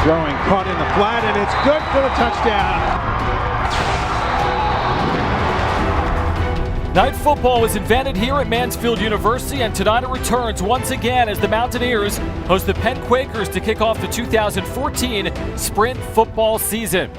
Throwing, caught in the flat, and it's good for the touchdown. Night football was invented here at Mansfield University, and tonight it returns once again as the Mountaineers host the Penn Quakers to kick off the 2014 Sprint football season.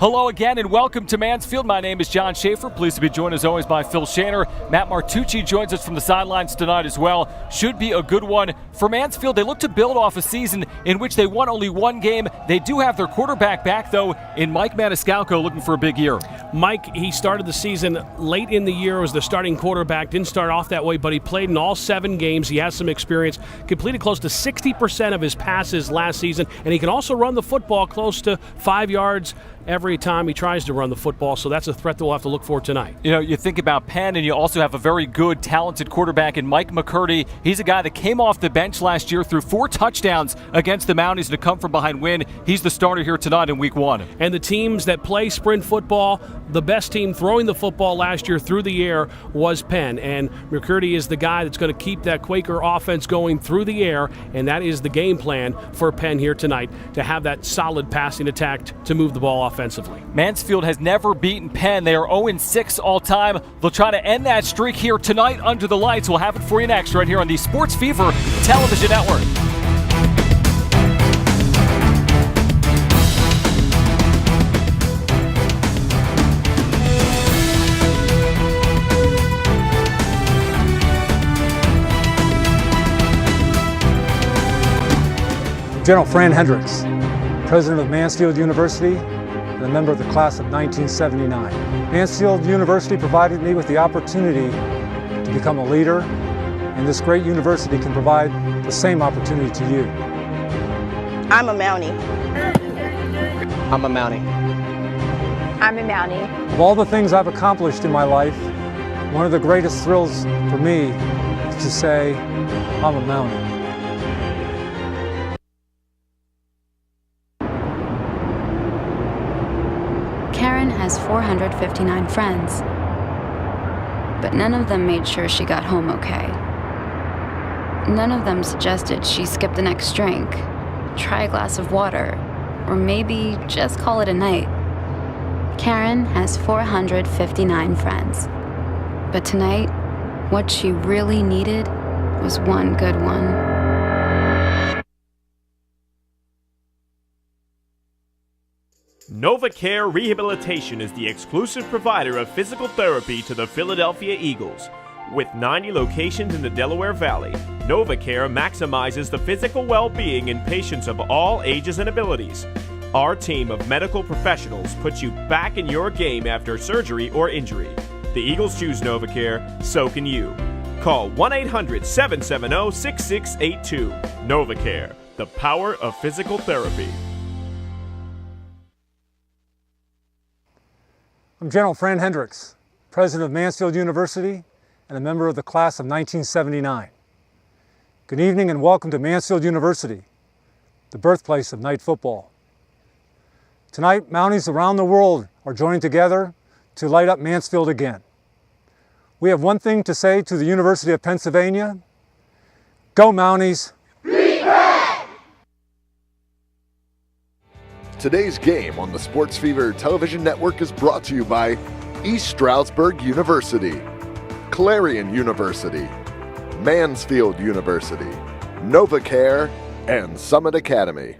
Hello again and welcome to Mansfield. My name is John Schaefer. Pleased to be joined as always by Phil Shaner. Matt Martucci joins us from the sidelines tonight as well. Should be a good one for Mansfield. They look to build off a season in which they won only one game. They do have their quarterback back, though, in Mike Maniscalco, looking for a big year. Mike, he started the season late in the year as the starting quarterback. Didn't start off that way, but he played in all 7 games. He has some experience. Completed close to 60% of his passes last season, and he can also run the football close to 5 yards every time he tries to run the football, so that's a threat that we'll have to look for tonight. You know, you think about Penn, and you also have a very good, talented quarterback in Mike McCurdy. He's a guy that came off the bench last year, threw 4 touchdowns against the Mounties in a come-from-behind win. He's the starter here tonight in Week 1. And the teams that play sprint football, the best team throwing the football last year through the air was Penn, and McCurdy is the guy that's going to keep that Quaker offense going through the air, and that is the game plan for Penn here tonight, to have that solid passing attack to move the ball offensively. Mansfield has never beaten Penn. They are 0-6 all-time. They'll try to end that streak here tonight under the lights. We'll have it for you next right here on the Sports Fever Television Network. General Fran Hendricks, president of Mansfield University and a member of the class of 1979. Mansfield University provided me with the opportunity to become a leader, and this great university can provide the same opportunity to you. I'm a Mountie. I'm a Mountie. I'm a Mountie. Of all the things I've accomplished in my life, one of the greatest thrills for me is to say, I'm a Mountie. Karen has 459 friends, but none of them made sure she got home okay. None of them suggested she skip the next drink, try a glass of water, or maybe just call it a night. Karen has 459 friends, but tonight, what she really needed was one good one. NovaCare Rehabilitation is the exclusive provider of physical therapy to the Philadelphia Eagles. With 90 locations in the Delaware Valley, NovaCare maximizes the physical well-being in patients of all ages and abilities. Our team of medical professionals puts you back in your game after surgery or injury. The Eagles choose NovaCare, so can you. Call 1-800-770-6682. NovaCare, the power of physical therapy. I'm General Fran Hendricks, president of Mansfield University and a member of the class of 1979. Good evening and welcome to Mansfield University, the birthplace of night football. Tonight, Mounties around the world are joining together to light up Mansfield again. We have one thing to say to the University of Pennsylvania: go Mounties! Today's game on the Sports Fever Television Network is brought to you by East Stroudsburg University, Clarion University, Mansfield University, NovaCare, and Summit Academy.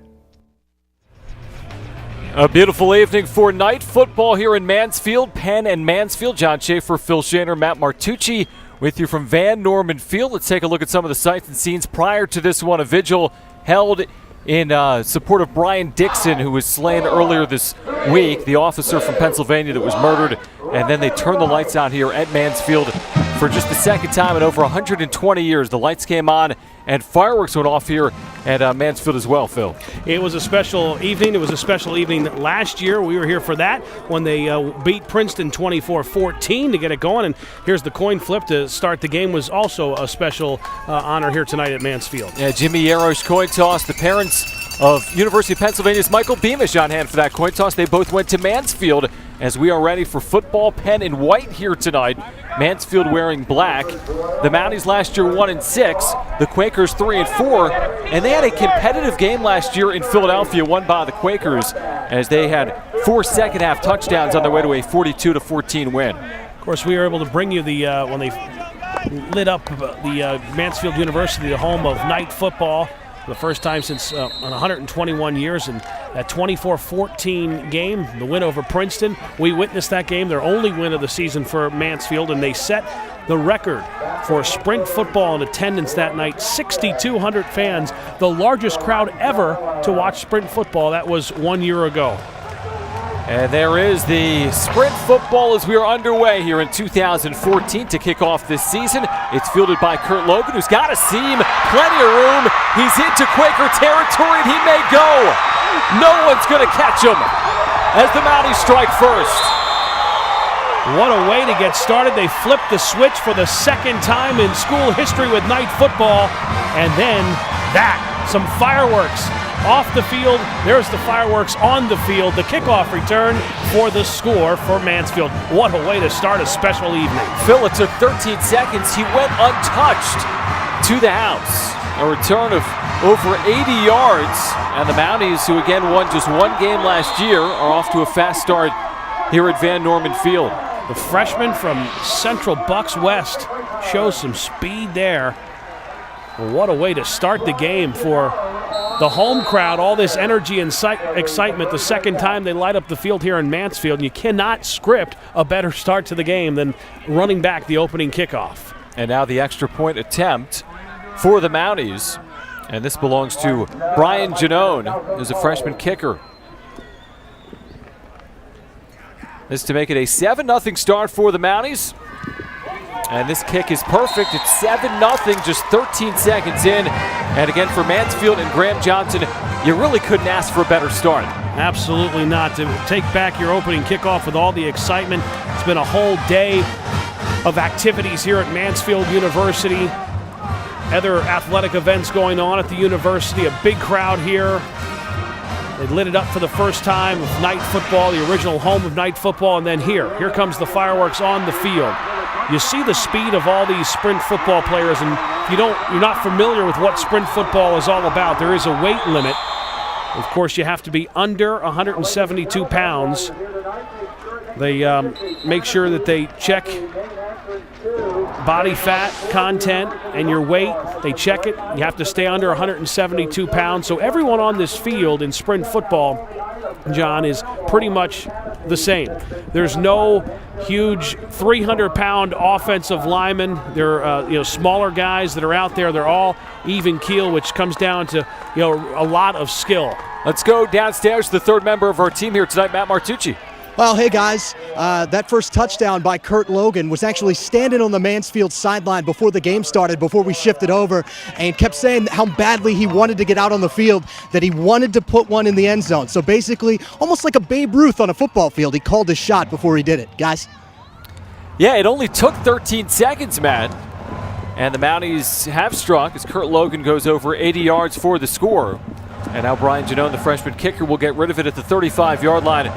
A beautiful evening for night football here in Mansfield. Penn and Mansfield. John Schaefer, Phil Shaner, Matt Martucci with you from Van Norman Field. Let's take a look at some of the sights and scenes prior to this one. A vigil held in support of Brian Dixon, who was slain earlier this week, the officer from Pennsylvania that was murdered. And then they turned the lights out here at Mansfield for just the second time in over 120 years. The lights came on and fireworks went off here at Mansfield as well, Phil. It was a special evening. It was a special evening last year. We were here for that when they beat Princeton 24-14 to get it going. And here's the coin flip to start the game. Was also a special honor here tonight at Mansfield. Yeah, Jimmy Yarosh coin toss. The parents of University of Pennsylvania's Michael Beamish on hand for that coin toss. They both went to Mansfield as we are ready for football. Penn in white here tonight. Mansfield wearing black. The Mounties last year 1-6. The Quakers 3-4. And they had a competitive game last year in Philadelphia, won by the Quakers, as they had 4 second-half touchdowns on their way to a 42-14 win. Of course, we were able to bring you the when they lit up the Mansfield University, the home of night football, for the first time since 121 years, and that 24-14 game, the win over Princeton. We witnessed that game, their only win of the season for Mansfield, and they set the record for sprint football in attendance that night. 6,200 fans, the largest crowd ever to watch sprint football. That was 1 year ago. And there is the sprint football as we are underway here in 2014 to kick off this season. It's fielded by Kurt Logan, who's got a seam, plenty of room. He's into Quaker territory, and he may go. No one's going to catch him as the Mounties strike first. What a way to get started. They flipped the switch for the second time in school history with night football. And then some fireworks off the field. There's the fireworks on the field. The kickoff return for the score for Mansfield. What a way to start a special evening. Phil, it took 13 seconds. He went untouched to the house. A return of over 80 yards. And the Mounties, who again won just one game last year, are off to a fast start here at Van Norman Field. The freshman from Central Bucks West shows some speed there. Well, what a way to start the game for the home crowd. All this energy and excitement the second time they light up the field here in Mansfield. You cannot script a better start to the game than running back the opening kickoff. And now the extra point attempt for the Mounties. And this belongs to Brian Janone, who's a freshman kicker. This to make it a 7-0 start for the Mounties. And this kick is perfect. It's 7-0, just 13 seconds in. And again, for Mansfield and Graham Johnson, you really couldn't ask for a better start. Absolutely not. To take back your opening kickoff with all the excitement. It's been a whole day of activities here at Mansfield University. Other athletic events going on at the university. A big crowd here. They lit it up for the first time of night football, the original home of night football. And then here comes the fireworks on the field. You see the speed of all these sprint football players, and if you're not familiar with what sprint football is all about, there is a weight limit. Of course, you have to be under 172 pounds. They make sure that they check body fat content and your weight. They check it. You have to stay under 172 pounds. So everyone on this field in sprint football, John, is pretty much the same. There's no huge 300-pound offensive linemen. They're smaller guys that are out there. They're all even keel, which comes down to a lot of skill. Let's go downstairs to the third member of our team here tonight, Matt Martucci. Well, hey guys, that first touchdown by Kurt Logan was actually standing on the Mansfield sideline before the game started, before we shifted over, and kept saying how badly he wanted to get out on the field, that he wanted to put one in the end zone. So basically, almost like a Babe Ruth on a football field, he called his shot before he did it. Guys? Yeah, it only took 13 seconds, Matt. And the Mounties have struck as Kurt Logan goes over 80 yards for the score. And now Brian Janone, the freshman kicker, will get rid of it at the 35-yard line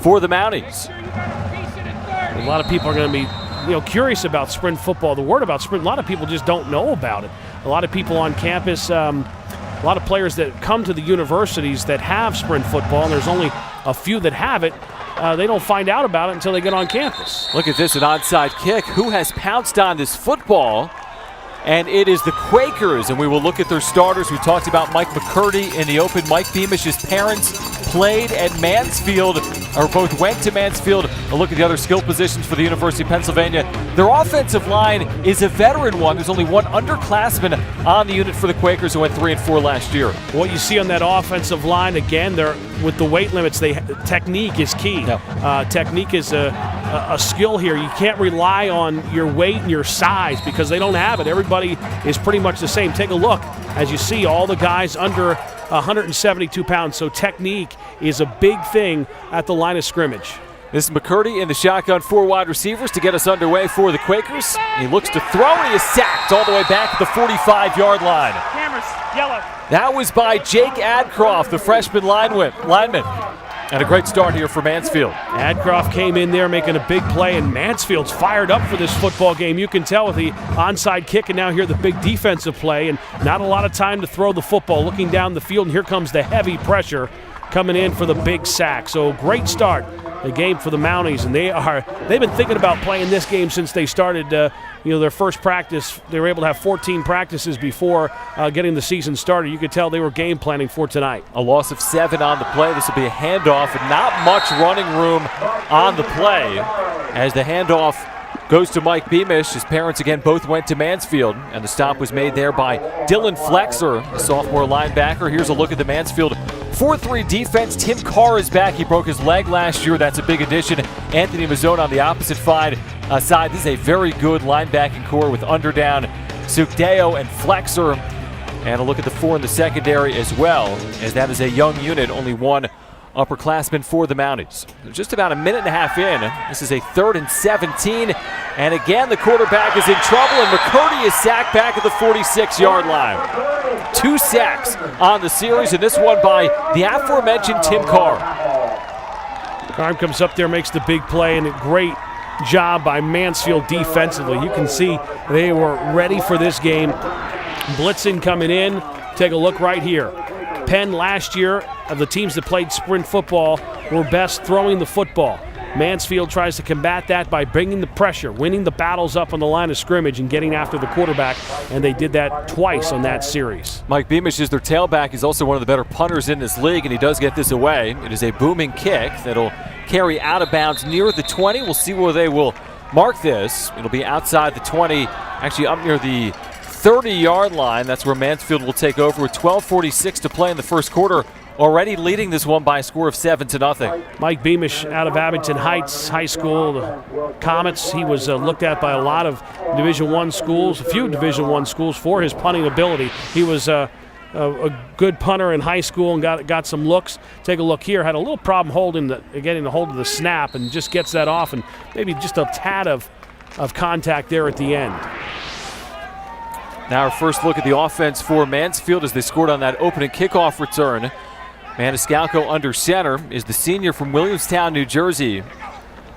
for the Mounties. A lot of people are going to be curious about sprint football. The word about sprint, a lot of people just don't know about it. A lot of people on campus, a lot of players that come to the universities that have sprint football, and there's only a few that have it. They don't find out about it until they get on campus. Look at this, an onside kick. Who has pounced on this football? And it is the Quakers, and we will look at their starters. We talked about Mike McCurdy in the open. Mike Beamish's parents played at Mansfield, or both went to Mansfield. A look at the other skill positions for the University of Pennsylvania. Their offensive line is a veteran one. There's only one underclassman on the unit for the Quakers who went 3-4 last year. What you see on that offensive line, again, they're with the weight limits, technique is key. Yep. Technique is a skill here. You can't rely on your weight and your size because they don't have it. Everybody is pretty much the same. Take a look as you see all the guys under 172 pounds. So technique is a big thing at the line of scrimmage. This is McCurdy in the shotgun, 4 wide receivers to get us underway for the Quakers. He looks to throw, and he is sacked all the way back at the 45-yard line. That was by Jake Adcroft, the freshman lineman. And a great start here for Mansfield. Adcroft came in there making a big play, and Mansfield's fired up for this football game. You can tell with the onside kick and now here the big defensive play, and not a lot of time to throw the football. Looking down the field, and here comes the heavy pressure coming in for the big sack. So great start, the game for the Mounties, and they've been thinking about playing this game since they started their first practice. They were able to have 14 practices before getting the season started. You could tell they were game planning for tonight. A loss of 7 on the play. This will be a handoff, and not much running room on the play as the handoff goes to Mike Beamish. His parents, again, both went to Mansfield, and the stop was made there by Dylan Flexer, the sophomore linebacker. Here's a look at the Mansfield 4-3 defense. Tim Carr is back. He broke his leg last year. That's a big addition. Anthony Mazzone on the opposite side. This is a very good linebacking core with Underdown, Sukdeo, and Flexer. And a look at the 4 in the secondary as well, as that is a young unit, only one upperclassman for the Mounties. Just about a minute and a half in. This is a 3rd and 17. And again, the quarterback is in trouble, and McCurdy is sacked back at the 46-yard line. 2 sacks on the series, and this one by the aforementioned Tim Carr. Carr comes up there, makes the big play, and a great job by Mansfield defensively. You can see they were ready for this game. Blitzing coming in. Take a look right here. Penn last year, of the teams that played sprint football, were best throwing the football. Mansfield tries to combat that by bringing the pressure, winning the battles up on the line of scrimmage and getting after the quarterback, and they did that twice on that series. Mike Beamish is their tailback. He's also one of the better punters in this league, and he does get this away. It is a booming kick that'll carry out of bounds near the 20. We'll see where they will mark this. It'll be outside the 20, actually up near the 30-yard line. That's where Mansfield will take over with 12:46 to play in the first quarter. Already leading this one by a score of 7-0. Mike Beamish out of Abington Heights High School, the Comets. He was looked at by a lot of Division I schools, a few Division I schools, for his punting ability. He was a good punter in high school and got some looks. Take a look here. Had a little problem getting the hold of the snap, and just gets that off, and maybe just a tad of contact there at the end. Now our first look at the offense for Mansfield as they scored on that opening kickoff return. Maniscalco under center is the senior from Williamstown, New Jersey,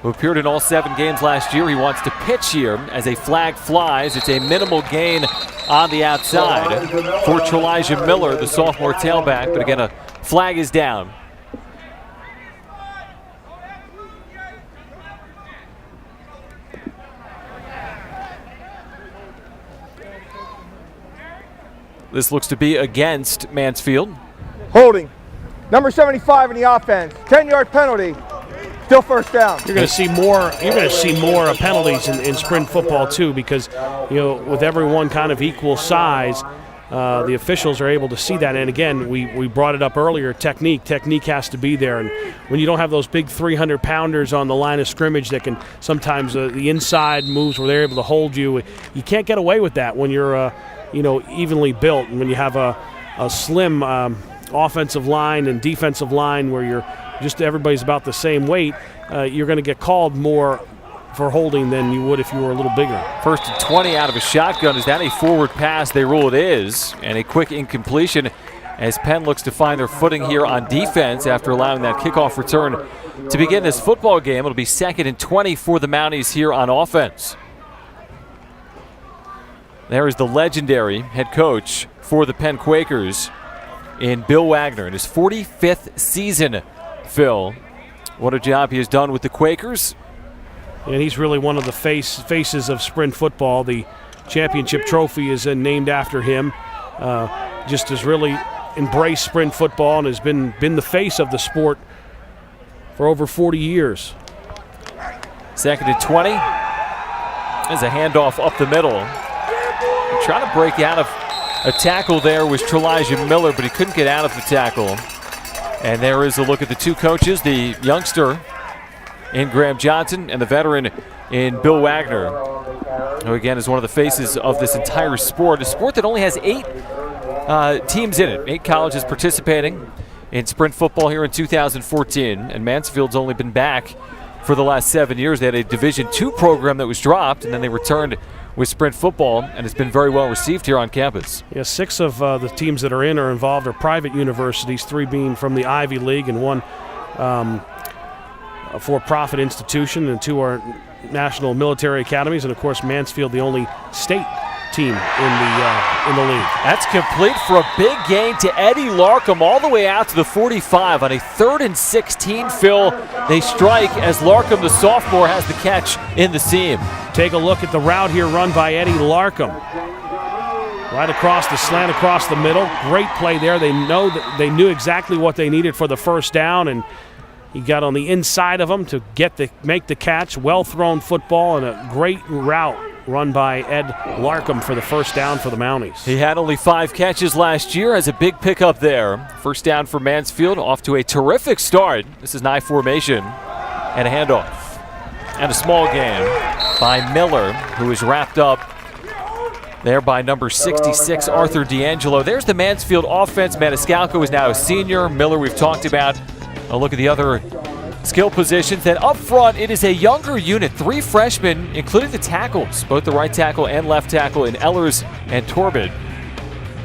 who appeared in all 7 games last year. He wants to pitch here as a flag flies. It's a minimal gain on the outside for Trelijah Miller, the sophomore tailback. But again, a flag is down. This looks to be against Mansfield. Holding. Number 75 in the offense. 10-yard penalty. Still first down. You're going to see more. You're going to see more penalties in sprint football too, because with everyone kind of equal size, the officials are able to see that. And again, we brought it up earlier. Technique has to be there. And when you don't have those big 300-pounders on the line of scrimmage that can sometimes the inside moves where they're able to hold you, you can't get away with that when you're evenly built, and when you have a slim offensive line and defensive line where you're just everybody's about the same weight, you're going to get called more for holding than you would if you were a little bigger. 1st and 20 out of a shotgun. Is that a forward pass? They rule it is, and a quick incompletion as Penn looks to find their footing here on defense after allowing that kickoff return to begin this football game. It'll be 2nd and 20 for the Mounties here on offense. There is the legendary head coach for the Penn Quakers in Bill Wagner in his 45th season. Phil, what a job he has done with the Quakers. And he's really one of the faces of sprint football. The championship trophy is named after him. Just has really embraced sprint football and has been the face of the sport for over 40 years. 2nd and 20. There's a handoff up the middle. Trying to break out of a tackle there was Trelijah Miller, but he couldn't get out of the tackle. And there is a look at the 2 coaches, the youngster in Graham Johnson and the veteran in Bill Wagner, who again is one of the faces of this entire sport, a sport that only has 8 teams in it, 8 colleges participating in sprint football here in 2014, and Mansfield's only been back for the last 7 years. They had a Division II program that was dropped, and then they returned with Sprint football, and it's been very well received here on campus. Yeah, 6 of the teams that are involved are private universities, 3 being from the Ivy League and 1 a for-profit institution, and 2 are national military academies, and of course Mansfield, the only state team in the league. That's complete for a big gain to Eddie Larkham all the way out to the 45 on a 3rd and 16, Phil. They strike as Larkham, the sophomore, has the catch in the seam. Take a look at the route here run by Eddie Larkham. Right across the slant, across the middle. Great play there. They knew exactly what they needed for the first down, and he got on the inside of them to make the catch. Well-thrown football and a great route run by Ed Larkham for the first down for the Mounties. He had only 5 catches last year, has a big pickup there. First down for Mansfield, off to a terrific start. This is an I formation and a handoff. And a small gain by Miller, who is wrapped up there by number 66, Arthur D'Angelo. There's the Mansfield offense. Maniscalco is now a senior. Miller we've talked about. A look at the other skill positions. Then up front, it is a younger unit. 3 freshmen, including the tackles. Both the right tackle and left tackle in Ellers and Torbid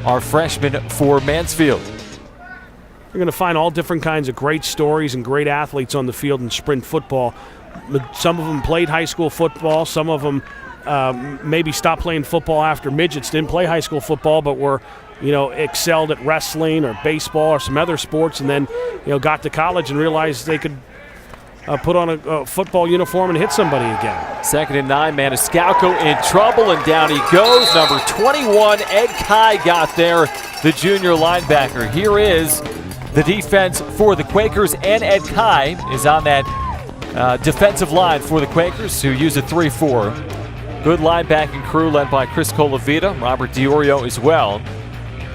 are freshmen for Mansfield. You're going to find all different kinds of great stories and great athletes on the field in Sprint football. Some of them played high school football. Some of them maybe stopped playing football after midgets, didn't play high school football, but were excelled at wrestling or baseball or some other sports, and then got to college and realized they could put on a football uniform and hit somebody again. 2nd and 9, Maniscalco in trouble, and down he goes. Number 21, Ed Kai got there, the junior linebacker. Here is the defense for the Quakers, and Ed Kai is on that defensive line for the Quakers, who use a 3-4. Good linebacking crew led by Chris Colavita, Robert Diorio as well.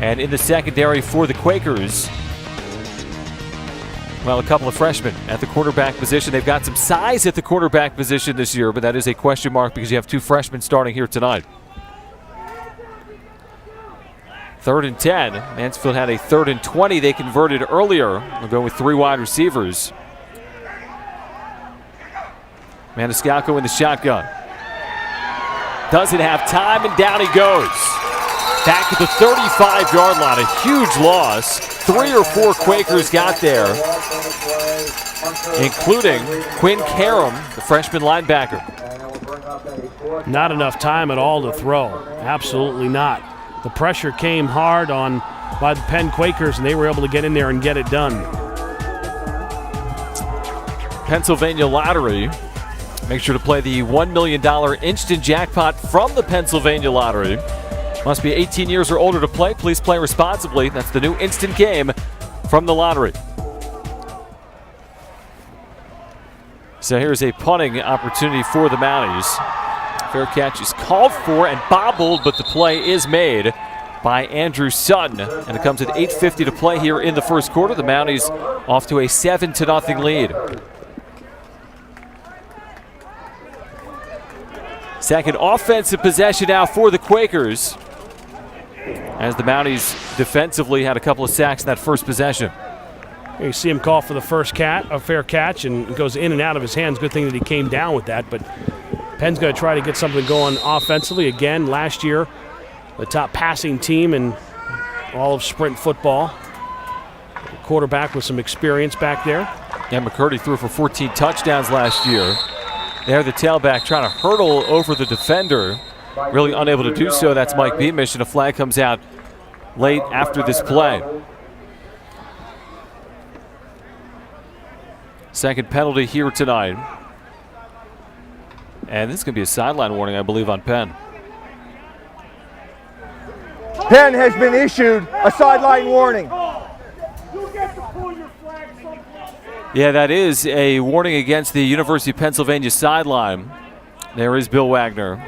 And in the secondary for the Quakers, well, a couple of freshmen at the quarterback position. They've got some size at the quarterback position this year, but that is a question mark because you have 2 freshmen starting here tonight. 3rd and 10. Mansfield had a 3rd and 20. They converted earlier. We'll go with 3 wide receivers. Maniscalco in the shotgun. Doesn't have time, and down he goes. Back at the 35-yard line, a huge loss. 3 or 4 Quakers got there, including Quinn Karam, the freshman linebacker. Not enough time at all to throw. Absolutely not. The pressure came hard by the Penn Quakers, and they were able to get in there and get it done. Pennsylvania Lottery. Make sure to play the $1 million instant jackpot from the Pennsylvania Lottery. Must be 18 years or older to play. Please play responsibly. That's the new instant game from the lottery. So here's a punting opportunity for the Mounties. Fair catch is called for and bobbled, but the play is made by Andrew Sutton. And it comes at 8:50 to play here in the first quarter. The Mounties off to a 7-0 lead. Second offensive possession now for the Quakers, as the Mounties defensively had a couple of sacks in that first possession. You see him call for the first fair catch, and it goes in and out of his hands. Good thing that he came down with that, but Penn's going to try to get something going offensively. Again, last year, the top passing team in all of Sprint football. Quarterback with some experience back there. Yeah, McCurdy threw for 14 touchdowns last year. There, the tailback trying to hurdle over the defender. Really unable to do so. That's Mike Beamish, and a flag comes out late after this play. Second penalty here tonight. And this is going to be a sideline warning, I believe, on Penn. Penn has been issued a sideline warning. Yeah, that is a warning against the University of Pennsylvania sideline. There is Bill Wagner.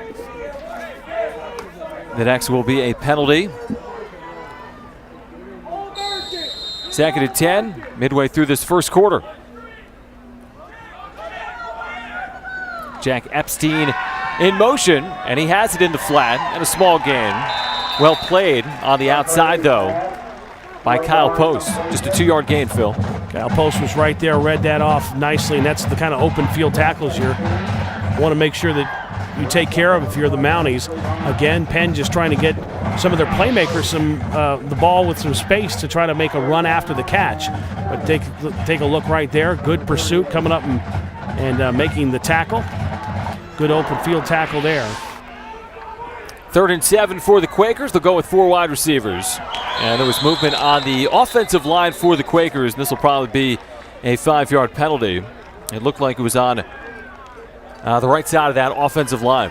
The next will be a penalty. 2nd and 10, midway through this first quarter. Jack Epstein in motion, and he has it in the flat, and a small gain. Well played on the outside, though, by Kyle Post. Just a 2-yard gain, Phil. Kyle Post was right there, read that off nicely, and that's the kind of open field tackles you want to make sure that you take care of if you're the Mounties. Again, Penn just trying to get some of their playmakers the ball with some space to try to make a run after the catch. But take a look right there. Good pursuit coming up and making the tackle. Good open field tackle there. 3rd and 7 for the Quakers. They'll go with 4 wide receivers. And there was movement on the offensive line for the Quakers, and this will probably be a 5-yard penalty. It looked like it was on the right side of that offensive line.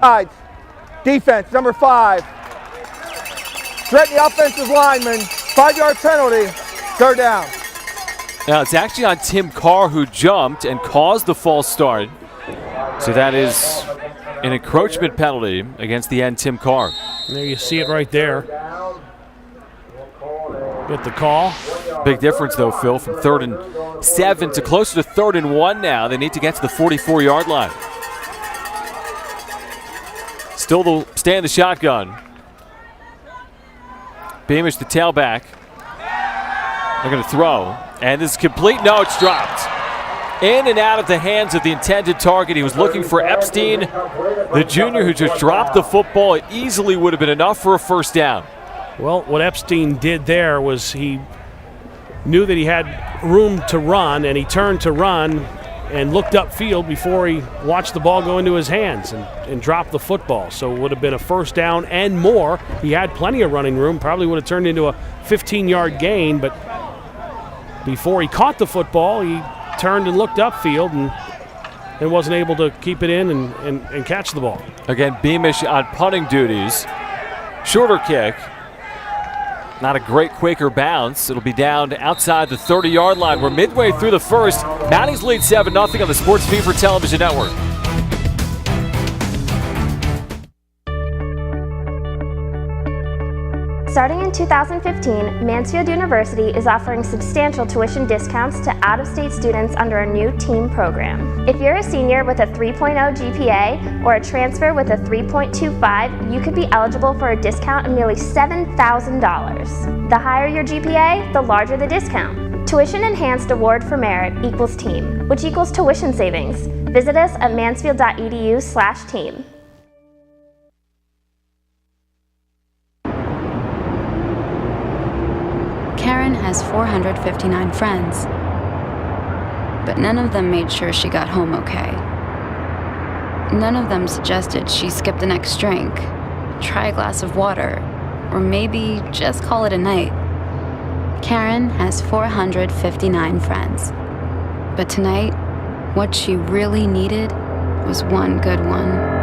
All right, defense, number 5. Threaten the offensive lineman, 5-yard penalty, 3rd down. Now it's actually on Tim Carr, who jumped and caused the false start. So that is an encroachment penalty against the end, Tim Carr. There you see it right there. Get the call. Big difference though, Phil, from 3rd and 7 to closer to 3rd and 1 now. They need to get to the 44-yard line. Still they'll stay in the shotgun. Beamish, the tailback. They're going to throw. And this is complete. No, it's dropped. In and out of the hands of the intended target. He was looking for Epstein, the junior, who just dropped the football. It easily would have been enough for a 1st down. Well, what Epstein did there was he knew that he had room to run, and he turned to run and looked upfield before he watched the ball go into his hands and dropped the football. So it would have been a 1st down and more. He had plenty of running room, probably would have turned into a 15-yard gain, but before he caught the football, he turned and looked upfield and wasn't able to keep it in and catch the ball. Again, Beamish on punting duties. Shorter kick. Not a great Quaker bounce. It'll be down outside the 30-yard line. We're midway through the 1st. Mounties lead 7-0 on the Sports Fever Television Network. Starting in 2015, Mansfield University is offering substantial tuition discounts to out-of-state students under a new TEAM program. If you're a senior with a 3.0 GPA or a transfer with a 3.25, you could be eligible for a discount of nearly $7,000. The higher your GPA, the larger the discount. Tuition Enhanced Award for Merit equals TEAM, which equals tuition savings. Visit us at mansfield.edu/team. Karen has 459 friends, but none of them made sure she got home okay. None of them suggested she skip the next drink, try a glass of water, or maybe just call it a night. Karen has 459 friends, but tonight, what she really needed was one good one.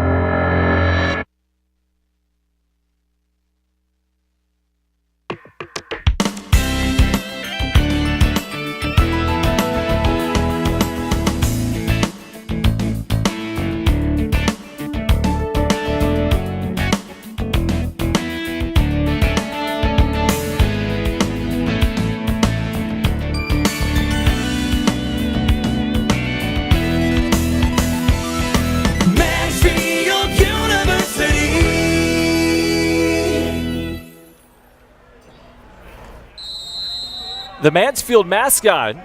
The Mansfield mascot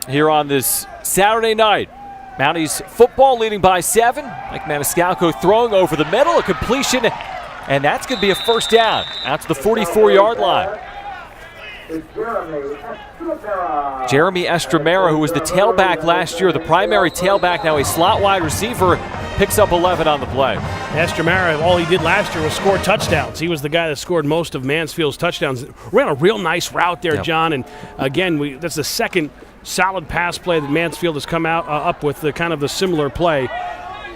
here on this Saturday night. Mounties football leading by 7. Mike Maniscalco throwing over the middle, a completion, and that's going to be a 1st down out to the 44-yard line. Jeremy Estremera, who was the tailback last year, the primary tailback, now a slot wide receiver, picks up 11 on the play. Estremera, all he did last year was score touchdowns. He was the guy that scored most of Mansfield's touchdowns. Ran a real nice route there, John, and again, that's the second solid pass play that Mansfield has come out up with, the kind of the similar play.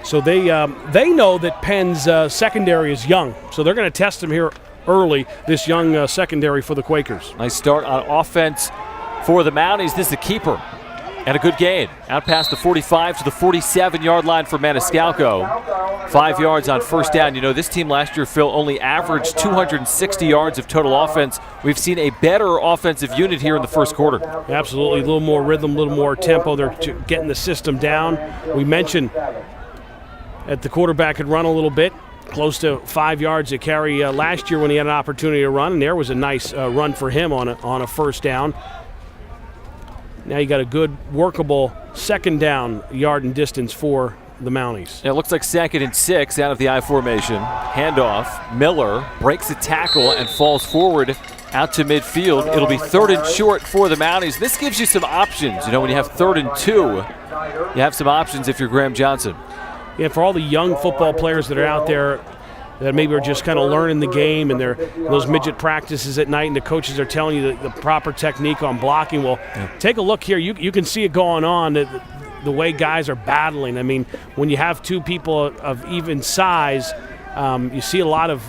So they know that Penn's secondary is young, so they're going to test him here early, this young secondary for the Quakers. Nice start on offense for the Mounties. This is the keeper. And a good gain. Out past the 45 to the 47-yard line for Maniscalco. 5 yards on 1st down. You know, this team last year, Phil, only averaged 260 yards of total offense. We've seen a better offensive unit here in the 1st quarter. Absolutely. A little more rhythm, a little more tempo. They're getting the system down. We mentioned that the quarterback could run a little bit. Close to 5 yards to carry last year when he had an opportunity to run, and there was a nice run for him on a 1st down. Now you got a good, workable second down yard and distance for the Mounties. It looks like 2nd and 6 out of the I formation. Handoff. Miller breaks a tackle and falls forward out to midfield. It'll be 3rd and short for the Mounties. This gives you some options. You know, when you have 3rd and 2, you have some options if you're Graham Johnson. Yeah, for all the young football players that are out there that maybe are just kind of learning the game, and they're those midget practices at night and the coaches are telling you the proper technique on blocking. Well, take a look here. You can see it going on, the way guys are battling. I mean, when you have two people of even size, you see a lot of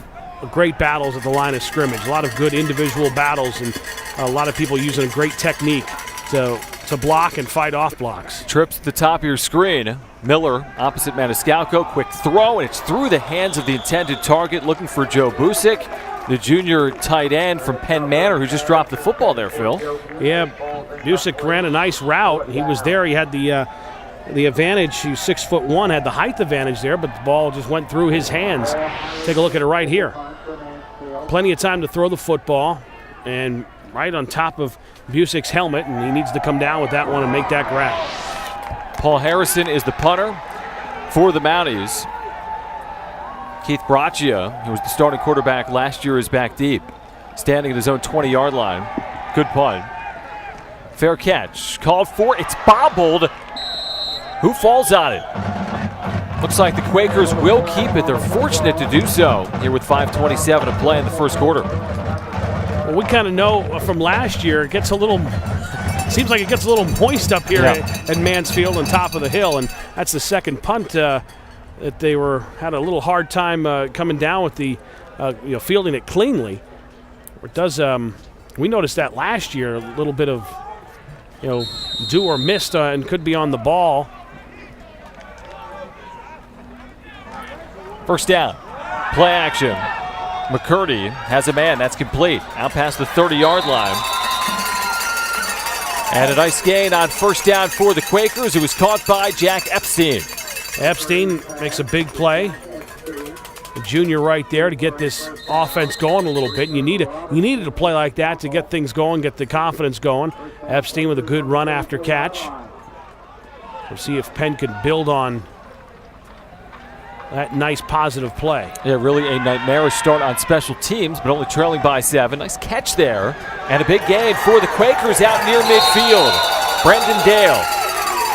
great battles at the line of scrimmage, a lot of good individual battles, and a lot of people using a great technique to block and fight off blocks. Trips to the top of your screen. Miller opposite Maniscalco. Quick throw, and it's through the hands of the intended target, looking for Joe Busick, the junior tight end from Penn Manor, who just dropped the football there, Phil. Yeah, Busick ran a nice route. He was there. He had the advantage. He was 6'1", had the height advantage there, but the ball just went through his hands. Take a look at it right here. Plenty of time to throw the football, and right on top of Busick's helmet, and he needs to come down with that one and make that grab. Paul Harrison is the punter for the Mounties. Keith Braccia, who was the starting quarterback last year, is back deep, standing at his own 20-yard line. Good punt. Fair catch. Called for. It's bobbled. Who falls on it? Looks like the Quakers will keep it. They're fortunate to do so here with 5:27 to play in the first quarter. Well, we kind of know from last year, it gets a little, seems like it gets a little moist up here at Mansfield on top of the hill, and that's the second punt that they had a little hard time coming down with the fielding it cleanly. It does. We noticed that last year, a little bit of do or missed and could be on the ball. First down, play action. McCurdy has a man. That's complete. Out past the 30-yard line. And a nice gain on first down for the Quakers. It was caught by Jack Epstein. Epstein makes a big play. The junior right there to get this offense going a little bit. And you needed a play like that to get things going, get the confidence going. Epstein with a good run after catch. We'll see if Penn can build on that nice positive play. Yeah, really a nightmarish start on special teams, but only trailing by 7. Nice catch there. And a big gain for the Quakers out near midfield. Brendan Dale,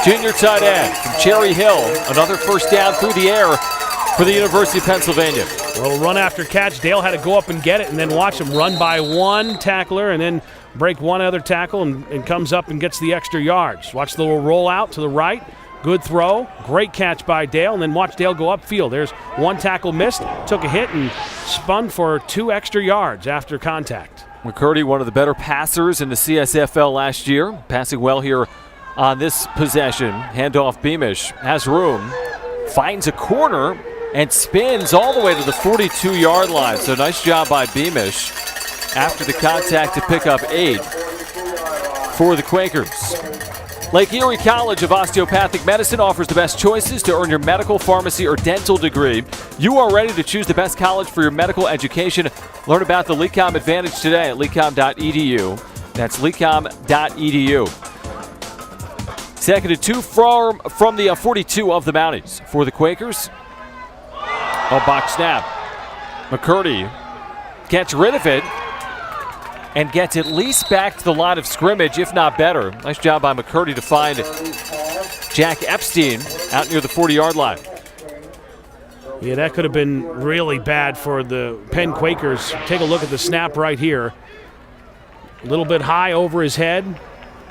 junior tight end from Cherry Hill. Another first down through the air for the University of Pennsylvania. A little run after catch. Dale had to go up and get it and then watch him run by one tackler and then break one other tackle and comes up and gets the extra yards. Watch the little roll out to the right. Good throw, great catch by Dale, and then watch Dale go upfield. There's one tackle missed, took a hit, and spun for 2 extra yards after contact. McCurdy, one of the better passers in the CSFL last year, passing well here on this possession. Handoff Beamish, has room, finds a corner, and spins all the way to the 42-yard line. So nice job by Beamish after the contact to pick up 8 for the Quakers. Lake Erie College of Osteopathic Medicine offers the best choices to earn your medical, pharmacy, or dental degree. You are ready to choose the best college for your medical education. Learn about the LECOM Advantage today at lecom.edu. That's lecom.edu. 2nd and 2 from the 42 of the Mounties. For the Quakers, a box snap. McCurdy gets rid of it and gets at least back to the line of scrimmage, if not better. Nice job by McCurdy to find Jack Epstein out near the 40-yard line. Yeah, that could have been really bad for the Penn Quakers. Take a look at the snap right here. A little bit high over his head,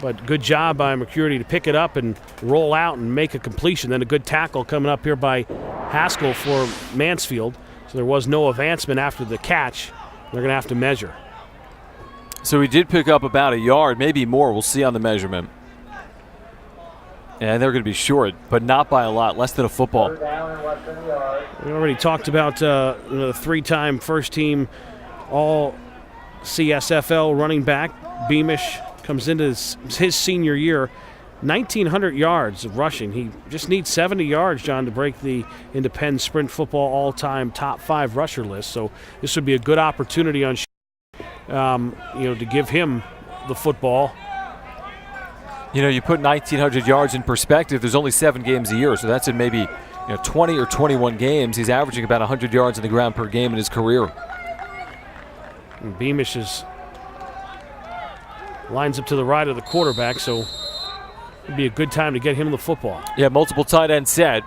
but good job by McCurdy to pick it up and roll out and make a completion. Then a good tackle coming up here by Haskell for Mansfield. So there was no advancement after the catch. They're going to have to measure. So he did pick up about a yard, maybe more. We'll see on the measurement. And they're going to be short, but not by a lot, less than a football. We already talked about the 3-time first-team All-CSFL running back. Beamish comes into his senior year, 1,900 yards of rushing. He just needs 70 yards, John, to break the into Penn Sprint Football all-time top 5 rusher list. So this would be a good opportunity on to give him the football. You know, you put 1,900 yards in perspective, there's only 7 games a year, so that's in maybe 20 or 21 games. He's averaging about 100 yards on the ground per game in his career. And Beamish lines up to the right of the quarterback, so it'd be a good time to get him the football. Yeah, multiple tight end set.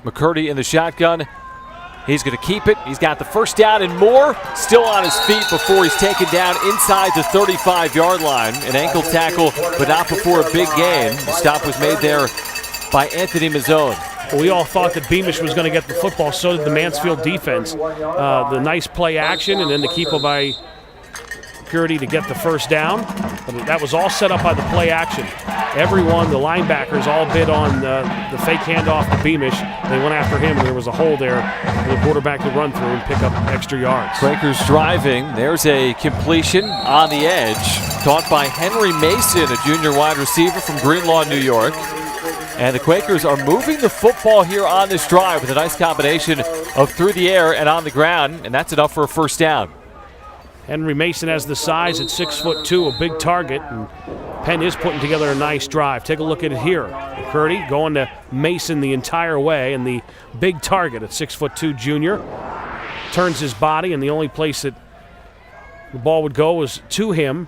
McCurdy in the shotgun. He's going to keep it. He's got the first down and more. Still on his feet before he's taken down inside the 35-yard line. An ankle tackle, but not before a big gain. The stop was made there by Anthony Mazzone. Well, we all thought that Beamish was going to get the football. So did the Mansfield defense. The nice play action and then the keep by Purity to get the first down. But that was all set up by the play action. Everyone, the linebackers, all bid on the fake handoff to Beamish. They went after him, and there was a hole there for the quarterback to run through and pick up extra yards. Quakers driving. There's a completion on the edge. Caught by Henry Mason, a junior wide receiver from Greenlawn, New York. And the Quakers are moving the football here on this drive with a nice combination of through the air and on the ground, and that's enough for a first down. Henry Mason has the size at 6'2", a big target, and Penn is putting together a nice drive. Take a look at it here. McCurdy going to Mason the entire way, and the big target at 6'2" junior turns his body, and the only place that the ball would go was to him.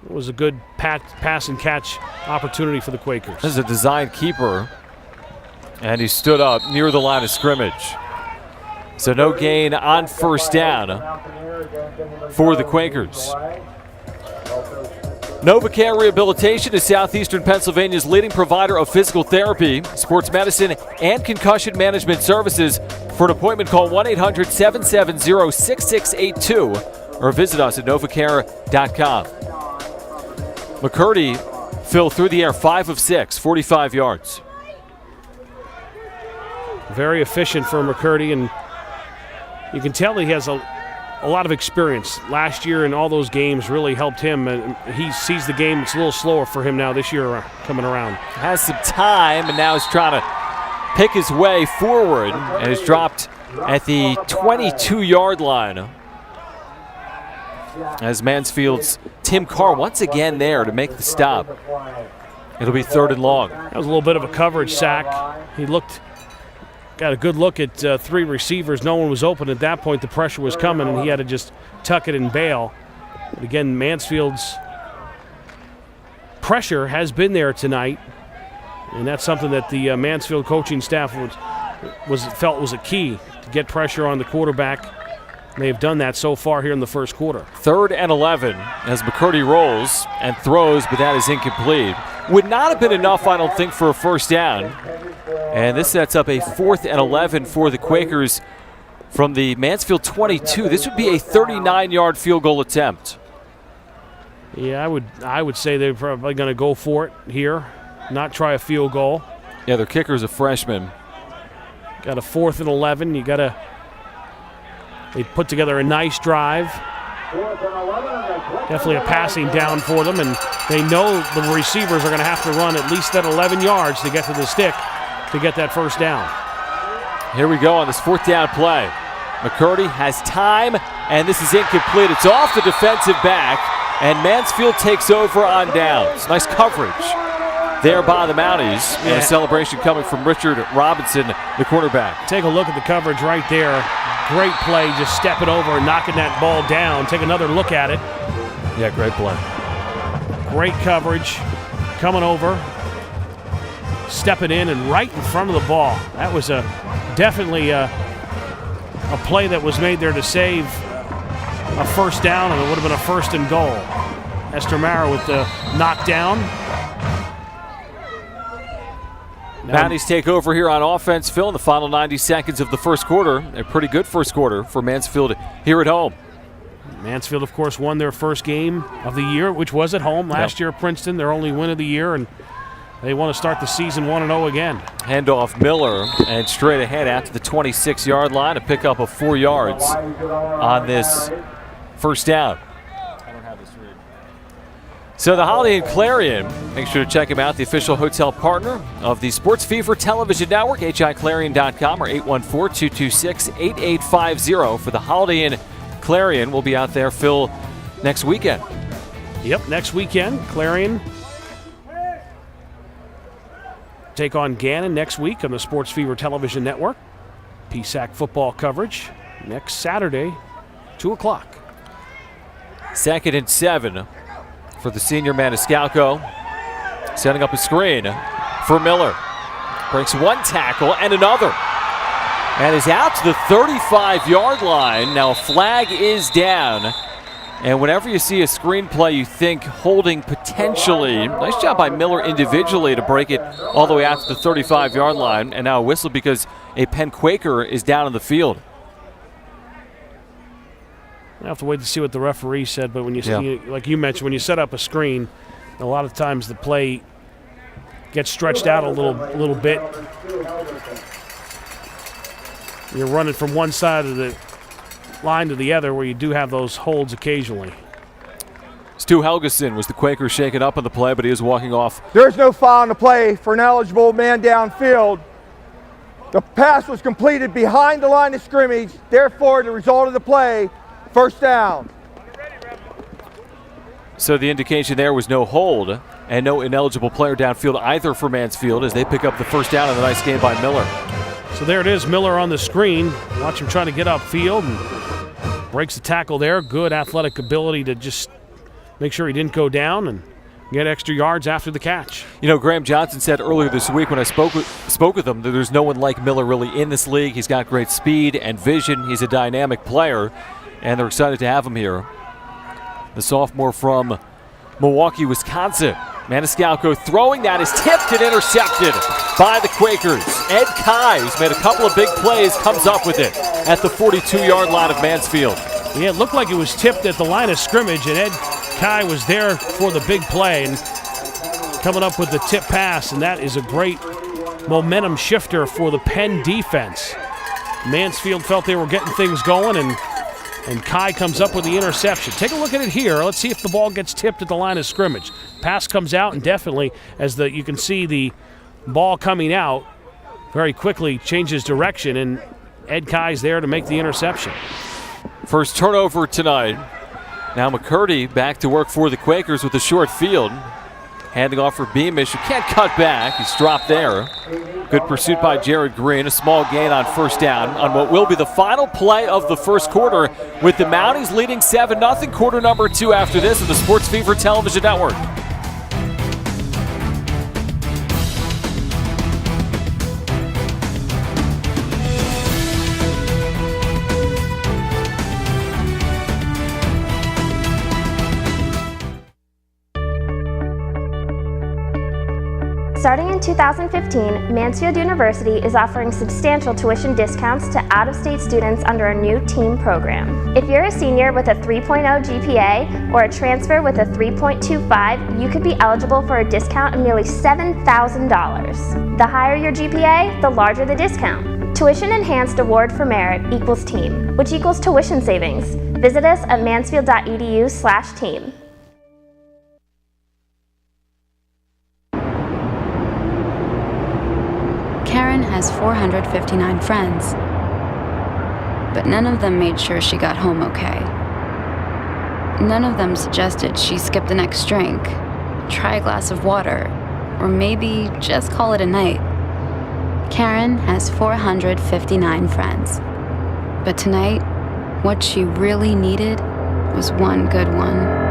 It was a good pass and catch opportunity for the Quakers. This is a design keeper, and he stood up near the line of scrimmage. So no gain on first down for the Quakers. NovaCare Rehabilitation is southeastern Pennsylvania's leading provider of physical therapy, sports medicine, and concussion management services. For an appointment, call 1-800-770-6682 or visit us at novacare.com. McCurdy, Phil, through the air, 5 of 6, 45 yards. Very efficient for McCurdy, and you can tell he has a lot of experience. Last year in all those games really helped him, and he sees the game. It's a little slower for him now this year coming around. Has some time, and now he's trying to pick his way forward, and is dropped at the 22-yard line. As Mansfield's Tim Carr once again there to make the stop. It'll be 3rd and long. That was a little bit of a coverage sack. He got a good look at 3 receivers. No one was open at that point. The pressure was coming, and he had to just tuck it and bail. But again, Mansfield's pressure has been there tonight, and that's something that the Mansfield coaching staff felt was a key to get pressure on the quarterback. They have done that so far here in the first quarter. 3rd and 11 as McCurdy rolls and throws, but that is incomplete. Would not have been enough, I don't think, for a first down. And this sets up a 4th and 11 for the Quakers from the Mansfield 22. This would be a 39-yard field goal attempt. Yeah, I would say they're probably going to go for it here, not try a field goal. Yeah, their kicker is a freshman. Got a 4th and 11. They put together a nice drive. Definitely a passing down for them, and they know the receivers are going to have to run at least that 11 yards to get to the stick to get that first down. Here we go on this 4th down play. McCurdy has time, and this is incomplete. It's off the defensive back, and Mansfield takes over on downs. Nice coverage there by the Mounties. Yeah. And a celebration coming from Richard Robinson, the quarterback. Take a look at the coverage right there. Great play, just stepping over and knocking that ball down. Take another look at it. Yeah, great play. Great coverage, coming over, stepping in and right in front of the ball. That was definitely a play that was made there to save a first down, and it would have been a 1st and goal. Estromara with the knockdown. Mounties take over here on offense, Phil, in the final 90 seconds of the first quarter. A pretty good first quarter for Mansfield here at home. Mansfield, of course, won their first game of the year, which was at home last year at Princeton, their only win of the year, and they want to start the season 1-0 again. Handoff Miller, and straight ahead out to the 26-yard line, a pickup of 4 yards on this first down. So the Holiday Inn Clarion, make sure to check them out, the official hotel partner of the Sports Fever Television Network, hiclarion.com or 814-226-8850 for the Holiday Inn Clarion. We'll be out there, Phil, next weekend. Yep, next weekend, Clarion take on Gannon next week on the Sports Fever Television Network. PSECU football coverage next Saturday, 2 o'clock. 2nd and 7 for the senior Maniscalco. Setting up a screen for Miller. Breaks one tackle and another. And is out to the 35-yard line. Now a flag is down. And whenever you see a screenplay, you think holding potentially. Nice job by Miller individually to break it all the way out to the 35-yard line. And now a whistle because a Penn Quaker is down in the field. I have to wait to see what the referee said, but when you like you mentioned, when you set up a screen, a lot of times the play gets stretched out a little bit. You're running from one side of the line to the other where you do have those holds occasionally. Stu Helgeson was the Quaker shaken up on the play, but he is walking off. There's no foul on the play for an eligible man downfield. The pass was completed behind the line of scrimmage. Therefore, the result of the play, first down. So the indication there was no hold and no ineligible player downfield either for Mansfield as they pick up the first down in a nice game by Miller. So there it is, Miller on the screen. Watch him trying to get upfield and breaks the tackle there. Good athletic ability to just make sure he didn't go down and get extra yards after the catch. You know, Graham Johnson said earlier this week when I spoke with him that there's no one like Miller really in this league. He's got great speed and vision. He's a dynamic player, and they're excited to have him here. The sophomore from Milwaukee, Wisconsin. Maniscalco throwing that is tipped and intercepted by the Quakers. Ed Kai, who's made a couple of big plays, comes up with it at the 42-yard line of Mansfield. Yeah, it looked like it was tipped at the line of scrimmage, and Ed Kai was there for the big play and coming up with the tip pass, and that is a great momentum shifter for the Penn defense. Mansfield felt they were getting things going, and Kai comes up with the interception. Take a look at it here. Let's see if the ball gets tipped at the line of scrimmage. Pass comes out, and definitely, as you can see the ball coming out, very quickly changes direction, and Ed Kai's there to make the interception. First turnover tonight. Now McCurdy back to work for the Quakers with a short field. Handing off for Beamish, who can't cut back. He's dropped there. Good pursuit by Jared Green. A small gain on first down on what will be the final play of the first quarter, with the Mounties leading 7-0. Quarter number 2 after this on the Sports Fever Television Network. Starting in 2015, Mansfield University is offering substantial tuition discounts to out-of-state students under a new TEAM program. If you're a senior with a 3.0 GPA or a transfer with a 3.25, you could be eligible for a discount of nearly $7,000. The higher your GPA, the larger the discount. Tuition Enhanced Award for Merit equals TEAM, which equals tuition savings. Visit us at mansfield.edu/team. Karen has 459 friends, but none of them made sure she got home okay. None of them suggested she skip the next drink, try a glass of water, or maybe just call it a night. Karen has 459 friends, but tonight, what she really needed was one good one.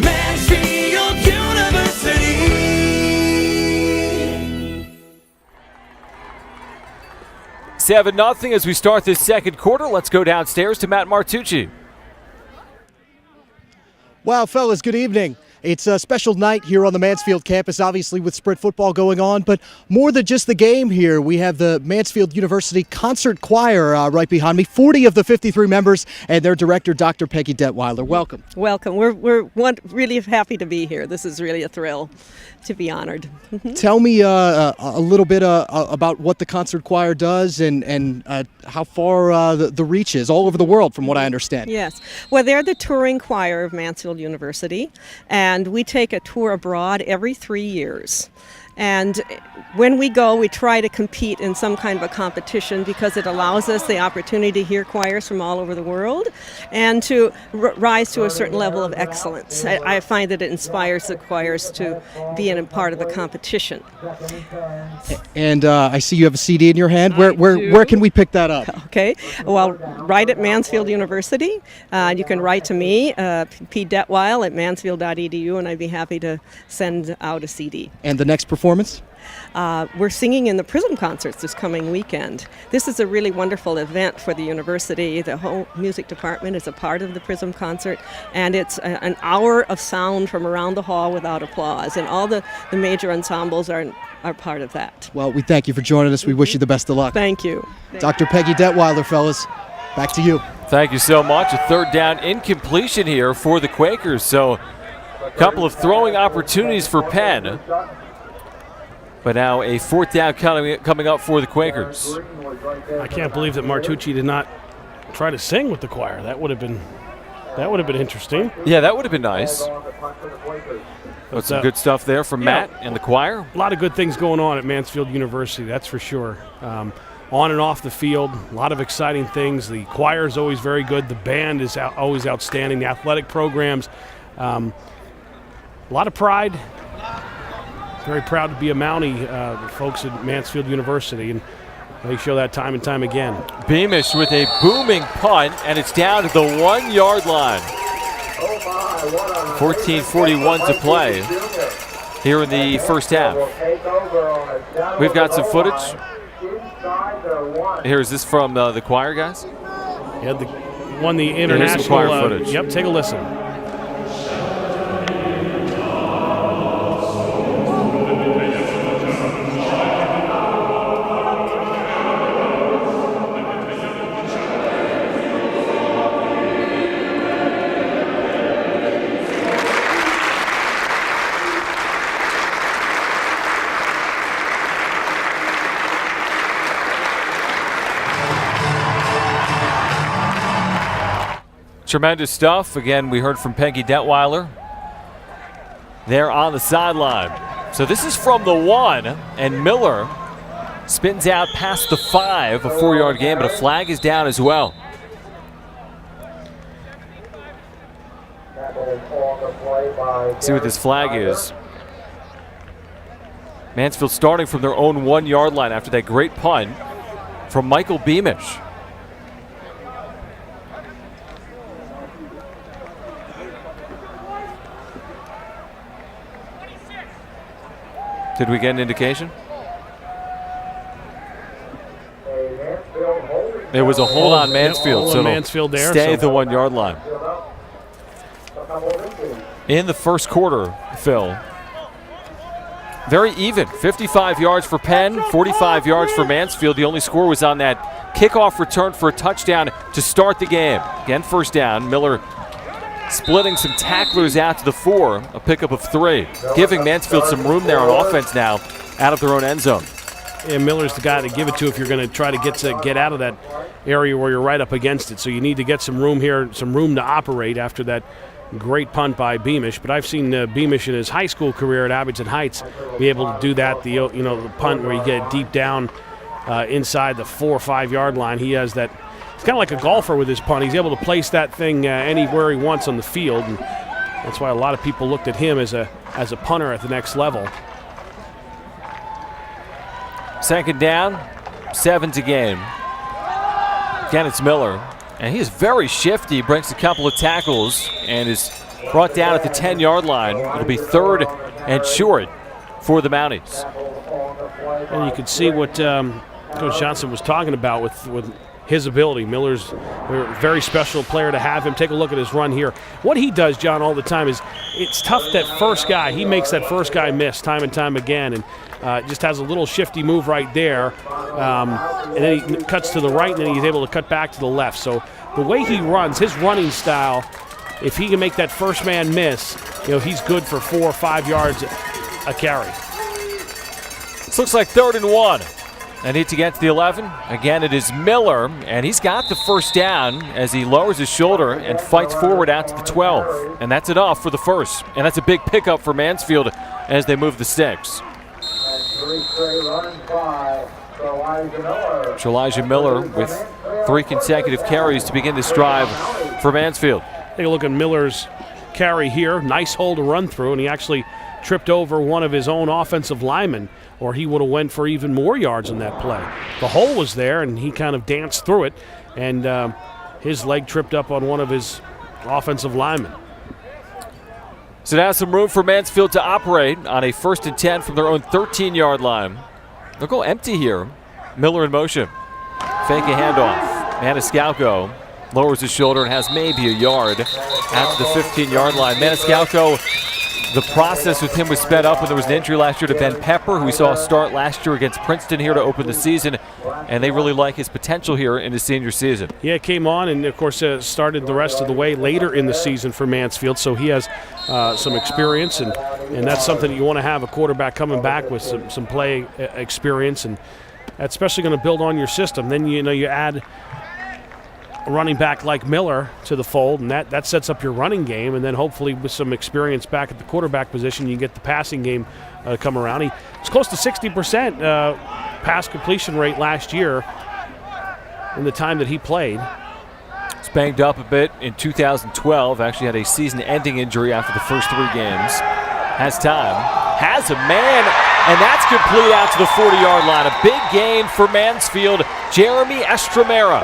Mansfield University. 7-0 as we start this second quarter. Let's go downstairs to Matt Martucci. Wow, fellas, good evening. It's a special night here on the Mansfield campus, obviously with Sprint football going on, but more than just the game here. We have the Mansfield University Concert Choir right behind me, 40 of the 53 members, and their director, Dr. Peggy Detweiler. Welcome. Welcome. We're really happy to be here. This is really a thrill to be honored. Tell me a little bit about what the concert choir does and how far the reach is all over the world, from what I understand. Yes. Well, they're the touring choir of Mansfield University, and we take a tour abroad every 3 years. And when we go, we try to compete in some kind of a competition because it allows us the opportunity to hear choirs from all over the world and to rise to a certain level of excellence. I find that it inspires the choirs to be in a part of a competition. And I see you have a CD in your hand. Where can we pick that up? Okay. Well, right at Mansfield University. You can write to me, P. Detweil at mansfield.edu, and I'd be happy to send out a CD. And the next performance? We're singing in the Prism concerts this coming weekend. This is a really wonderful event for the university. The whole music department is a part of the Prism concert, and it's an hour of sound from around the hall without applause, and all the major ensembles are part of that. Well, we thank you for joining us. We wish you the best of luck. Thank you. Dr. Peggy Detweiler, fellas, back to you. Thank you so much. A third down incompletion here for the Quakers, so a couple of throwing opportunities for Penn. But now a fourth down coming up for the Quakers. I can't believe that Martucci did not try to sing with the choir. That would have been interesting. Yeah, that would have been nice. But some good stuff there from Matt and the choir. A lot of good things going on at Mansfield University, that's for sure. On and off the field, a lot of exciting things. The choir is always very good. The band is always outstanding. The athletic programs, a lot of pride. Very proud to be a Mountie, the folks at Mansfield University, and they show that time and time again. Beamish with a booming punt, and it's down to the 1 yard line. 14:41 to play here in the first half. We've got some footage. Here, is this from the choir, guys? Yeah, won the international choir footage. Yep, take a listen. Tremendous stuff. Again, we heard from Peggy Detweiler there on the sideline. So this is from the 1, and Miller spins out past the 5, a 4-yard gain, but a flag is down as well. See what this flag is. Mansfield starting from their own 1 yard line after that great punt from Michael Beamish. Did we get an indication? There was a hold on Mansfield, so Mansfield there, stay at the 1 yard line. In the first quarter, Phil, very even. 55 yards for Penn, 45 yards for Mansfield. The only score was on that kickoff return for a touchdown to start the game. Again, first down. Miller splitting some tacklers out to the 4, a pickup of 3, giving Mansfield some room there on offense now out of their own end zone. And Miller's the guy to give it to if you're going to try to get out of that area where you're right up against it. So you need to get some room here, some room to operate after that great punt by Beamish. But I've seen Beamish in his high school career at Abington Heights be able to do that, the punt where you get deep down inside the 4 or 5 yard line. He has that. It's kind of like a golfer with his punt. He's able to place that thing anywhere he wants on the field, and that's why a lot of people looked at him as a punter at the next level. Second down, 7 to game. Again, it's Miller, and he is very shifty. Breaks a couple of tackles and is brought down at the 10 yard line. It'll be 3rd and short for the Mounties. And you could see what Coach Johnson was talking about with his ability. Miller's a very special player to have him. Take a look at his run here. What he does, John, all the time is it's tough that first guy. He makes that first guy miss time and time again, and just has a little shifty move right there. And then he cuts to the right, and then he's able to cut back to the left. So the way he runs, his running style, if he can make that first man miss, he's good for 4 or 5 yards a carry. This looks like 3rd and 1. I need to get to the 11. Again, it is Miller, and he's got the first down as he lowers his shoulder and fights forward out to the 12. And that's enough for the first. And that's a big pickup for Mansfield as they move the sticks. Elijah Miller with 3 consecutive carries to begin this drive for Mansfield. Take a look at Miller's carry here. Nice hole to run through, and he actually tripped over one of his own offensive linemen, or he would have went for even more yards in that play. The hole was there, and he kind of danced through it, and his leg tripped up on one of his offensive linemen. So now some room for Mansfield to operate on a 1st and 10 from their own 13-yard line. They'll go empty here. Miller in motion. Fake a handoff. Maniscalco lowers his shoulder and has maybe a yard out to the 15-yard line. Maniscalco, the process with him was sped up when there was an injury last year to Ben Pepper, who we saw start last year against Princeton here to open the season, and they really like his potential here in his senior season. Yeah, came on and, of course, started the rest of the way later in the season for Mansfield, so he has some experience, and that's something that you want to have, a quarterback coming back with some play experience, and that's especially going to build on your system. Then, you add a running back like Miller to the fold, and that sets up your running game, and then hopefully with some experience back at the quarterback position, you get the passing game come around. He was close to 60% pass completion rate last year in the time that he played. He's banged up a bit in 2012, actually had a season-ending injury after the first 3 games. Has time, has a man, and that's complete out to the 40-yard line. A big gain for Mansfield. Jeremy Estremera,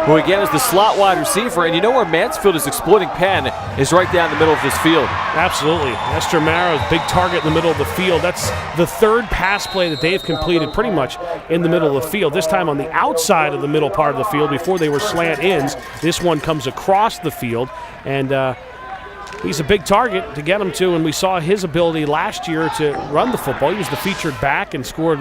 who again is the slot wide receiver, and you know where Mansfield is exploiting Penn is right down the middle of this field. Absolutely. Estremera is a big target in the middle of the field. That's the 3rd pass play that they've completed pretty much in the middle of the field. This time on the outside of the middle part of the field before they were slant ends. This one comes across the field, and he's a big target to get him to, and we saw his ability last year to run the football. He was the featured back and scored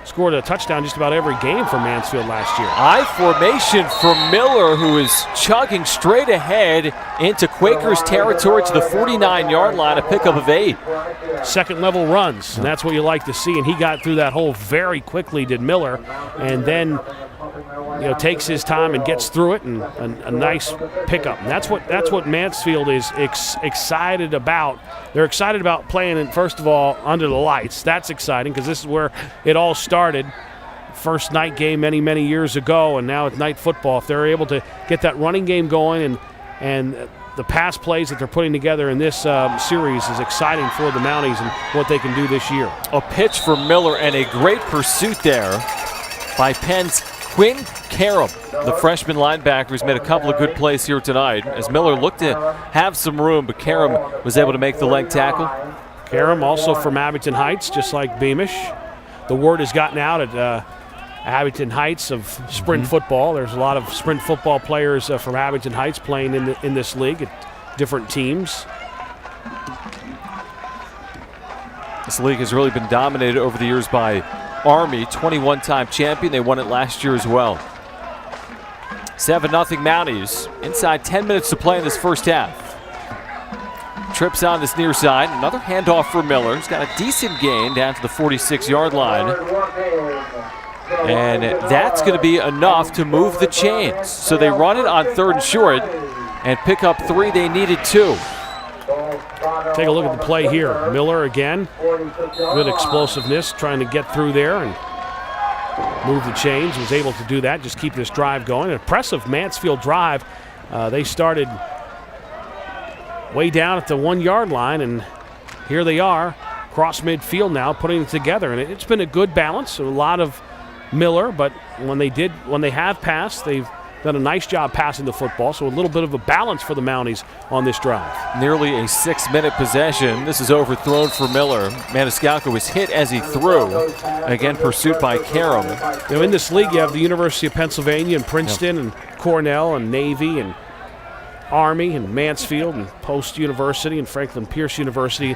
scored a touchdown just about every game for Mansfield last year. I formation for Miller, who is chugging straight ahead into Quakers territory to the 49-yard line, a pickup of 8. Second level runs, and that's what you like to see, and he got through that hole very quickly, did Miller, and then takes his time and gets through it, and a nice pickup. And that's what Mansfield is excited about. They're excited about playing it, first of all, under the lights. That's exciting because this is where it all started. First night game many years ago, and now it's night football. If they're able to get that running game going and the pass plays that they're putting together in this series is exciting for the Mounties and what they can do this year. A pitch for Miller and a great pursuit there by Penn's Quinn Karam, the freshman linebacker, who's made a couple of good plays here tonight as Miller looked to have some room, but Karam was able to make the leg tackle. Karam also from Abington Heights, just like Beamish. The word has gotten out at Abington Heights of sprint football. There's a lot of sprint football players from Abington Heights playing in this league at different teams. This league has really been dominated over the years by Army, 21-time champion. They won it last year as well. 7-0 Mounties. Inside 10 minutes to play in this first half. Trips on this near side. Another handoff for Miller. He's got a decent gain down to the 46-yard line. And that's going to be enough to move the chains. So they run it on 3rd and short and pick up 3. They needed 2. Take a look at the play here. Miller again, good explosiveness, trying to get through there and move the chains. Was able to do that, just keep this drive going. An impressive Mansfield drive. They started way down at the 1-yard line, and here they are, cross midfield now, putting it together. And it's been a good balance. A lot of Miller, but when they have passed, they've done a nice job passing the football, so a little bit of a balance for the Mounties on this drive. Nearly a 6-minute possession. This is overthrown for Miller. Maniscalco was hit as he threw. Again, pursuit by Karam. In this league, you have the University of Pennsylvania and Princeton and Cornell and Navy and Army and Mansfield and Post University and Franklin Pierce University.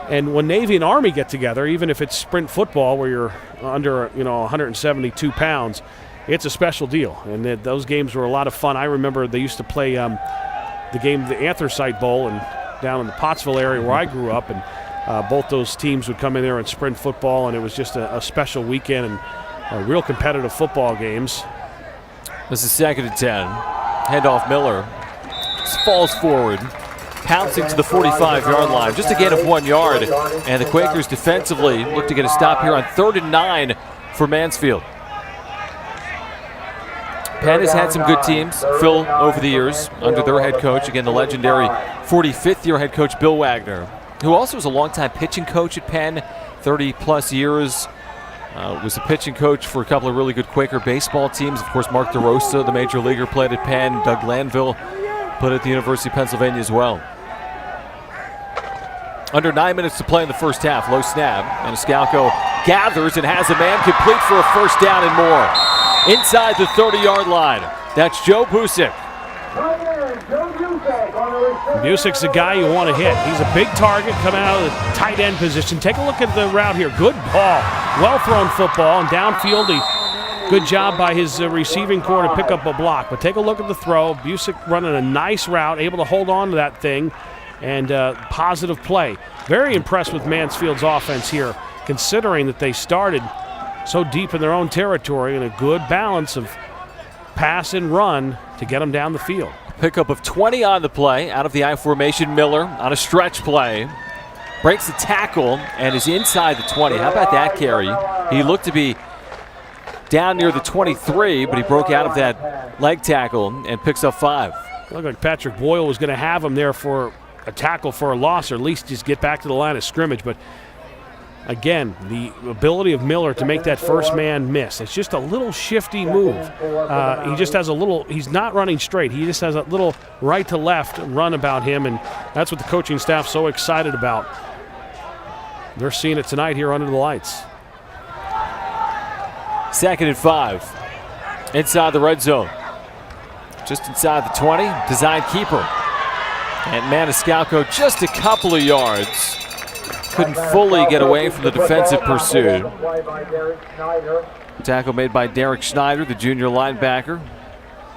And when Navy and Army get together, even if it's sprint football where you're under 172 pounds, it's a special deal. And those games were a lot of fun. I remember they used to play the game, the Anthracite Bowl, and down in the Pottsville area where I grew up. And both those teams would come in there and sprint football, and it was just a special weekend and real competitive football games. This is 2nd and 10. Handoff Miller. Falls forward, pouncing to the 45-yard line. Just a gain of 1 yard. And the Quakers defensively look to get a stop here on 3rd and 9 for Mansfield. Penn has had some good teams, Phil, over the years under their head coach. Again, the legendary 45th-year head coach Bill Wagner, who also was a longtime pitching coach at Penn, 30-plus years. Was the pitching coach for a couple of really good Quaker baseball teams. Of course, Mark DeRosa, the major leaguer, played at Penn. Doug Lanville played at the University of Pennsylvania as well. Under 9 minutes to play in the first half. Low snap. Maniscalco gathers and has a man complete for a first down and more. Inside the 30-yard line. That's Joe Busick. Busick's the guy you want to hit. He's a big target coming out of the tight end position. Take a look at the route here. Good ball. Well-thrown football. And downfield, good job by his receiving core to pick up a block. But take a look at the throw. Busick running a nice route, able to hold on to that thing. And positive play. Very impressed with Mansfield's offense here, considering that they started so deep in their own territory, and a good balance of pass and run to get them down the field. Pickup of 20 on the play out of the I formation. Miller on a stretch play. Breaks the tackle and is inside the 20. How about that carry? He looked to be down near the 23, but he broke out of that leg tackle and picks up 5. Looked like Patrick Boyle was going to have him there for a tackle for a loss, or at least just get back to the line of scrimmage. But again, the ability of Miller to make that first man miss. It's just a little shifty move. He just has a little, he's not running straight. He just has a little right to left run about him, and that's what the coaching staff's so excited about. They're seeing it tonight here under the lights. 2nd and 5. Inside the red zone. Just inside the 20. Design keeper. And Maniscalco just a couple of yards. Couldn't fully get away from the defensive pursuit. Tackle made by Derek Schneider, the junior linebacker.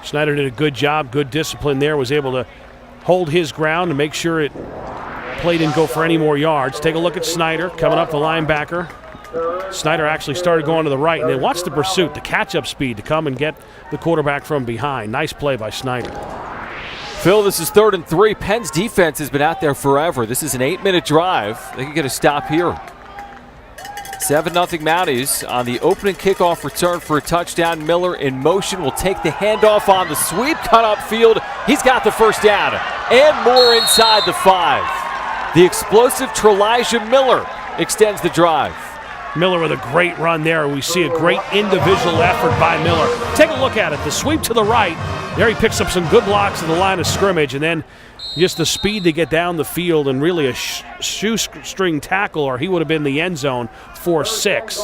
Schneider did a good job, good discipline there, was able to hold his ground and make sure it play didn't go for any more yards. Take a look at Schneider coming up the linebacker. Schneider actually started going to the right, and then watch the pursuit, the catch-up speed to come and get the quarterback from behind. Nice play by Schneider. Phil, this is 3rd and 3. Penn's defense has been out there forever. This is an 8-minute drive. They can get a stop here. 7-0 Mounties on the opening kickoff return for a touchdown. Miller in motion will take the handoff on the sweep. Cut upfield. He's got the first down. And more inside the 5. The explosive Trelijah Miller extends the drive. Miller with a great run there. We see a great individual effort by Miller. Take a look at it. The sweep to the right. There he picks up some good blocks at the line of scrimmage, and then just the speed to get down the field, and really a shoestring tackle, or he would have been in the end zone for 6.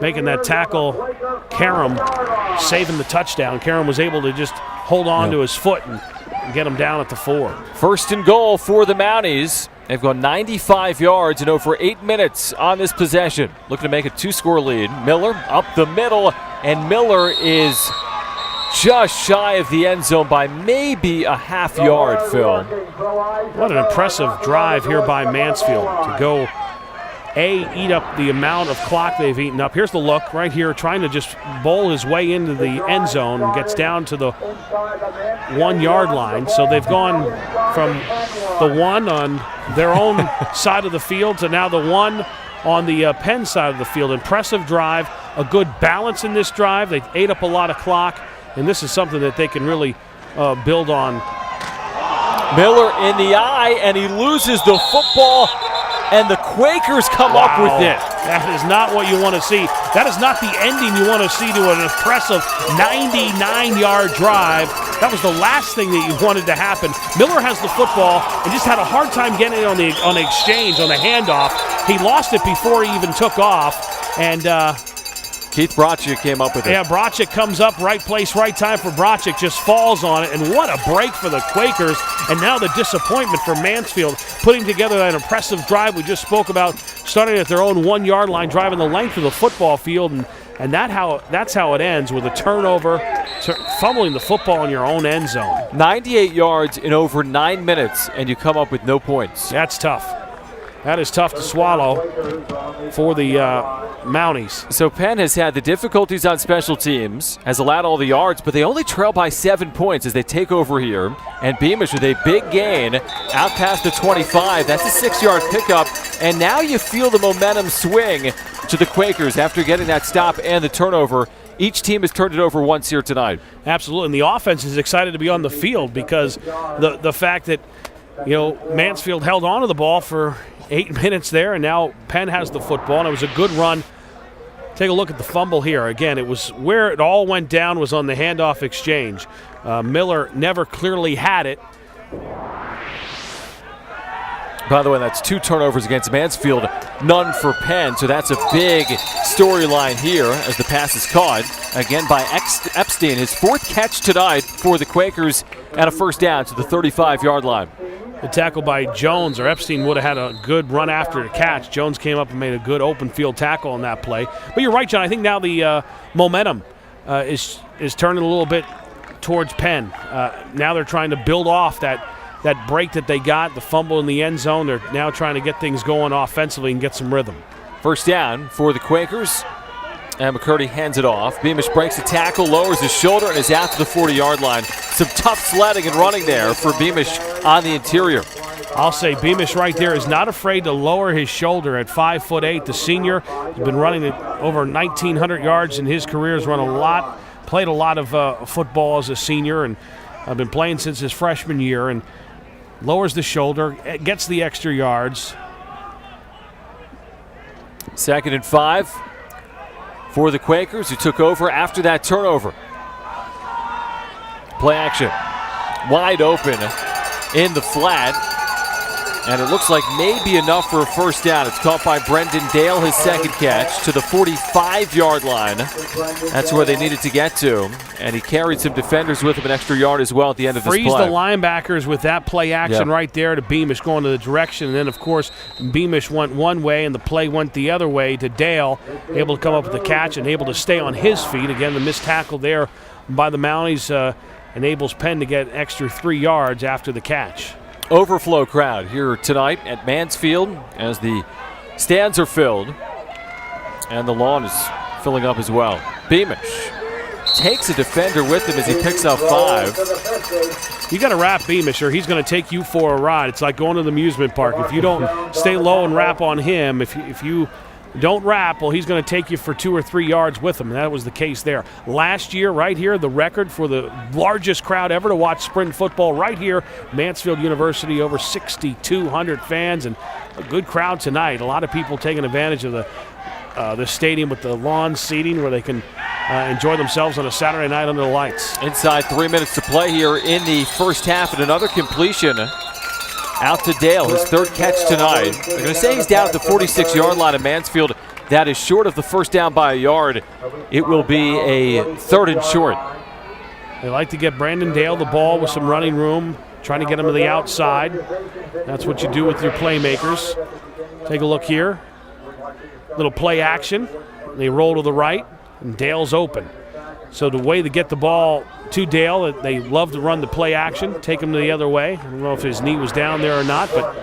Making that tackle, Karam saving the touchdown. Karam was able to just hold on to his foot and get him down at the 4. 1st and goal for the Mounties. They've gone 95 yards in over 8 minutes on this possession. Looking to make a 2-score lead. Miller up the middle, and Miller is just shy of the end zone by maybe a half yard, Phil. What an impressive drive here by Mansfield to go, eat up the amount of clock they've eaten up. Here's the look right here, trying to just bowl his way into the end zone and gets down to the 1-yard line. So they've gone from the 1 on their own side of the field to now the 1 on the Penn side of the field. Impressive drive, a good balance in this drive. They ate up a lot of clock, and this is something that they can really build on. Miller in the eye, and he loses the football and the Quakers come up with it. That is not what you want to see. That is not the ending you want to see to an impressive 99-yard drive. That was the last thing that you wanted to happen. Miller has the football and just had a hard time getting it on the exchange, on the handoff. He lost it before he even took off, and Keith Bracek came up with it. Yeah, Bracek comes up, right place, right time for Bracek, just falls on it, and what a break for the Quakers. And now the disappointment for Mansfield, putting together that impressive drive we just spoke about, starting at their own 1-yard line, driving the length of the football field, and that's how it ends, with a turnover, fumbling the football in your own end zone. 98 yards in over 9 minutes, and you come up with no points. That's tough. That is tough to swallow for the Mounties. So Penn has had the difficulties on special teams, has allowed all the yards, but they only trail by 7 points as they take over here. And Beamish with a big gain out past the 25. That's a 6-yard pickup. And now you feel the momentum swing to the Quakers after getting that stop and the turnover. Each team has turned it over once here tonight. Absolutely. And the offense is excited to be on the field because the fact that, Mansfield held on to the ball for 8 minutes there, and now Penn has the football, and it was a good run. Take a look at the fumble here. Again, it was where it all went down was on the handoff exchange. Miller never clearly had it. By the way, that's 2 turnovers against Mansfield, none for Penn, so that's a big storyline here as the pass is caught, again by Epstein, his 4th catch tonight for the Quakers, and a first down to the 35-yard line. The tackle by Jones, or Epstein would have had a good run after the catch. Jones came up and made a good open field tackle on that play. But you're right, John. I think now the momentum is turning a little bit towards Penn. Now they're trying to build off that break that they got, the fumble in the end zone. They're now trying to get things going offensively and get some rhythm. First down for the Quakers. And McCurdy hands it off. Beamish breaks the tackle, lowers his shoulder, and is out to the 40-yard line. Some tough sledding and running there for Beamish on the interior. I'll say Beamish right there is not afraid to lower his shoulder at 5'8". The senior has been running over 1,900 yards in his career, has run a lot, played a lot of football as a senior, and been playing since his freshman year, and lowers the shoulder, gets the extra yards. 2nd and 5. For the Quakers, who took over after that turnover. Play action. Wide open in the flat. And it looks like maybe enough for a first down. It's caught by Brendan Dale, his 2nd catch, to the 45-yard line. That's where they needed to get to. And he carried some defenders with him, an extra yard as well at the end of this play. Freeze the linebackers with that play action right there to Beamish going to the direction. And then, of course, Beamish went one way and the play went the other way to Dale, able to come up with the catch and able to stay on his feet. Again, the missed tackle there by the Mounties enables Penn to get an extra 3 yards after the catch. Overflow crowd here tonight at Mansfield as the stands are filled and the lawn is filling up as well. Beamish takes a defender with him as he picks up 5. You got to wrap Beamish or he's going to take you for a ride. It's like going to the amusement park. If you don't stay low and wrap on him, if you don't wrap, well, he's going to take you for 2 or 3 yards with him, and that was the case there. Last year, right here, the record for the largest crowd ever to watch sprint football right here, Mansfield University, over 6,200 fans, and a good crowd tonight. A lot of people taking advantage of the stadium with the lawn seating where they can enjoy themselves on a Saturday night under the lights. Inside 3 minutes to play here in the first half, and another completion out to Dale, his 3rd catch tonight. They're going to say he's down at the 46-yard line of Mansfield. That is short of the first down by a yard. It will be a 3rd and short. They like to get Brandon Dale the ball with some running room, trying to get him to the outside. That's what you do with your playmakers. Take a look here. Little play action. They roll to the right, and Dale's open. So the way to get the ball to Dale, they love to run the play action, take him the other way. I don't know if his knee was down there or not, but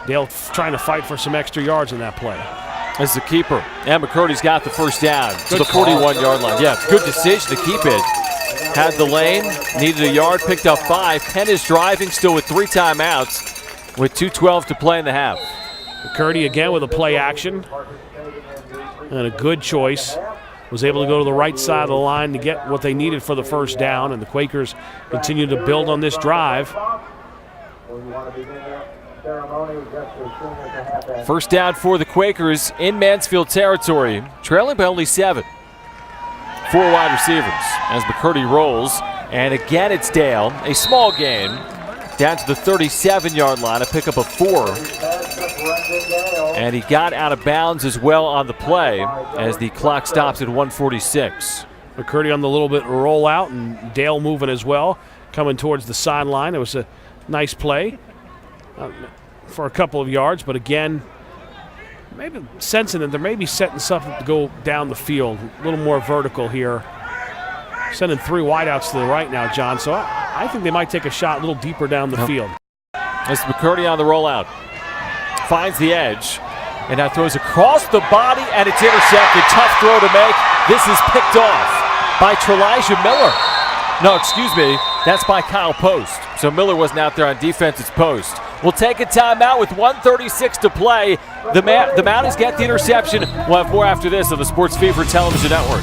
Dale trying to fight for some extra yards in that play. As the keeper, and McCurdy's got the first down to the 41-yard line. Yeah, good decision to keep it. Had the lane, needed a yard, picked up 5. Penn is driving still with 3 timeouts with 2:12 to play in the half. McCurdy again with a play action. And a good choice. Was able to go to the right side of the line to get what they needed for the first down, and the Quakers continue to build on this drive. First down for the Quakers in Mansfield territory, trailing by only 7. 4 wide receivers as McCurdy rolls, and again it's Dale. A small gain down to the 37-yard line, a pickup of 4. And he got out of bounds as well on the play as the clock stops at 1:46. McCurdy on the little bit rollout, and Dale moving as well, coming towards the sideline. It was a nice play for a couple of yards, but again, maybe sensing that they're maybe setting something to go down the field, a little more vertical here. Sending 3 wideouts to the right now, John, so I think they might take a shot a little deeper down the field. As McCurdy on the rollout. Finds the edge, and now throws across the body, and it's intercepted. Tough throw to make. This is picked off by Trelijah Miller. No, excuse me, that's by Kyle Post. So Miller wasn't out there on defense, it's Post. We'll take a timeout with 1:36 to play. The Mounties get the interception. We'll have more after this on the Sports Fever Television Network.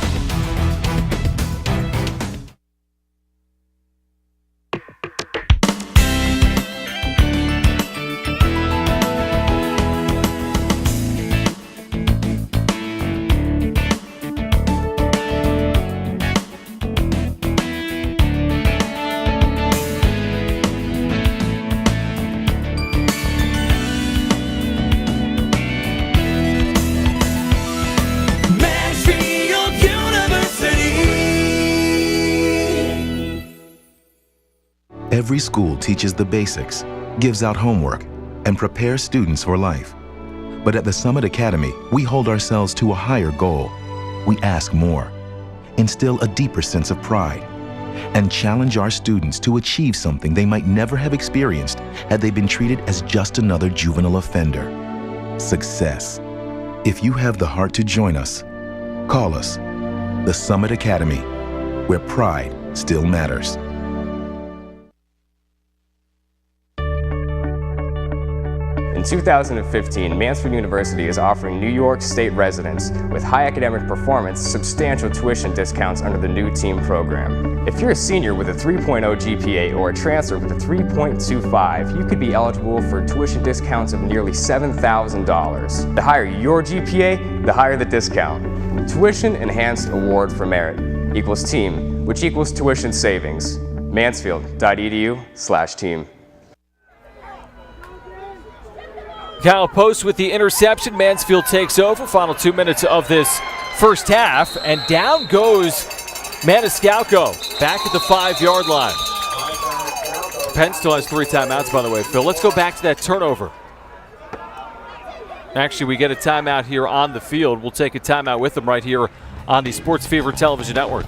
Every school teaches the basics, gives out homework, and prepares students for life. But at the Summit Academy, we hold ourselves to a higher goal. We ask more, instill a deeper sense of pride, and challenge our students to achieve something they might never have experienced had they been treated as just another juvenile offender. Success. If you have the heart to join us, call us. The Summit Academy, where pride still matters. In 2015, Mansfield University is offering New York State residents with high academic performance substantial tuition discounts under the new team program. If you're a senior with a 3.0 GPA or a transfer with a 3.25, you could be eligible for tuition discounts of nearly $7,000. The higher your GPA, the higher the discount. Tuition Enhanced Award for Merit equals team, which equals tuition savings. Mansfield.edu/team. Kyle Post with the interception. Mansfield takes over. Final 2 minutes of this first half. And down goes Maniscalco back at the 5-yard line. Penn still has 3 timeouts, by the way, Phil. Let's go back to that turnover. Actually, we get a timeout here on the field. We'll take a timeout with them right here on the Sports Fever Television Network.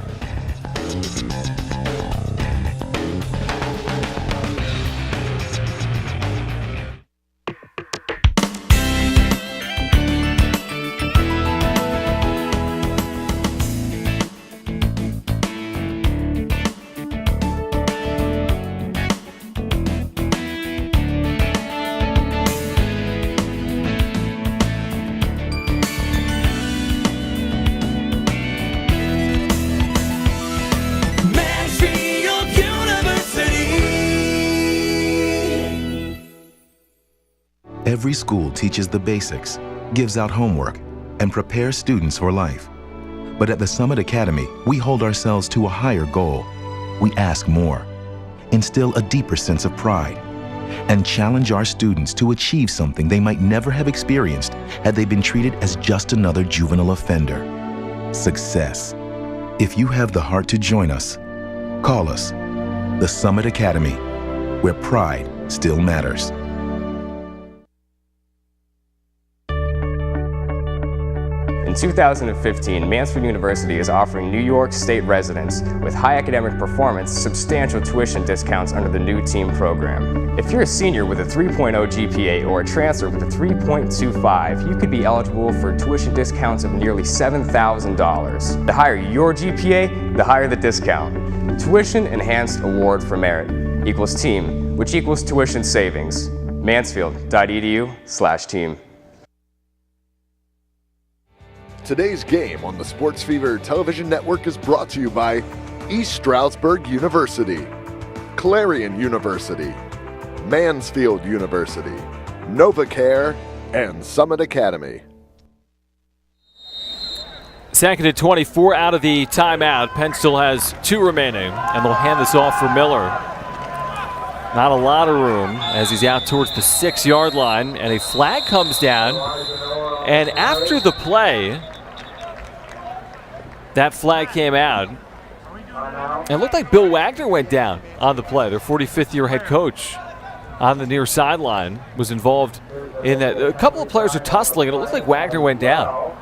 Every school teaches the basics, gives out homework, and prepares students for life. But at the Summit Academy, we hold ourselves to a higher goal. We ask more, instill a deeper sense of pride, and challenge our students to achieve something they might never have experienced had they been treated as just another juvenile offender. Success. If you have the heart to join us, call us. The Summit Academy, where pride still matters. In 2015, Mansfield University is offering New York State residents with high academic performance substantial tuition discounts under the new team program. If you're a senior with a 3.0 GPA or a transfer with a 3.25, you could be eligible for tuition discounts of nearly $7,000. The higher your GPA, the higher the discount. Tuition Enhanced Award for Merit equals team, which equals tuition savings. Mansfield.edu/team. Today's game on the Sports Fever Television Network is brought to you by East Stroudsburg University, Clarion University, Mansfield University, NovaCare, and Summit Academy. Second and 24 out of the timeout. Penn still has 2 remaining, and they'll hand this off for Miller. Not a lot of room as he's out towards the 6-yard line, and a flag comes down. And after the play, that flag came out. And it looked like Bill Wagner went down on the play. Their 45th-year head coach on the near sideline was involved in that. A couple of players are tussling, and it looked like Wagner went down.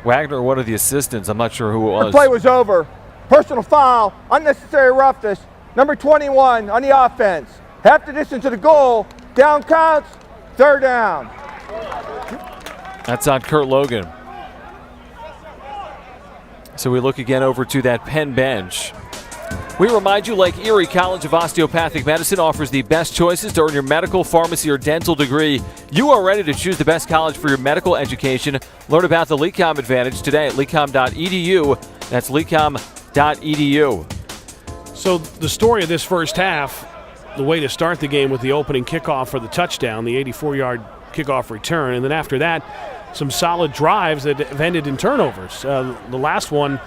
Wagner, one of the assistants, I'm not sure who it was. The play was over. Personal foul, unnecessary roughness, number 21 on the offense. Half the distance to the goal, down counts, 3rd down. That's on Kurt Logan. So we look again over to that Penn bench. We remind you, Lake Erie College of Osteopathic Medicine offers the best choices to earn your medical, pharmacy, or dental degree. You are ready to choose the best college for your medical education. Learn about the LECOM Advantage today at lecom.edu. That's lecom.edu. So the story of this first half, the way to start the game with the opening kickoff for the touchdown, the 84-yard kickoff return, and then after that, some solid drives that have ended in turnovers. The last one,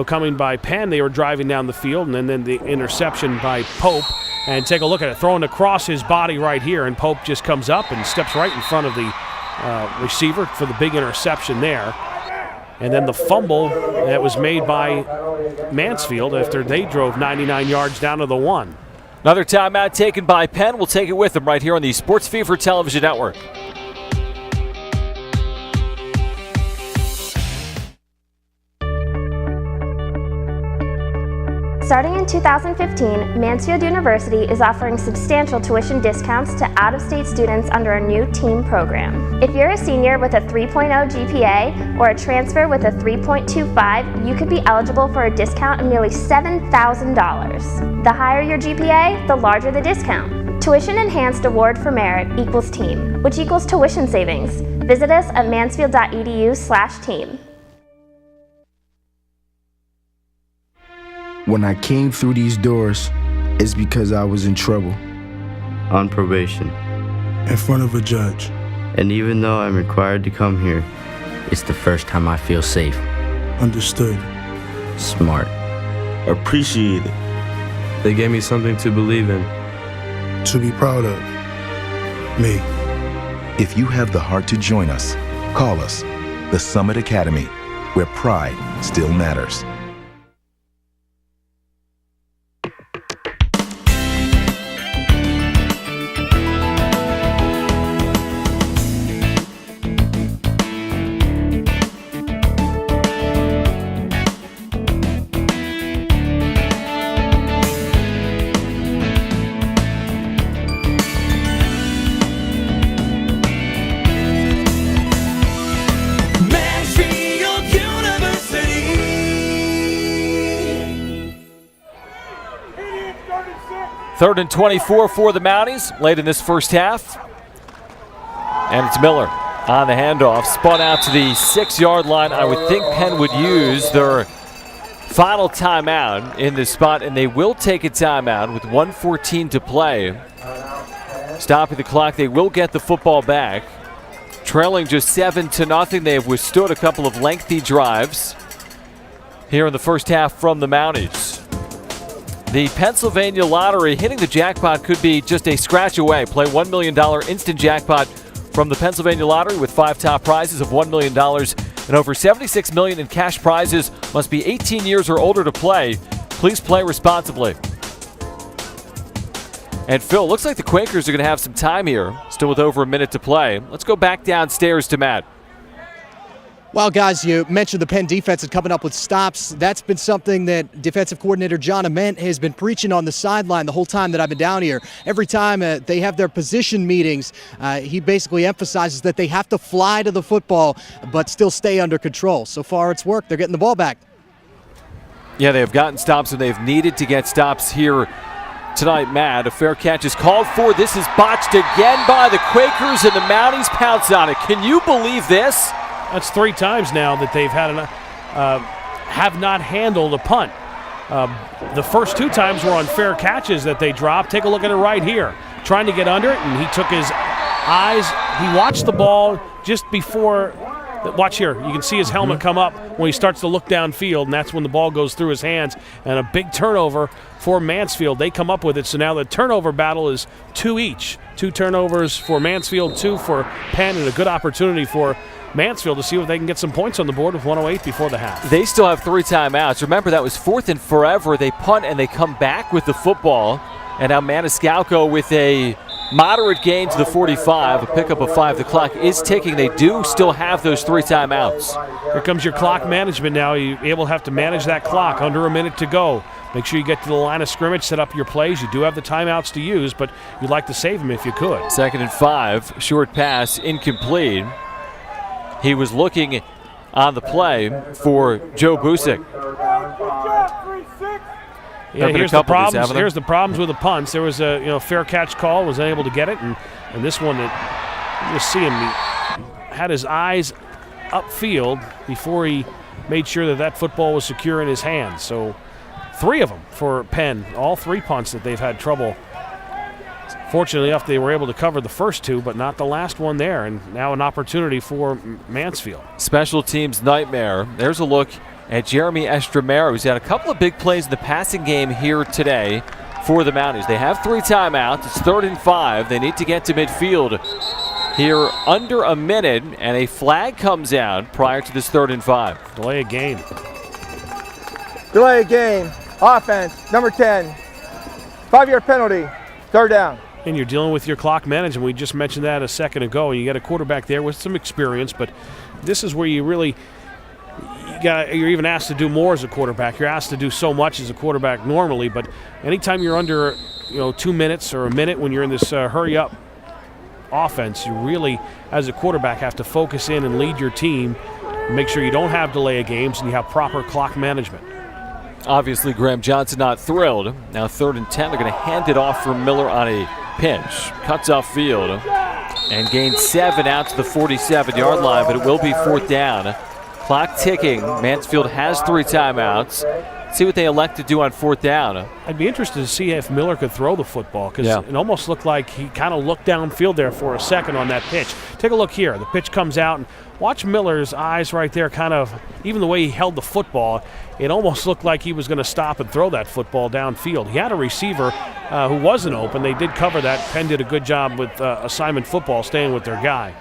coming by Penn, they were driving down the field, and then the interception by Pope. And take a look at it, throwing across his body right here, and Pope just comes up and steps right in front of the receiver for the big interception there. And then the fumble that was made by Mansfield after they drove 99 yards down to the 1. Another timeout taken by Penn. We'll take it with them right here on the Sports Fever Television Network. Starting in 2015, Mansfield University is offering substantial tuition discounts to out-of-state students under a new TEAM program. If you're a senior with a 3.0 GPA or a transfer with a 3.25, you could be eligible for a discount of nearly $7,000. The higher your GPA, the larger the discount. Tuition Enhanced Award for Merit equals TEAM, which equals tuition savings. Visit us at mansfield.edu/team. When I came through these doors, it's because I was in trouble. On probation. In front of a judge. And even though I'm required to come here, it's the first time I feel safe. Understood. Smart. Appreciated. They gave me something to believe in. To be proud of. Me. If you have the heart to join us, call us. The Summit Academy, where pride still matters. Third and 24 for the Mounties late in this first half. And it's Miller on the handoff. Spun out to the 6-yard line. I would think Penn would use their final timeout in this spot, and they will take a timeout with 1:14 to play. Stopping the clock, they will get the football back. Trailing just 7-0. They have withstood a couple of lengthy drives here in the first half from the Mounties. The Pennsylvania Lottery hitting the jackpot could be just a scratch away. Play $1 million instant jackpot from the Pennsylvania Lottery with 5 top prizes of $1 million and over $76 million in cash prizes. Must be 18 years or older to play. Please play responsibly. And Phil, looks like the Quakers are going to have some time here, still with over a minute to play. Let's go back downstairs to Matt. Well, guys, you mentioned the Penn defense and coming up with stops. That's been something that defensive coordinator John Ament has been preaching on the sideline the whole time that I've been down here. Every time they have their position meetings, he basically emphasizes that they have to fly to the football but still stay under control. So far, it's worked. They're getting the ball back. Yeah, they have gotten stops, and they've needed to get stops here tonight, Matt. A fair catch is called for. This is botched again by the Quakers, and the Mounties pounce on it. Can you believe this? That's 3 times now that they've had have not handled a punt. The first 2 times were on fair catches that they dropped. Take a look at it right here. Trying to get under it, and he took his eyes. He watched the ball just before. Watch here. You can see his helmet come up when he starts to look downfield, and that's when the ball goes through his hands. And a big turnover for Mansfield. They come up with it, so now the turnover battle is 2 each. 2 turnovers for Mansfield, 2 for Penn, and a good opportunity for Mansfield to see if they can get some points on the board with 1:08 before the half. They still have 3 timeouts. Remember, that was 4th and forever. They punt and they come back with the football. And now Maniscalco with a moderate gain to the 45. A pickup of 5. The clock is ticking. They do still have those 3 timeouts. Here comes your clock management now. You're able to have to manage that clock. Under a minute to go. Make sure you get to the line of scrimmage, set up your plays. You do have the timeouts to use, but you'd like to save them if you could. 2nd and 5. Short pass, incomplete. He was looking on the play for Joe Busick. Yeah, here's the problems. Here's the problems with the punts. There was a fair catch call, was unable to get it, and this one, you see him, he had his eyes upfield before he made sure that football was secure in his hands. So 3 of them for Penn, all 3 punts that they've had trouble. Fortunately enough, they were able to cover the first 2, but not the last one there, and now an opportunity for Mansfield. Special teams nightmare. There's a look at Jeremy Estremera, who's had a couple of big plays in the passing game here today for the Mountaineers. They have 3 timeouts. It's 3rd and 5. They need to get to midfield here under a minute, and a flag comes out prior to this 3rd and 5. Delay a game. Delay a game. Offense, number 10. 5-yard penalty. 3rd down. And you're dealing with your clock management. We just mentioned that a second ago, and you got a quarterback there with some experience, but this is where you really you're even asked to do more as a quarterback. You're asked to do so much as a quarterback normally, but anytime you're under 2 minutes or a minute when you're in this hurry-up offense, you really, as a quarterback, have to focus in and lead your team, make sure you don't have delay of games and you have proper clock management. Obviously, Graham Johnson not thrilled. Now 3rd and 10. They're going to hand it off for Miller on a pinch. Cuts off field and gains 7 out to the 47-yard line, but it will be 4th down. Clock ticking. Mansfield has 3 timeouts. See what they elect to do on 4th down. I'd be interested to see if Miller could throw the football, because it almost looked like he kind of looked downfield there for a second on that pitch. Take a look here. The pitch comes out, and watch Miller's eyes right there, kind of, even the way he held the football, it almost looked like he was going to stop and throw that football downfield. He had a receiver who wasn't open. They did cover that. Penn did a good job with assignment football, staying with their guy.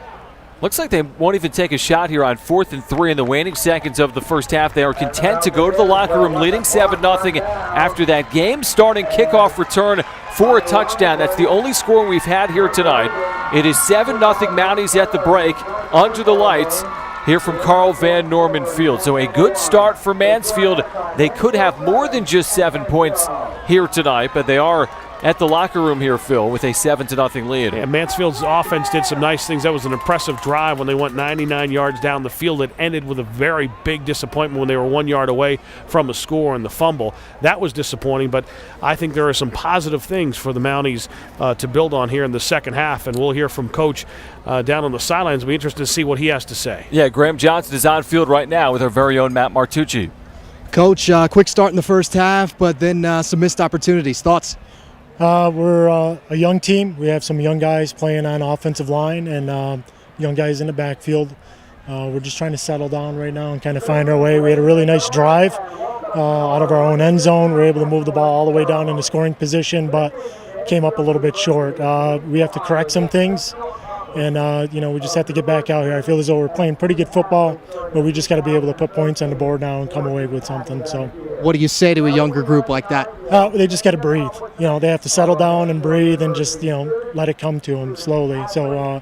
Looks like they won't even take a shot here on 4th and 3 in the waning seconds of the first half. They are content to go to the locker room leading 7-0 after that game-starting kickoff return for a touchdown. That's the only score we've had here tonight. It is 7-0 Mounties at the break under the lights here from Karl Van Norman Field. So a good start for Mansfield. They could have more than just 7 points here tonight, but they are at the locker room here, Phil, with a 7-0 lead. Yeah, Mansfield's offense did some nice things. That was an impressive drive when they went 99 yards down the field. It ended with a very big disappointment when they were 1 yard away from a score and the fumble. That was disappointing, but I think there are some positive things for the Mounties to build on here in the second half, and we'll hear from Coach down on the sidelines. We'll be interested to see what he has to say. Yeah, Graham Johnson is on field right now with our very own Matt Martucci. Coach, quick start in the first half, but then some missed opportunities. Thoughts? We're a young team. We have some young guys playing on offensive line and young guys in the backfield. We're just trying to settle down right now and kind of find our way. We had a really nice drive out of our own end zone. We were able to move the ball all the way down into scoring position, but came up a little bit short. We have to correct some things, and we just have to get back out here. I feel as though we're playing pretty good football, but we just got to be able to put points on the board now and come away with something. So, what do you say to a younger group like that? They just got to breathe. They have to settle down and breathe and just let it come to them slowly. So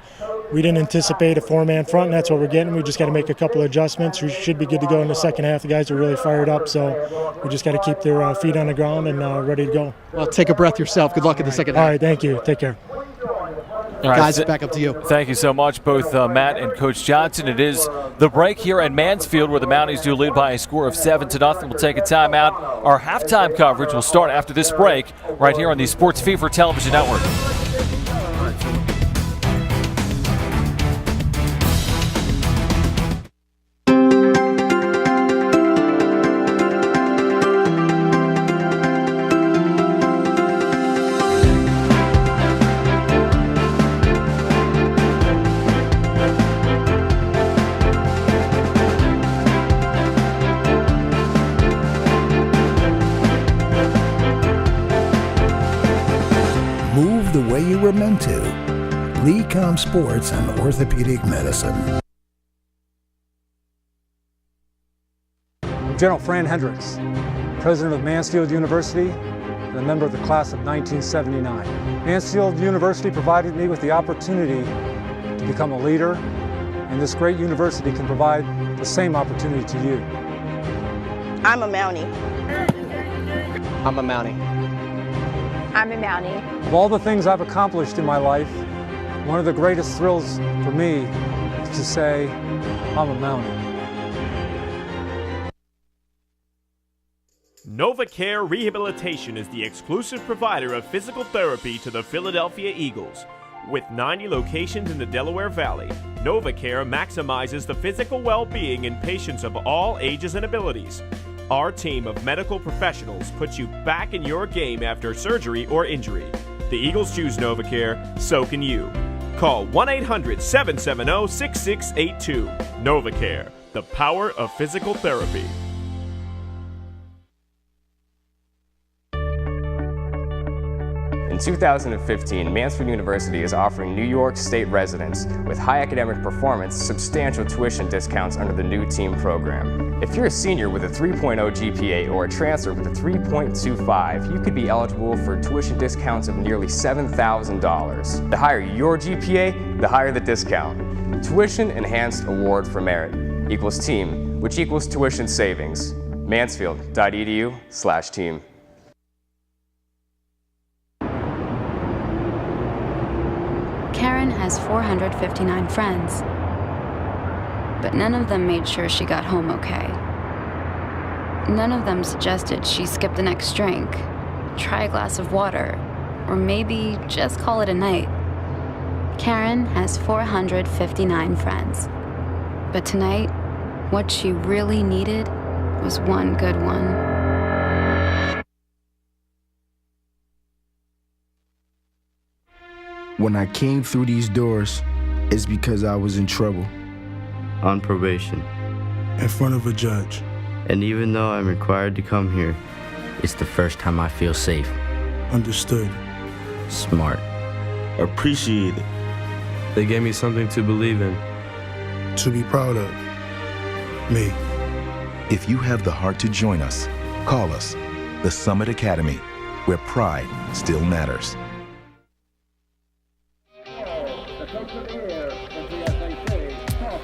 we didn't anticipate a 4-man front, and that's what we're getting. We just got to make a couple of adjustments. We should be good to go in the second half. The guys are really fired up, so we just got to keep their feet on the ground and ready to go. Well, take a breath yourself. Good luck in the second half. All right, thank you. Take care. All right, guys, back up to you. Thank you so much, both Matt and Coach Johnson. It is the break here at Mansfield where the Mounties do lead by a score of 7-0. We'll take a timeout. Our halftime coverage will start after this break right here on the Sports Fever Television Network. were meant to. Lee-Com Sports and Orthopedic Medicine. I'm General Fran Hendricks, President of Mansfield University and a member of the class of 1979. Mansfield University provided me with the opportunity to become a leader, and this great university can provide the same opportunity to you. I'm a Mountie. I'm a Mountie. I'm a Mountie. Of all the things I've accomplished in my life, one of the greatest thrills for me is to say, I'm a Mountie. NovaCare Rehabilitation is the exclusive provider of physical therapy to the Philadelphia Eagles. With 90 locations in the Delaware Valley, NovaCare maximizes the physical well-being in patients of all ages and abilities. Our team of medical professionals puts you back in your game after surgery or injury. The Eagles choose NovaCare, so can you. Call 1-800-770-6682. NovaCare, the power of physical therapy. In 2015, Mansfield University is offering New York State residents with high academic performance substantial tuition discounts under the new team program. If you're a senior with a 3.0 GPA or a transfer with a 3.25, you could be eligible for tuition discounts of nearly $7,000. The higher your GPA, the higher the discount. Tuition Enhanced Award for Merit equals team, which equals tuition savings. Mansfield.edu/team. Karen has 459 friends, but none of them made sure she got home okay. None of them suggested she skip the next drink, try a glass of water, or maybe just call it a night. Karen has 459 friends, but tonight, what she really needed was one good one. When I came through these doors, it's because I was in trouble. On probation. In front of a judge. And even though I'm required to come here, it's the first time I feel safe. Understood. Smart. Appreciated. They gave me something to believe in. To be proud of. Me. If you have the heart to join us, call us, the Summit Academy, where pride still matters.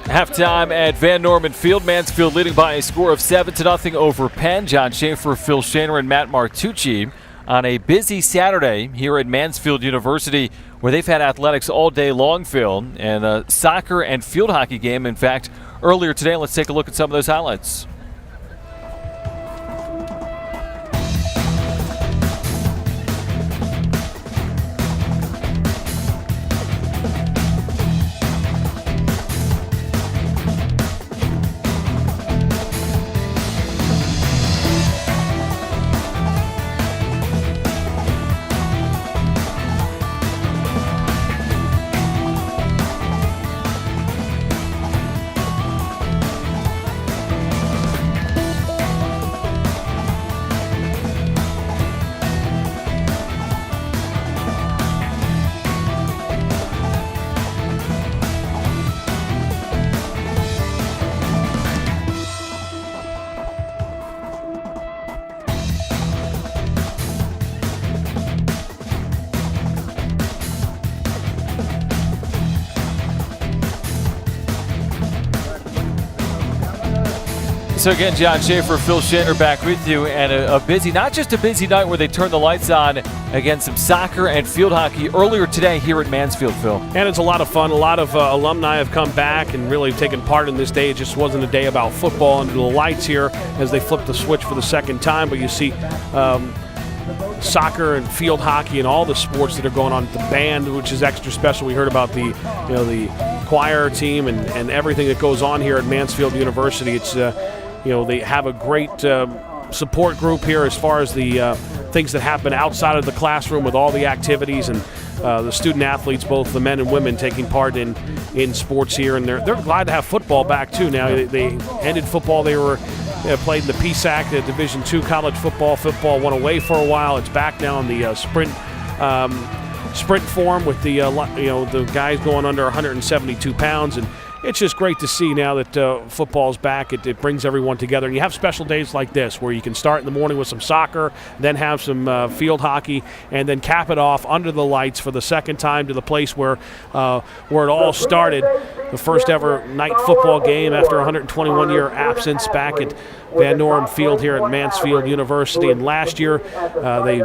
Halftime at Van Norman Field. Mansfield leading by a score of 7-0 over Penn. John Schaefer, Phil Shaner, and Matt Martucci on a busy Saturday here at Mansfield University, where they've had athletics all day long, Phil, and a soccer and field hockey game, in fact, earlier today. Let's take a look at some of those highlights. So again, John Schaefer, Phil Shaner back with you, and a busy, not just a busy night where they turned the lights on against some soccer and field hockey earlier today here at Mansfield, Phil. And it's a lot of fun. A lot of alumni have come back and really taken part in this day. It just wasn't a day about football under the lights here as they flipped the switch for the second time, but you see soccer and field hockey and all the sports that are going on. The band, which is extra special. We heard about the choir team and everything that goes on here at Mansfield University. It's they have a great support group here as far as the things that happen outside of the classroom with all the activities and the student athletes, both the men and women, taking part in sports here. And they're glad to have football back too. Now they ended football. They were played in the PSECU, Division II college football. Football went away for a while. It's back now in the sprint sprint form with the the guys going under 172 pounds, and it's just great to see now that football's back. It brings everyone together. And you have special days like this where you can start in the morning with some soccer, then have some field hockey, and then cap it off under the lights for the second time to the place where it all started. The first ever night football game after 121-year absence back at Van Norman Field here at Mansfield University. And last year they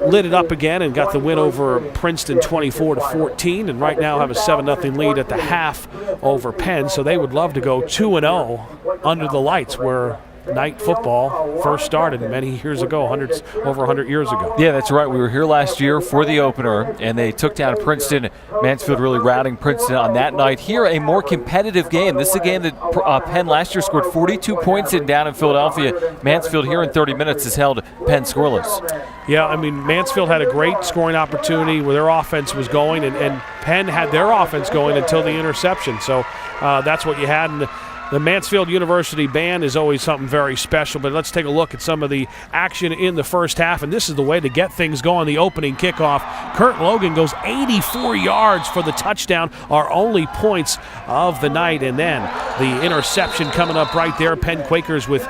lit it up again and got the win over Princeton 24-14, and right now have a 7-0 lead at the half over Penn. So they would love to go 2-0 under the lights where night football first started many years ago, over 100 years ago. Yeah, that's right. We were here last year for the opener, and they took down Princeton. Mansfield really routing Princeton on that night. Here, a more competitive game. This is a game that Penn last year scored 42 points down in Philadelphia. Mansfield here in 30 minutes has held Penn scoreless. Yeah, I mean, Mansfield had a great scoring opportunity where their offense was going, and Penn had their offense going until the interception. So that's what you had. And the Mansfield University band is always something very special, but let's take a look at some of the action in the first half, and this is the way to get things going, the opening kickoff. Kurt Logan goes 84 yards for the touchdown, our only points of the night, and then the interception coming up right there. Penn Quakers with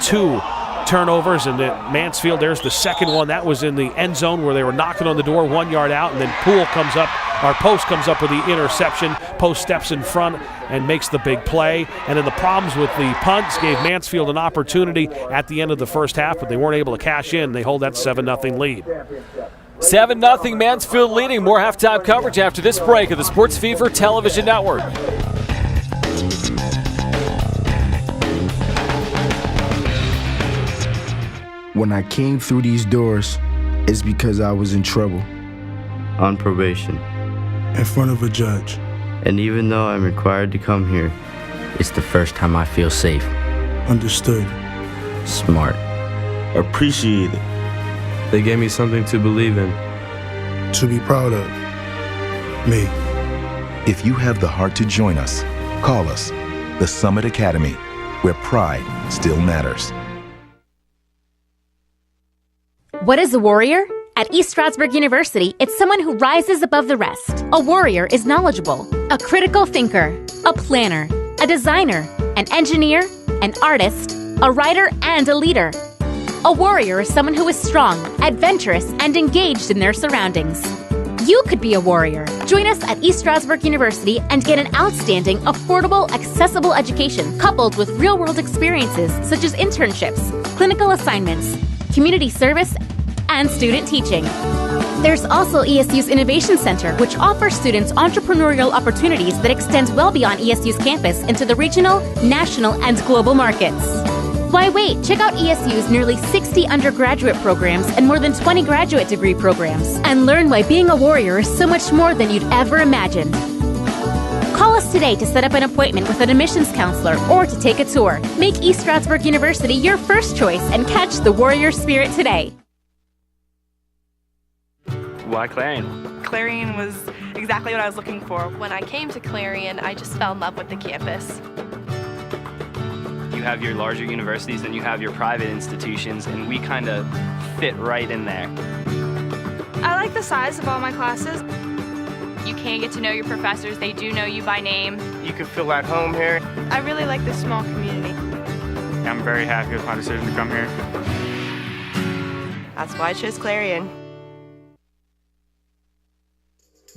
2 turnovers, and then Mansfield, there's the second one. That was in the end zone where they were knocking on the door 1 yard out, and then Post comes up with the interception. Post steps in front and makes the big play. And then the problems with the punts gave Mansfield an opportunity at the end of the first half, but they weren't able to cash in. They hold that 7-0 lead. 7-0 Mansfield leading. More halftime coverage after this break of the Sports Fever Television Network. When I came through these doors, it's because I was in trouble. On probation. In front of a judge. And even though I'm required to come here, it's the first time I feel safe. Understood. Smart. Appreciated. They gave me something to believe in. To be proud of. Me. If you have the heart to join us, call us. The Summit Academy, where pride still matters. What is a warrior? At East Stroudsburg University, it's someone who rises above the rest. A warrior is knowledgeable, a critical thinker, a planner, a designer, an engineer, an artist, a writer, and a leader. A warrior is someone who is strong, adventurous, and engaged in their surroundings. You could be a warrior. Join us at East Stroudsburg University and get an outstanding, affordable, accessible education coupled with real-world experiences such as internships, clinical assignments, community service, and student teaching. There's also ESU's Innovation Center, which offers students entrepreneurial opportunities that extend well beyond ESU's campus into the regional, national, and global markets. Why wait? Check out ESU's nearly 60 undergraduate programs and more than 20 graduate degree programs, and learn why being a warrior is so much more than you'd ever imagined. Call us today to set up an appointment with an admissions counselor or to take a tour. Make East Stroudsburg University your first choice and catch the warrior spirit today. Why Clarion? Clarion was exactly what I was looking for. When I came to Clarion, I just fell in love with the campus. You have your larger universities, then you have your private institutions, and we kind of fit right in there. I like the size of all my classes. You can get to know your professors. They do know you by name. You can feel at home here. I really like this small community. I'm very happy with my decision to come here. That's why I chose Clarion.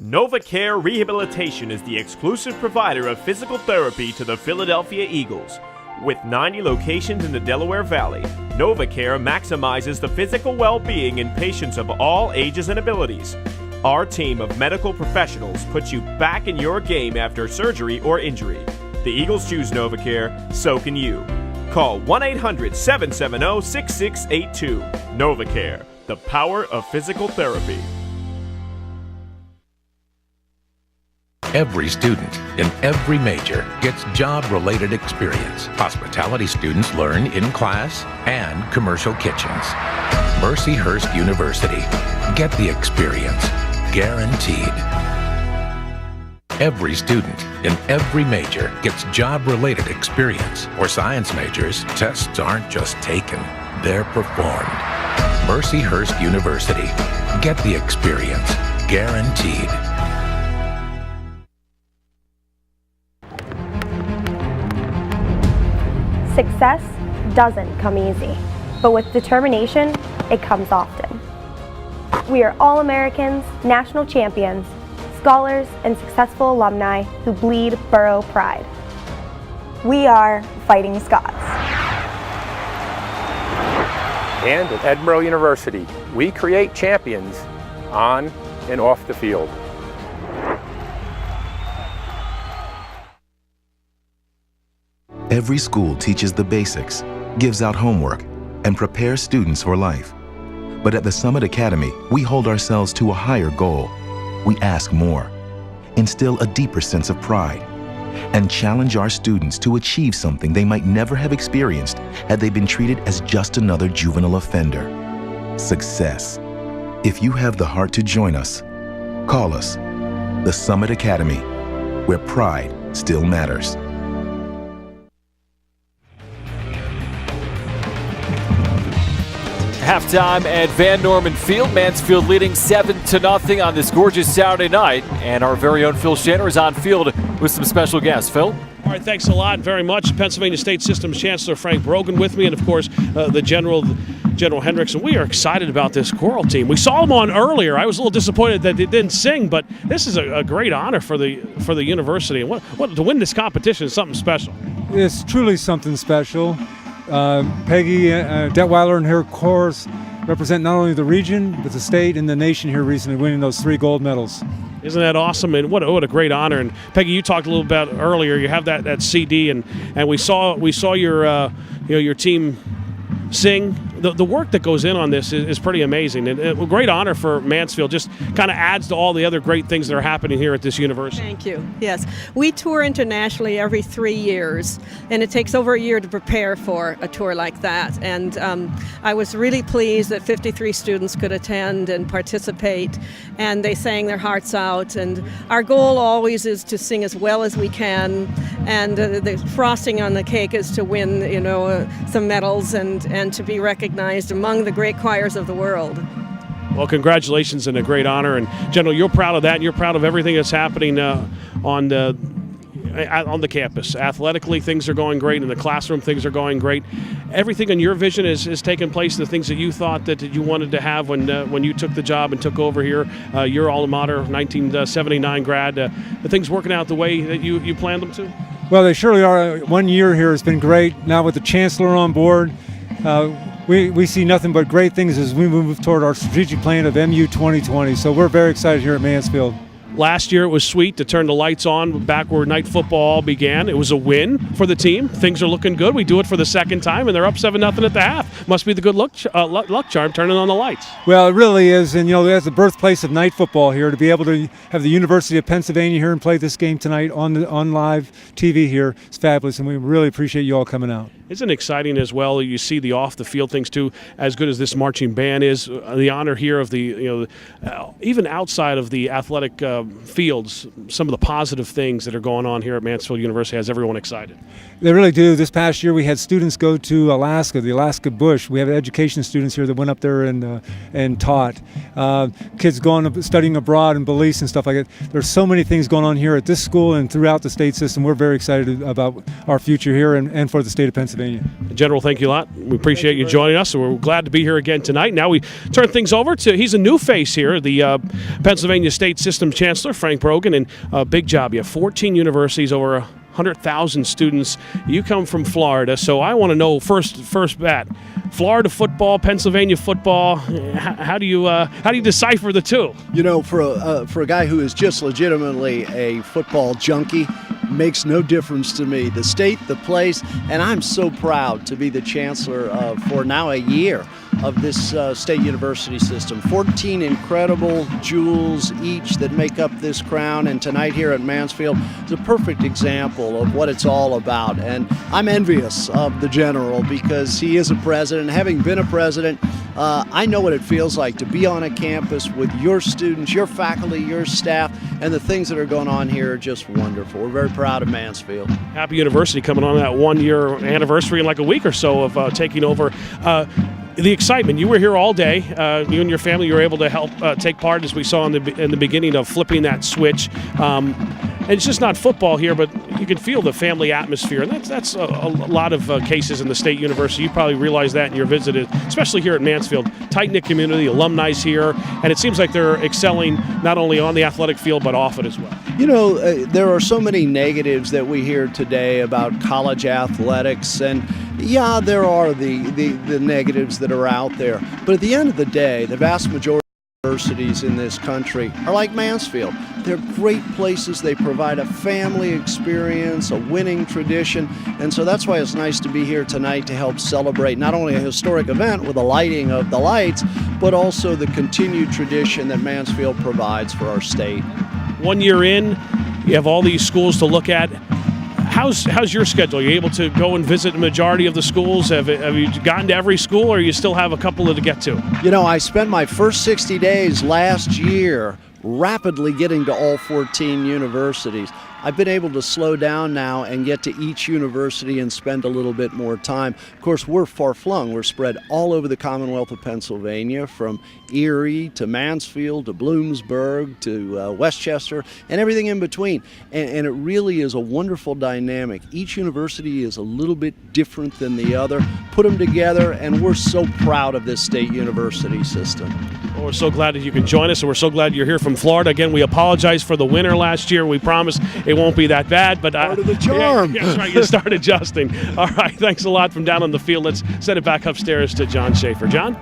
NovaCare Rehabilitation is the exclusive provider of physical therapy to the Philadelphia Eagles. With 90 locations in the Delaware Valley, NovaCare maximizes the physical well-being in patients of all ages and abilities. Our team of medical professionals puts you back in your game after surgery or injury. The Eagles choose NovaCare, so can you. Call 1-800-770-6682. NovaCare, the power of physical therapy. Every student in every major gets job-related experience. Hospitality students learn in class and commercial kitchens. Mercyhurst University. Get the experience. Guaranteed. Every student in every major gets job-related experience. For science majors, tests aren't just taken, they're performed. Mercyhurst University. Get the experience. Guaranteed. Success doesn't come easy, but with determination, it comes often. We are all Americans, national champions, scholars, and successful alumni who bleed borough pride. We are Fighting Scots. And at Edinburgh University, we create champions on and off the field. Every school teaches the basics, gives out homework, and prepares students for life. But at the Summit Academy, we hold ourselves to a higher goal. We ask more, instill a deeper sense of pride, and challenge our students to achieve something they might never have experienced had they been treated as just another juvenile offender. Success. If you have the heart to join us, call us. The Summit Academy, where pride still matters. Halftime at Van Norman Field. Mansfield leading 7-0 on this gorgeous Saturday night. And our very own Phil Shanner is on field with some special guests. Phil? All right, thanks a lot very much. Pennsylvania State Systems Chancellor Frank Brogan with me, and of course the General Hendricks. And we are excited about this choral team. We saw them on earlier. I was a little disappointed that they didn't sing, but this is a great honor for the university. And what to win this competition is something special. It's truly something special. Peggy Detweiler and her chorus represent not only the region, but the state and the nation here recently, winning those 3 gold medals. Isn't that awesome? And what a great honor. And Peggy, you talked a little about earlier. You have that CD, and we saw your team sing. The work that goes in on this is pretty amazing, and a great honor for Mansfield. Just kind of adds to all the other great things that are happening here at this university. Thank you. Yes, we tour internationally every 3 years, and it takes over a year to prepare for a tour like that. And I was really pleased that 53 students could attend and participate, and they sang their hearts out. And our goal always is to sing as well as we can, and the frosting on the cake is to win, some medals and to be recognized among the great choirs of the world. Well, congratulations and a great honor. And General, you're proud of that, and you're proud of everything that's happening on the campus. Athletically, things are going great. In the classroom, things are going great. Everything in your vision is taking place, the things that you thought that you wanted to have when you took the job and took over here, your alma mater, 1979 grad. The things working out the way that you planned them to? Well, they surely are. 1 year here has been great. Now with the Chancellor on board, we see nothing but great things as we move toward our strategic plan of MU 2020. So we're very excited here at Mansfield. Last year it was sweet to turn the lights on back where night football began. It was a win for the team. Things are looking good. We do it for the second time, and they're up 7-0 at the half. Must be the good luck charm turning on the lights. Well, it really is, and that's the birthplace of night football here. To be able to have the University of Pennsylvania here and play this game tonight on live TV here is fabulous, and we really appreciate you all coming out. Isn't it exciting as well? You see the off-the-field things too. As good as this marching band is, the honor here of the even outside of the athletic fields, some of the positive things that are going on here at Mansfield University has everyone excited. They really do. This past year we had students go to Alaska, the Alaska bush. We have education students here that went up there and taught. Kids going studying abroad in Belize and stuff like that. There's so many things going on here at this school and throughout the state system. We're very excited about our future here and for the state of Pennsylvania. General, thank you a lot. We appreciate you joining us. We're glad to be here again tonight. Now we turn things over to, he's a new face here, the Pennsylvania State Systems Chancellor, Frank Brogan, and big job. You have 14 universities, over 100,000 students. You come from Florida, so I want to know first bat, Florida football, Pennsylvania football. How do you decipher the two? For a guy who is just legitimately a football junkie, makes no difference to me. The state, the place, and I'm so proud to be the chancellor for now a year of this state university system. 14 incredible jewels each that make up this crown, and tonight here at Mansfield is a perfect example of what it's all about. And I'm envious of the general because he is a president. Having been a president, I know what it feels like to be on a campus with your students, your faculty, your staff, and the things that are going on here are just wonderful. We're very proud of Mansfield. Happy University coming on that 1 year anniversary in like a week or so of taking over. The excitement. You were here all day. You and your family, you were able to help take part, as we saw in the beginning, of flipping that switch. And it's just not football here, but you can feel the family atmosphere. And that's a lot of cases in the State University. You probably realize that in your visit, especially here at Mansfield. Tight-knit community, alumni's here, and it seems like they're excelling not only on the athletic field but off it as well. You know, there are so many negatives that we hear today about college athletics, and yeah, there are the negatives that are out there. But at the end of the day, the vast majority of universities in this country are like Mansfield. They're great places. They provide a family experience, a winning tradition, and so that's why it's nice to be here tonight to help celebrate not only a historic event with the lighting of the lights, but also the continued tradition that Mansfield provides for our state. 1 year in, you have all these schools to look at. How's your schedule? Are you able to go and visit the majority of the schools? Have you gotten to every school, or you still have a couple to get to? You know, I spent my first 60 days last year rapidly getting to all 14 universities. I've been able to slow down now and get to each university and spend a little bit more time. Of course, we're far-flung. We're spread all over the Commonwealth of Pennsylvania, from Erie to Mansfield to Bloomsburg to Westchester and everything in between. And it really is a wonderful dynamic. Each university is a little bit different than the other. Put them together, and we're so proud of this state university system. Well, we're so glad that you can join us, and we're so glad you're here from Florida. Again, we apologize for the winter last year. We promise it won't be that bad, but part of the charm. Yeah, that's right. You start adjusting. All right, thanks a lot from down on the field. Let's send it back upstairs to John Schaefer. John?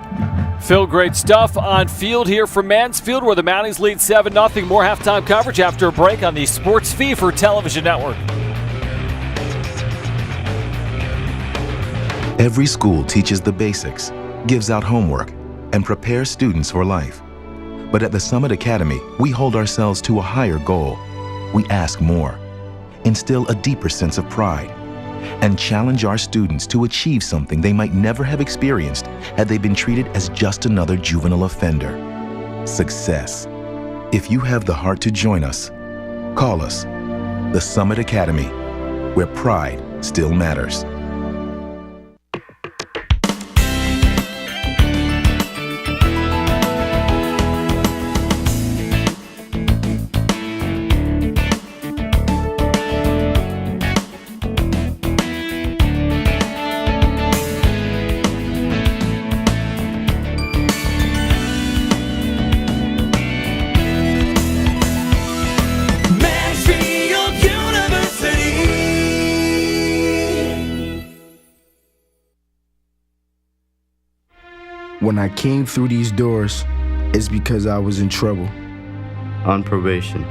Phil, great stuff on field here from Mansfield, where the Mounties lead 7-0. More halftime coverage after a break on the Sports Fever television network. Every school teaches the basics, gives out homework, and prepares students for life. But at the Summit Academy, we hold ourselves to a higher goal. We ask more, instill a deeper sense of pride, and challenge our students to achieve something they might never have experienced had they been treated as just another juvenile offender: success. If you have the heart to join us, call us. The Summit Academy, where pride still matters. When I came through these doors, it's because I was in trouble. On probation.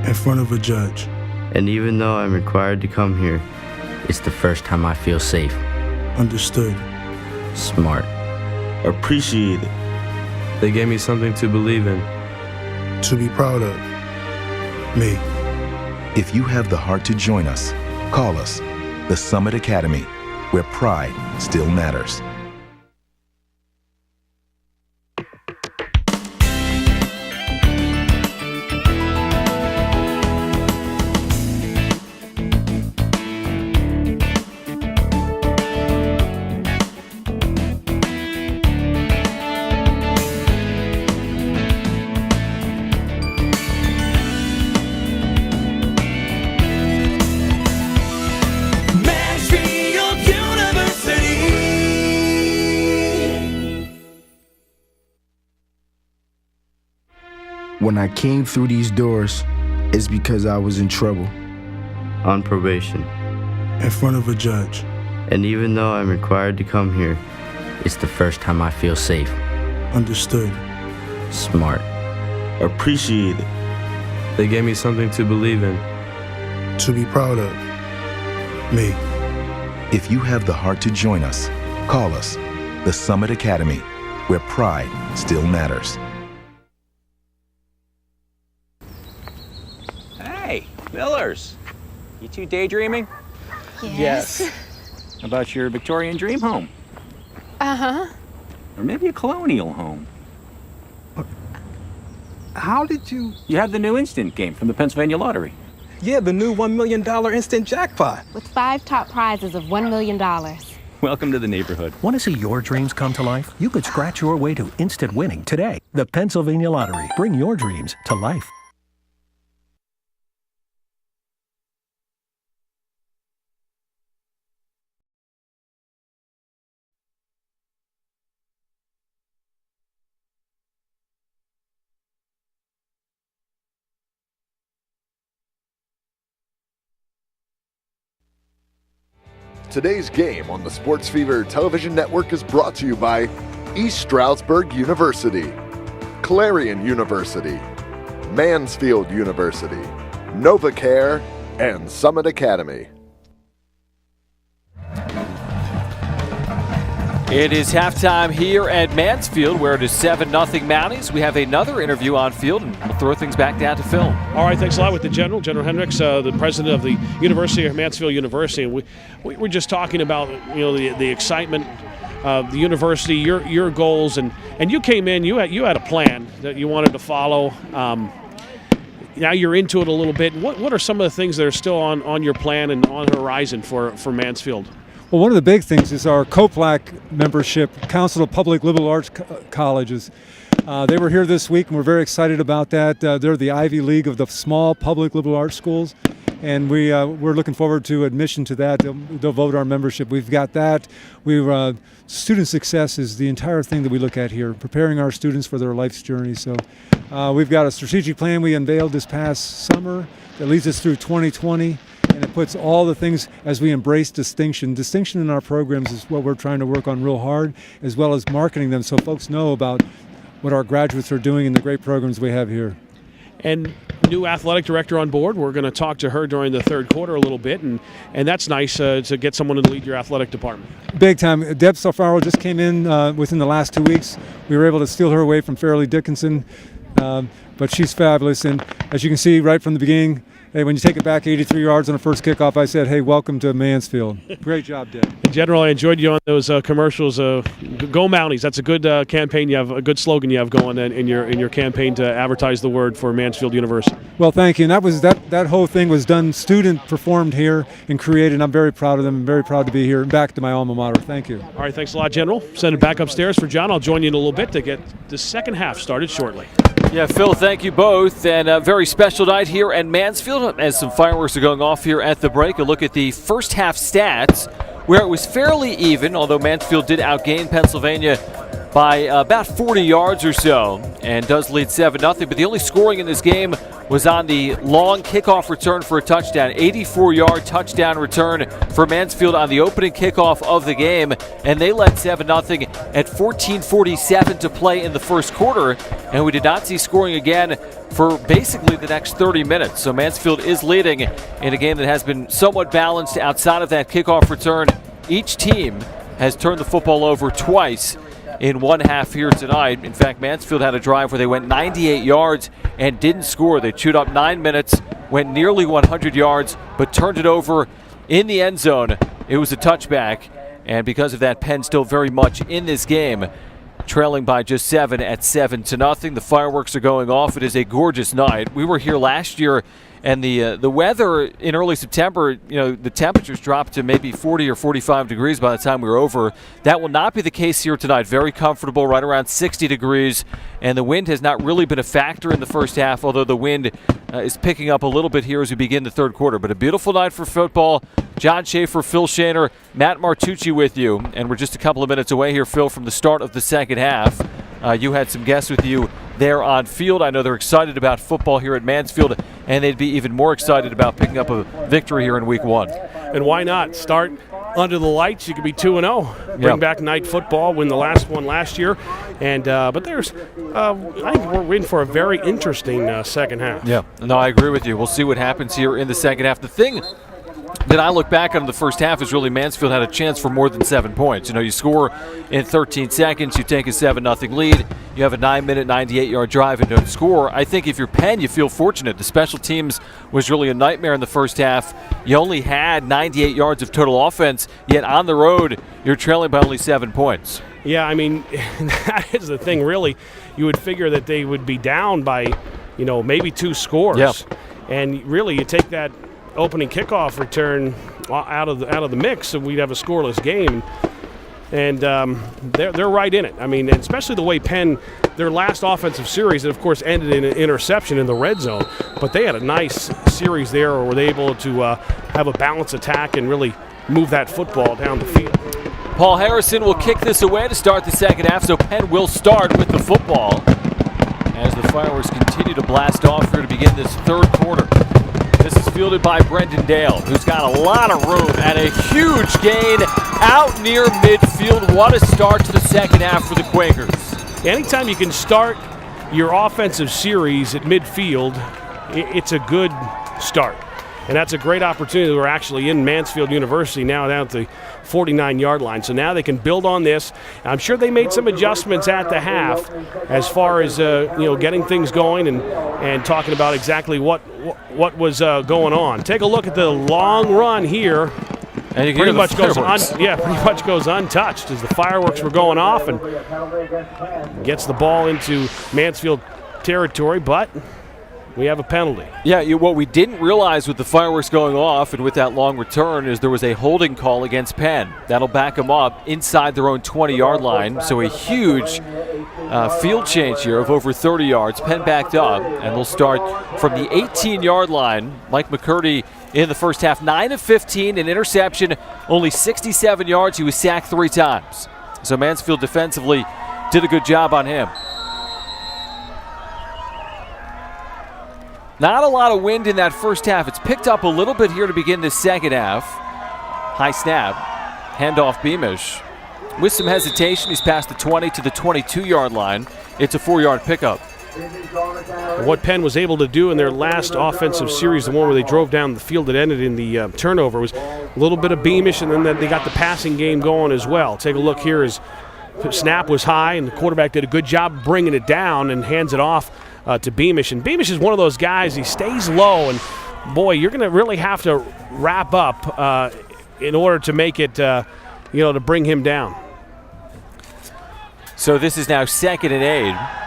In front of a judge. And even though I'm required to come here, it's the first time I feel safe. Understood. Smart. Appreciated. They gave me something to believe in. To be proud of. Me. If you have the heart to join us, call us. The Summit Academy, where pride still matters. When I came through these doors, it's because I was in trouble. On probation. In front of a judge. And even though I'm required to come here, it's the first time I feel safe. Understood. Smart. Appreciated. They gave me something to believe in. To be proud of. Me. If you have the heart to join us, call us. The Summit Academy, where pride still matters. Hey, Millers. You two daydreaming? Yes. How about your Victorian dream home? Uh-huh. Or maybe a colonial home? How did you... You have the new instant game from the Pennsylvania Lottery. Yeah, the new $1 million instant jackpot. With 5 top prizes of $1 million. Welcome to the neighborhood. Want to see your dreams come to life? You could scratch your way to instant winning today. The Pennsylvania Lottery. Bring your dreams to life. Today's game on the Sports Fever television network is brought to you by East Stroudsburg University, Clarion University, Mansfield University, NovaCare, and Summit Academy. It is halftime here at Mansfield, where it is 7-0 Mounties. We have another interview on field, and we'll throw things back down to Phil. All right, thanks a lot with the General Hendricks, the president of the University of Mansfield University. And we were just talking about the excitement of the university, your goals, and you came in. You had a plan that you wanted to follow. Now you're into it a little bit. What are some of the things that are still on your plan and on the horizon for Mansfield? Well, one of the big things is our COPLAC membership, Council of Public Liberal Arts Colleges. They were here this week, and we're very excited about that. They're the Ivy League of the small public liberal arts schools, and we're looking forward to admission to that. They'll vote our membership. We've got that. Student success is the entire thing that we look at here, preparing our students for their life's journey. So we've got a strategic plan we unveiled this past summer that leads us through 2020. And it puts all the things as we embrace distinction. Distinction in our programs is what we're trying to work on real hard, as well as marketing them so folks know about what our graduates are doing and the great programs we have here. And new athletic director on board. We're going to talk to her during the third quarter a little bit, and that's nice to get someone to lead your athletic department. Big time. Deb Sofaro just came in within the last 2 weeks. We were able to steal her away from Fairleigh Dickinson, but she's fabulous. And as you can see right from the beginning, hey, when you take it back 83 yards on the first kickoff, I said, hey, welcome to Mansfield. Great job, Deb. In general, I enjoyed you on those commercials. Go Mounties. That's a good campaign. You have a good slogan you have going in your campaign to advertise the word for Mansfield University. Well, thank you. And that whole thing was done, student performed here and created. And I'm very proud of them. I'm very proud to be here and back to my alma mater. Thank you. All right, thanks a lot, General. Send it back upstairs for John. I'll join you in a little bit to get the second half started shortly. Yeah, Phil, thank you both. And a very special night here at Mansfield as some fireworks are going off here at the break. A look at the first half stats, where it was fairly even, although Mansfield did outgain Pennsylvania by about 40 yards or so and does lead 7-0. But the only scoring in this game was on the long kickoff return for a touchdown. 84-yard touchdown return for Mansfield on the opening kickoff of the game, and they led 7-0 at 14:47 to play in the first quarter, and we did not see scoring again for basically the next 30 minutes. So Mansfield is leading in a game that has been somewhat balanced outside of that kickoff return. Each team has turned the football over twice in one half here tonight. In fact, Mansfield had a drive where they went 98 yards and didn't score. They chewed up 9 minutes, went nearly 100 yards, but turned it over in the end zone. It was a touchback, and because of that, Penn still very much in this game, trailing by just 7 at 7-0. The fireworks are going off. It is a gorgeous night. We were here last year, and the weather in early September, the temperatures dropped to maybe 40 or 45 degrees by the time we were over. That will not be the case here tonight. Very comfortable, right around 60 degrees, and the wind has not really been a factor in the first half, although the wind is picking up a little bit here as we begin the third quarter. But a beautiful night for football. John Schaefer, Phil Shaner, Matt Martucci with you, and we're just a couple of minutes away here, Phil, from the start of the second half. You had some guests with you there on field. I know they're excited about football here at Mansfield, and they'd be even more excited about picking up a victory here in week one. And why not? Start under the lights. You could be 2-0. Bring back night football, win the last one last year. And but there's, I think we're in for a very interesting second half. Yeah, no, I agree with you. We'll see what happens here in the second half. The thing that I look back on the first half is really Mansfield had a chance for more than 7 points. You score in 13 seconds, you take a 7-0 lead, you have a 9-minute, 98-yard drive and don't score. I think if you're Penn, you feel fortunate. The special teams was really a nightmare in the first half. You only had 98 yards of total offense, yet on the road, you're trailing by only 7 points. Yeah, I mean, that is the thing, really. You would figure that they would be down by, maybe 2 scores. Yep. And really, you take that opening kickoff return out of the mix, and we'd have a scoreless game. And they're right in it. I mean, especially the way Penn, their last offensive series, it of course ended in an interception in the red zone, but they had a nice series there where they were able to have a balanced attack and really move that football down the field. Paul Harrison will kick this away to start the second half, so Penn will start with the football as the fireworks continue to blast off here to begin this third quarter. This is fielded by Brendan Dale, who's got a lot of room and a huge gain out near midfield. What a start to the second half for the Quakers. Anytime you can start your offensive series at midfield, it's a good start. And that's a great opportunity. We're actually in Mansfield University now down at the 49-yard line. So now they can build on this. I'm sure they made some adjustments at the half as far as getting things going and talking about exactly what was going on. Take a look at the long run here. And pretty much goes untouched as the fireworks were going off and gets the ball into Mansfield territory, but we have a penalty. Yeah, what we didn't realize with the fireworks going off and with that long return is there was a holding call against Penn. That'll back them up inside their own 20-yard line. So a huge field change here of over 30 yards. Penn backed up, and they'll start from the 18-yard line. Mike McCurdy in the first half, 9 of 15, an interception, only 67 yards. He was sacked 3 times. So Mansfield defensively did a good job on him. Not a lot of wind in that first half. It's picked up a little bit here to begin this second half. High snap, handoff Beamish. With some hesitation, he's past the 20 to the 22-yard line. It's a 4-yard pickup. What Penn was able to do in their last offensive series, the one where they drove down the field that ended in the turnover, was a little bit of Beamish, and then they got the passing game going as well. Take a look here as the snap was high, and the quarterback did a good job bringing it down and hands it off to Beamish. And Beamish is one of those guys, he stays low, and boy, you're going to really have to wrap up in order to make it, to bring him down. So this is now 2nd and 8.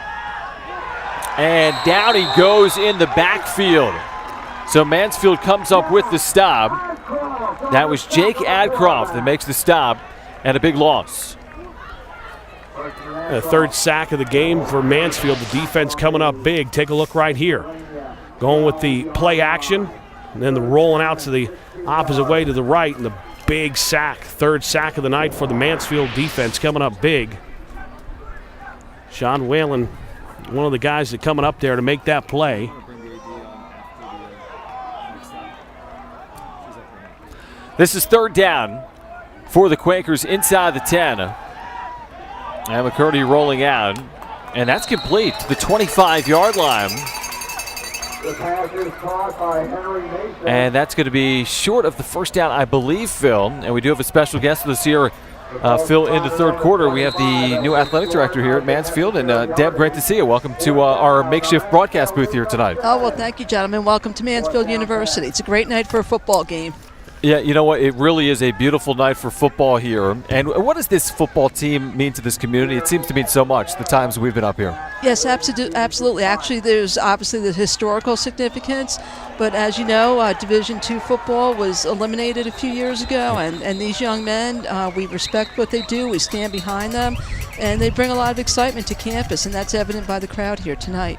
And down he goes in the backfield. So Mansfield comes up with the stop. That was Jake Adcroft that makes the stop, and a big loss. The third sack of the game for Mansfield. The defense coming up big. Take a look right here. Going with the play action, and then the rolling out to the opposite way to the right, and the big sack. Third sack of the night for the Mansfield defense coming up big. Sean Whalen, one of the guys that coming up there to make that play. This is 3rd down for the Quakers inside the 10. And McCurdy rolling out, and that's complete to the 25-yard line. And that's going to be short of the first down, I believe, Phil. And we do have a special guest with us here, Phil, in the third quarter. We have the new athletic director here at Mansfield. And Deb, great to see you. Welcome to our makeshift broadcast booth here tonight. Oh, well, thank you, gentlemen. Welcome to Mansfield University. It's a great night for a football game. Yeah, you know what? It really is a beautiful night for football here. And what does this football team mean to this community? It seems to mean so much the times we've been up here. Yes, absolutely. Actually, there's obviously the historical significance. But as you know, Division II football was eliminated a few years ago. And these young men, we respect what they do. We stand behind them. And they bring a lot of excitement to campus. And that's evident by the crowd here tonight.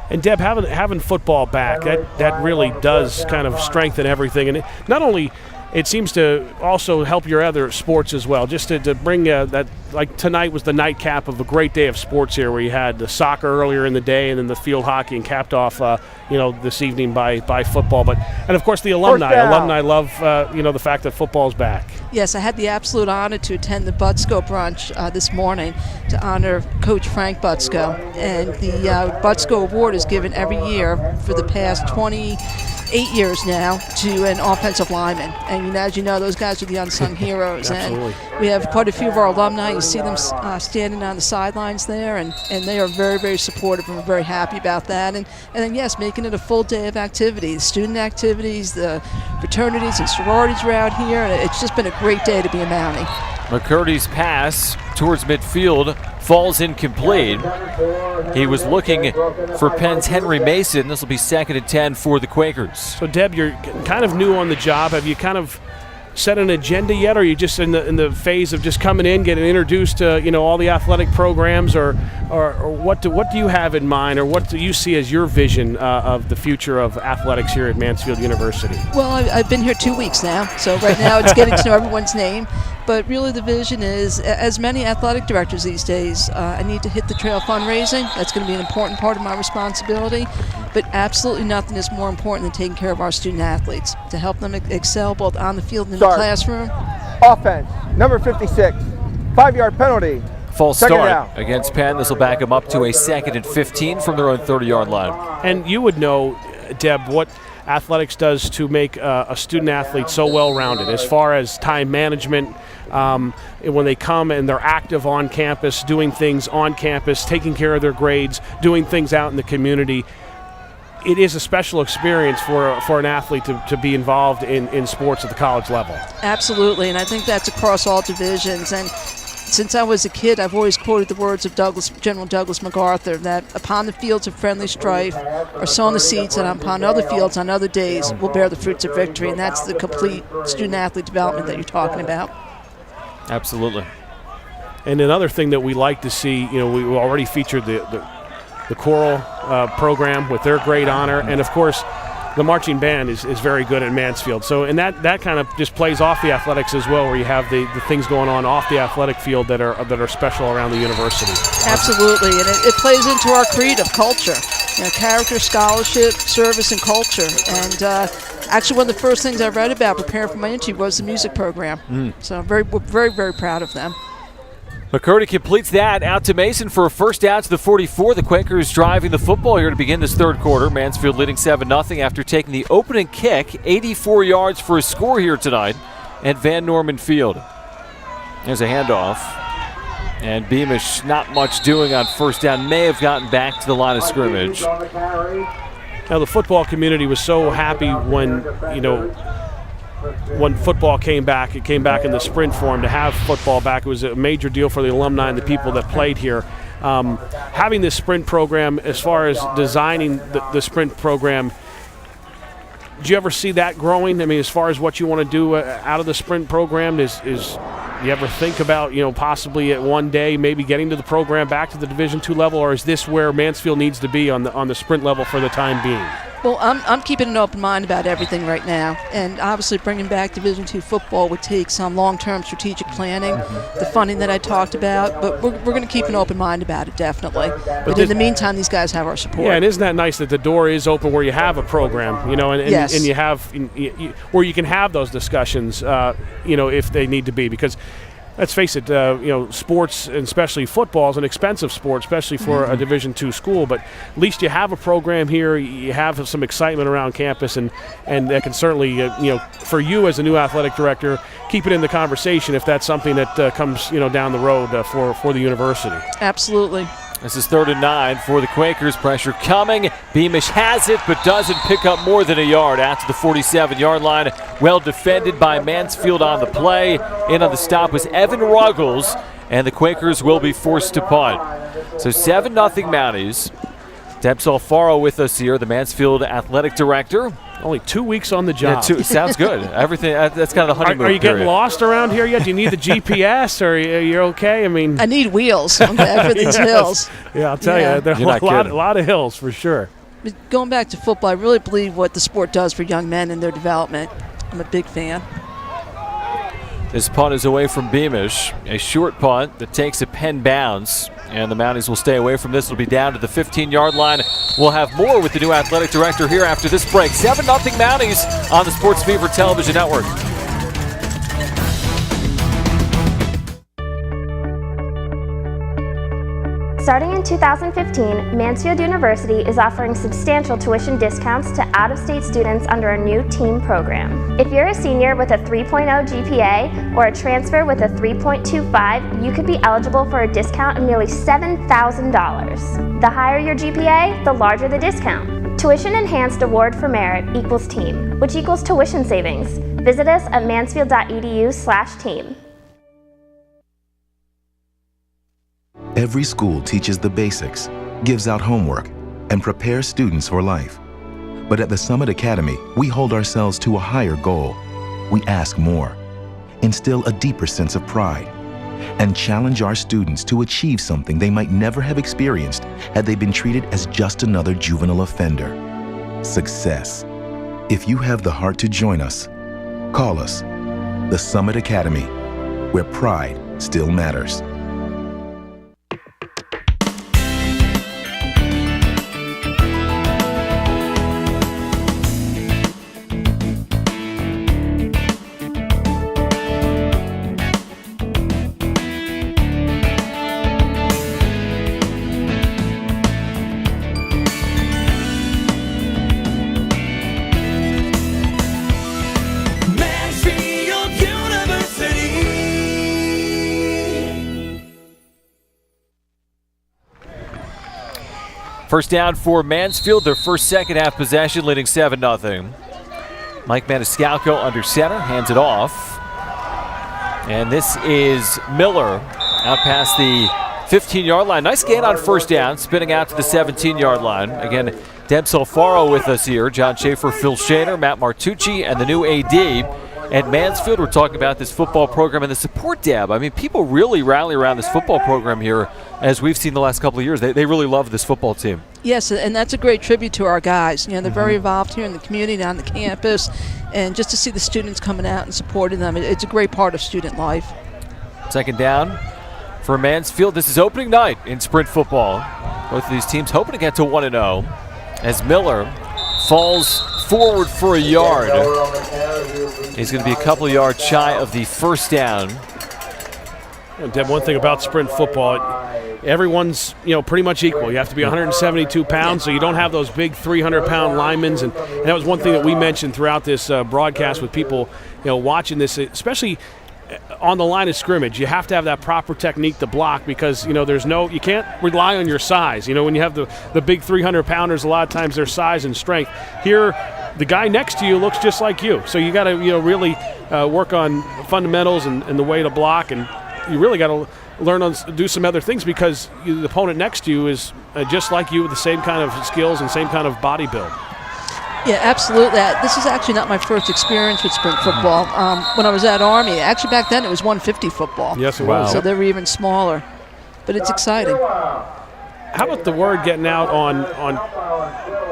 And Deb, having football back, that really does kind of strengthen everything. And not only, it seems to also help your other sports as well. Just to bring that, like tonight was the nightcap of a great day of sports here, where you had the soccer earlier in the day and then the field hockey, and capped off, this evening by football. And of course the alumni. Alumni love, the fact that football's back. Yes, I had the absolute honor to attend the Butsko brunch this morning to honor Coach Frank Butsko. And the Butsko Award is given every year for the past 28 years now to an offensive lineman. And as you know, those guys are the unsung heroes. Absolutely. And we have quite a few of our alumni. You see them standing on the sidelines there, and they are very, very supportive, and we're very happy about that. And then, yes, making it a full day of activities, student activities, the fraternities and sororities are out here, and it's just been a great day to be a Mountie. McCurdy's pass towards midfield falls incomplete. He was looking for Penn's Henry Mason. This will be 2nd and 10 for the Quakers. So, Deb, you're kind of new on the job. Have you kind of set an agenda yet, or are you just in the phase of just coming in, getting introduced to all the athletic programs, or what do you have in mind, or what do you see as your vision of the future of athletics here at Mansfield University? Well, I've been here 2 weeks now, so right now it's getting to know everyone's name. But really the vision is, as many athletic directors these days, I need to hit the trail fundraising. That's going to be an important part of my responsibility. But absolutely nothing is more important than taking care of our student athletes, to help them excel both on the field and in the classroom. Offense, number 56, 5-yard penalty. False start against Penn. This will back them up to a 2nd and 15 from their own 30-yard line. And you would know, Deb, what athletics does to make a student athlete so well-rounded as far as time management, when they come and they're active on campus, doing things on campus, taking care of their grades, doing things out in the community. It is a special experience for an athlete to be involved in sports at the college level. Absolutely, and I think that's across all divisions. And since I was a kid, I've always quoted the words of General Douglas MacArthur, that upon the fields of friendly strife are sown the seeds, and upon other fields on other days will bear the fruits of victory. And that's the complete student-athlete development that you're talking about. Absolutely. And another thing that we like to see, we already featured the choral program with their great honor, and of course the marching band is very good at Mansfield. So, and that kind of just plays off the athletics as well, where you have the things going on off the athletic field that are special around the university. Absolutely, and it plays into our creed of culture, character, scholarship, service, and culture. And actually, one of the first things I read about preparing for my interview was the music program. So we're very, very proud of them. McCurdy completes that out to Mason for a first down to the 44. The Quakers driving the football here to begin this third quarter. Mansfield leading 7-0 after taking the opening kick. 84 yards for a score here tonight at Van Norman Field. There's a handoff. And Beamish not much doing on first down. May have gotten back to the line of scrimmage. Now the football community was so happy when football came back. It came back in the sprint form. To have football back, it was a major deal for the alumni and the people that played here. Having this sprint program, as far as designing the sprint program, do you ever see that growing? I mean, as far as what you want to do out of the sprint program, is you ever think about, possibly at one day maybe getting to the program back to the Division II level, or is this where Mansfield needs to be on the sprint level for the time being? Well, I'm keeping an open mind about everything right now, and obviously bringing back Division II football would take some long-term strategic planning, the funding that I talked about, but we're going to keep an open mind about it, definitely. But in the meantime, these guys have our support. Yeah, and isn't that nice that the door is open where you have a program, Yes. and you have where you can have those discussions, if they need to be, because let's face it, sports, and especially football, is an expensive sport, especially for a Division II school. But at least you have a program here. You have some excitement around campus, and that can certainly, for you as a new athletic director, keep it in the conversation if that's something that comes, down the road for the university. Absolutely. This is 3rd and 9 for the Quakers. Pressure coming. Beamish has it, but doesn't pick up more than a yard out to the 47-yard line. Well defended by Mansfield on the play. In on the stop was Evan Ruggles, and the Quakers will be forced to punt. So 7-0 Mounties. Deb Solfaro with us here, the Mansfield athletic director. Only 2 weeks on the job. Yeah, sounds good. Everything, that's kind of the honeymoon Are you getting period. lost around here yet? Do you need the GPS, or are you okay? I mean, I need wheels. I'm bad for these hills. Yeah, I'll tell you, there are a lot of hills for sure. But going back to football, I really believe what the sport does for young men and their development. I'm a big fan. This punt is away from Beamish. A short punt that takes a Penn bounce. And the Mounties will stay away from this. It'll be down to the 15-yard line. We'll have more with the new athletic director here after this break. 7-0 Mounties on the Sports Fever Television Network. Starting in 2015, Mansfield University is offering substantial tuition discounts to out-of-state students under a new TEAM program. If you're a senior with a 3.0 GPA or a transfer with a 3.25, you could be eligible for a discount of nearly $7,000. The higher your GPA, the larger the discount. Tuition Enhanced Award for Merit equals TEAM, which equals tuition savings. Visit us at mansfield.edu/team. Every school teaches the basics, gives out homework, and prepares students for life. But at the Summit Academy, we hold ourselves to a higher goal. We ask more instill a deeper sense of pride, and challenge our students to achieve something they might never have experienced had they been treated as just another juvenile offender: success. If you have the heart to join us, call us, the Summit Academy, where pride still matters. First down for Mansfield, their first second-half possession, leading 7-0. Mike Maniscalco under center, hands it off. And this is Miller out past the 15-yard line. Nice gain on first down, spinning out to the 17-yard line. Again, Deb Solfaro with us here. John Schaefer, Phil Shaner, Matt Martucci, and the new AD. At Mansfield, we're talking about this football program and the support, Deb. I mean, people really rally around this football program here, as we've seen the last couple of years. They really love this football team. Yes, and that's a great tribute to our guys. You know, they're very involved here in the community, on the campus, and just to see the students coming out and supporting them, it's a great part of student life. Second down for Mansfield. This is opening night in sprint football. Both of these teams hoping to get to 1-0 as Miller falls forward for a yard. He's going to be a couple of yards shy of the first down. And Deb, one thing about sprint football, everyone's pretty much equal. You have to be 172 pounds, so you don't have those big 300-pound linemen. And that was one thing that we mentioned throughout this broadcast with people watching this, especially on the line of scrimmage. You have to have that proper technique to block because you can't rely on your size. When you have the big 300-pounders, a lot of times their size and strength. Here, the guy next to you looks just like you, so you got to really work on fundamentals and the way to block, and you really got to learn to do some other things because the opponent next to you is just like you with the same kind of skills and same kind of body build. Yeah, absolutely. This is actually not my first experience with sprint football. When I was at Army, actually back then it was 150 football. Yes, it was. So they were even smaller, but it's exciting. How about the word getting out on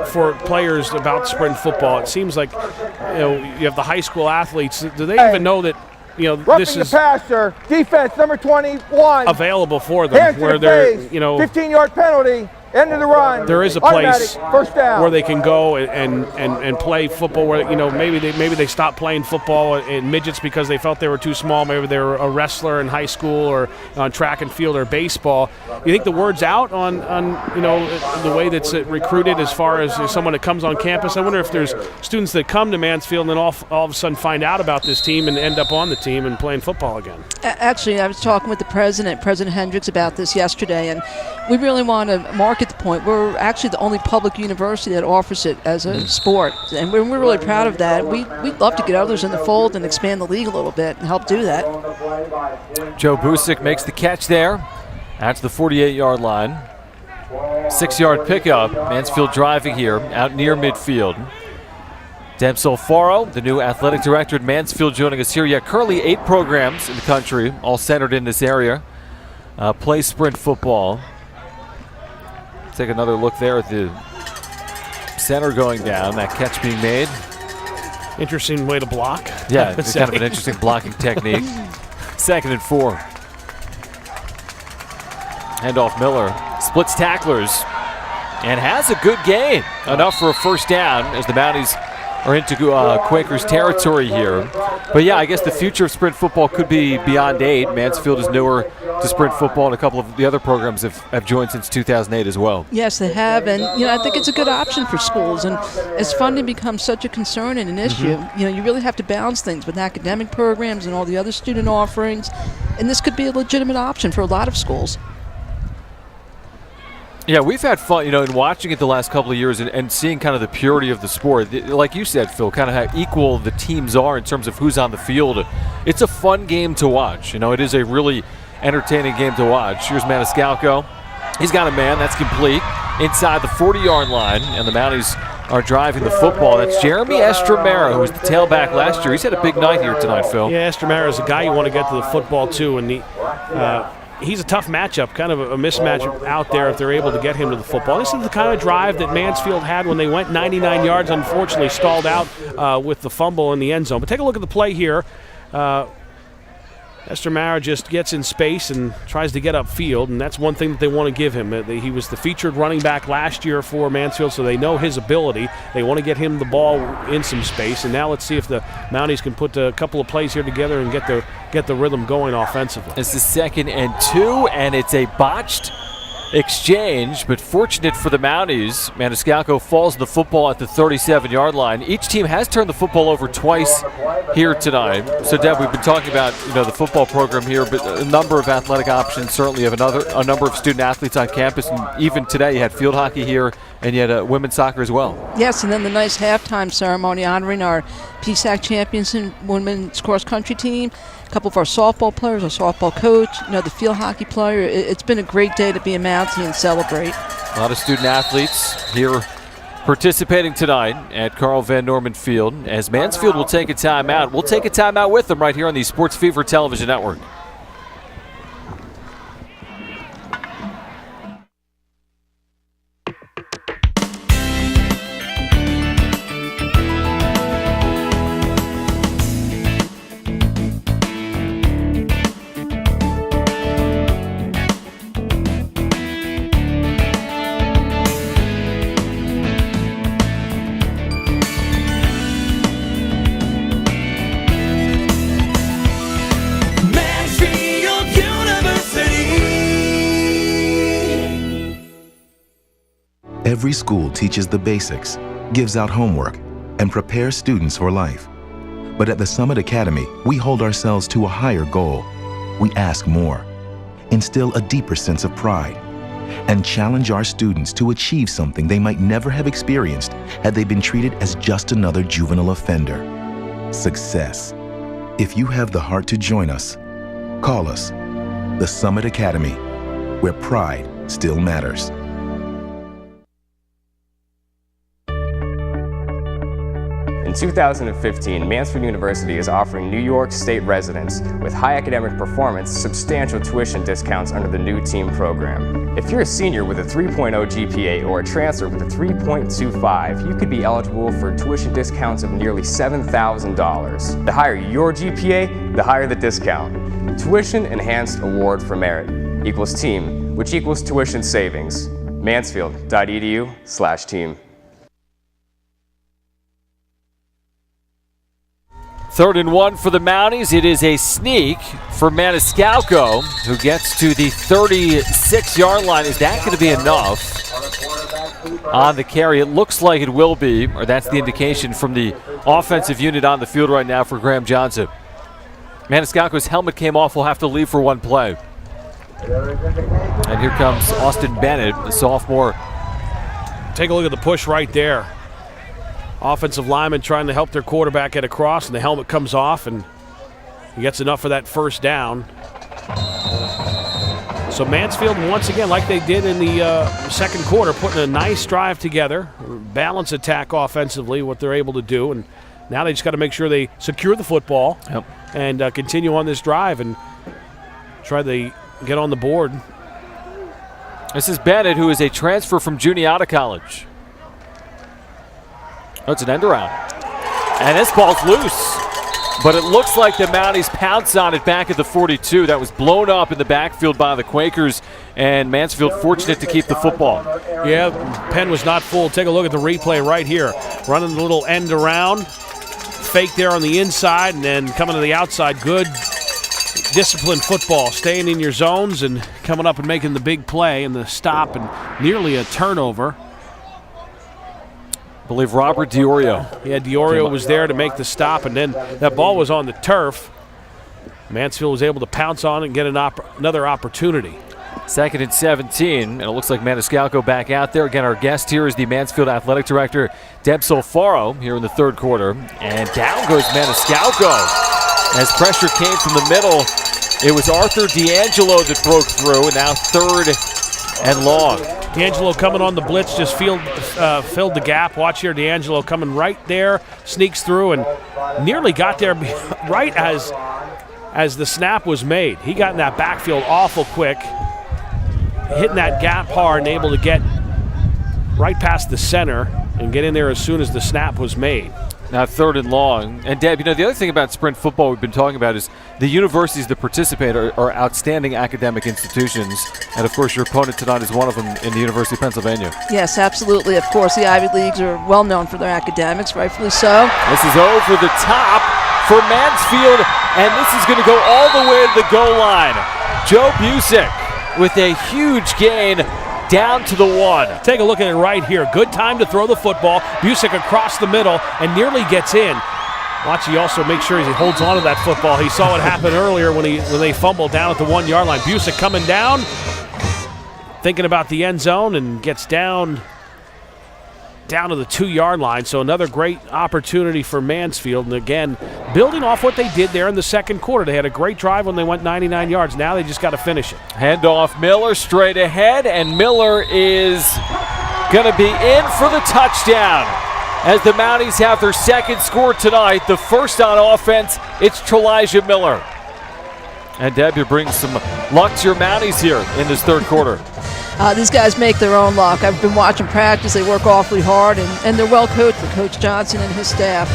for players about sprint football? It seems like you have the high school athletes. Do they even know that this is the passer, defense number 21 available for them? Where they're 15-yard penalty. End of the run. There is a place first down, where they can go and play football. Where maybe they stopped playing football in midgets because they felt they were too small. Maybe they were a wrestler in high school or on track and field or baseball. You think the word's out on the way that's recruited as far as someone that comes on campus? I wonder if there's students that come to Mansfield and then all of a sudden find out about this team and end up on the team and playing football again. Actually, I was talking with the President Hendricks, about this yesterday, and we really want to market the point. We're actually the only public university that offers it as a sport, and we're really proud of that. We'd love to get others in the fold and expand the league a little bit and help do that. Joe Busick makes the catch there out to the 48-yard line. 6-yard pickup. Mansfield driving here out near midfield. Deb Solfaro, the new athletic director at Mansfield, joining us here. Yeah, currently 8 programs in the country, all centered in this area, play sprint football. Take another look there at the center going down, that catch being made. Interesting way to block. Yeah, it's kind of an interesting blocking technique. 2nd and 4. Handoff Miller, splits tacklers, and has a good gain. Enough for a first down as the Mounties are into Quakers territory here. But yeah, I guess the future of sprint football could be beyond 8. Mansfield is newer to sprint football, and a couple of the other programs have joined since 2008 as well. Yes, they have, and I think it's a good option for schools. And as funding becomes such a concern and an issue, you really have to balance things with academic programs and all the other student offerings. And this could be a legitimate option for a lot of schools. Yeah, we've had fun, in watching it the last couple of years and seeing kind of the purity of the sport. Like you said, Phil, kind of how equal the teams are in terms of who's on the field. It's a fun game to watch. It is a really entertaining game to watch. Here's Maniscalco. He's got a man. That's complete inside the 40-yard line, and the Mounties are driving the football. That's Jeremy Estremera, who was the tailback last year. He's had a big night here tonight, Phil. Yeah, Estremera is a guy you want to get to the football too, and he's a tough matchup, kind of a mismatch out there if they're able to get him to the football. This is the kind of drive that Mansfield had when they went 99 yards, unfortunately stalled out with the fumble in the end zone. But take a look at the play here. Estremera just gets in space and tries to get upfield, and that's one thing that they want to give him. He was the featured running back last year for Mansfield, so they know his ability. They want to get him the ball in some space, and now let's see if the Mounties can put a couple of plays here together and get the rhythm going offensively. It's the 2nd and 2, and it's a botched exchange, but fortunate for the Mounties, Maniscalco falls the football at the 37-yard line. Each team has turned the football over twice here tonight. So, Deb, we've been talking about the football program here, but a number of athletic options. Certainly, you have a number of student athletes on campus, and even today you had field hockey here, and you had women's soccer as well. Yes, and then the nice halftime ceremony honoring our PSECU champions and women's cross country team. A couple of our softball players, our softball coach, the field hockey player. It's been a great day to be a Mountie and celebrate. A lot of student athletes here participating tonight at Karl Van Norman Field, as Mansfield will take a timeout. We'll take a timeout with them right here on the Sports Fever Television Network. Every school teaches the basics, gives out homework, and prepares students for life. But at the Summit Academy, we hold ourselves to a higher goal. We ask more, instill a deeper sense of pride, and challenge our students to achieve something they might never have experienced had they been treated as just another juvenile offender. Success. If you have the heart to join us, call us. The Summit Academy, where pride still matters. In 2015, Mansfield University is offering New York State residents with high academic performance substantial tuition discounts under the new team program. If you're a senior with a 3.0 GPA or a transfer with a 3.25, you could be eligible for tuition discounts of nearly $7,000. The higher your GPA, the higher the discount. Tuition Enhanced Award for Merit equals team, which equals tuition savings. Mansfield.edu/team. 3rd and 1 for the Mounties. It is a sneak for Maniscalco, who gets to the 36-yard line. Is that going to be enough on the carry? It looks like it will be, or that's the indication from the offensive unit on the field right now for Graham Johnson. Maniscalco's helmet came off. We'll have to leave for one play. And here comes Austin Bennett, the sophomore. Take a look at the push right there. Offensive lineman trying to help their quarterback get across, and the helmet comes off, and he gets enough for that first down. So Mansfield, once again, like they did in the second quarter, putting a nice drive together, balance attack offensively, what they're able to do, and now they just got to make sure they secure the football and continue on this drive and try to get on the board. This is Bennett, who is a transfer from Juniata College. Oh, it's an end around. And this ball's loose. But it looks like the Mounties pounce on it back at the 42. That was blown up in the backfield by the Quakers, and Mansfield fortunate to keep the football. Yeah, Penn was not full. Take a look at the replay right here. Running the little end around. Fake there on the inside, and then coming to the outside. Good disciplined football. Staying in your zones and coming up and making the big play and the stop and nearly a turnover. I believe Robert Diorio. Yeah, Diorio was there to make the stop, and then that ball was on the turf. Mansfield was able to pounce on it and get another opportunity. 2nd and 17, and it looks like Maniscalco back out there. Again, our guest here is the Mansfield Athletic Director, Deb Solfaro, here in the third quarter. And down goes Maniscalco. As pressure came from the middle, it was Arthur D'Angelo that broke through, and now 3rd and long. D'Angelo coming on the blitz, just filled the gap. Watch here, D'Angelo coming right there, sneaks through and nearly got there right as the snap was made. He got in that backfield awful quick, hitting that gap hard and able to get right past the center and get in there as soon as the snap was made. Now 3rd and long. And Deb, the other thing about sprint football we've been talking about is the universities that participate are outstanding academic institutions. And of course your opponent tonight is one of them in the University of Pennsylvania. Yes, absolutely. Of course, the Ivy Leagues are well known for their academics, rightfully so. This is over the top for Mansfield, and this is going to go all the way to the goal line. Joe Busick with a huge gain down to the 1. Take a look at it right here. Good time to throw the football. Busick across the middle and nearly gets in. Watch, he also makes sure he holds on to that football. He saw it happen earlier when they fumbled down at the 1-yard line. Busick coming down, thinking about the end zone, and gets down to the 2-yard line. So another great opportunity for Mansfield. And again, building off what they did there in the second quarter. They had a great drive when they went 99 yards. Now they just got to finish it. Handoff, Miller straight ahead, and Miller is going to be in for the touchdown. As the Mounties have their second score tonight, the first on offense, it's Trelijah Miller. And Deb, you bring some luck to your Mounties here in this third quarter. These guys make their own luck. I've been watching practice. They work awfully hard, and they're well coached for Coach Johnson and his staff.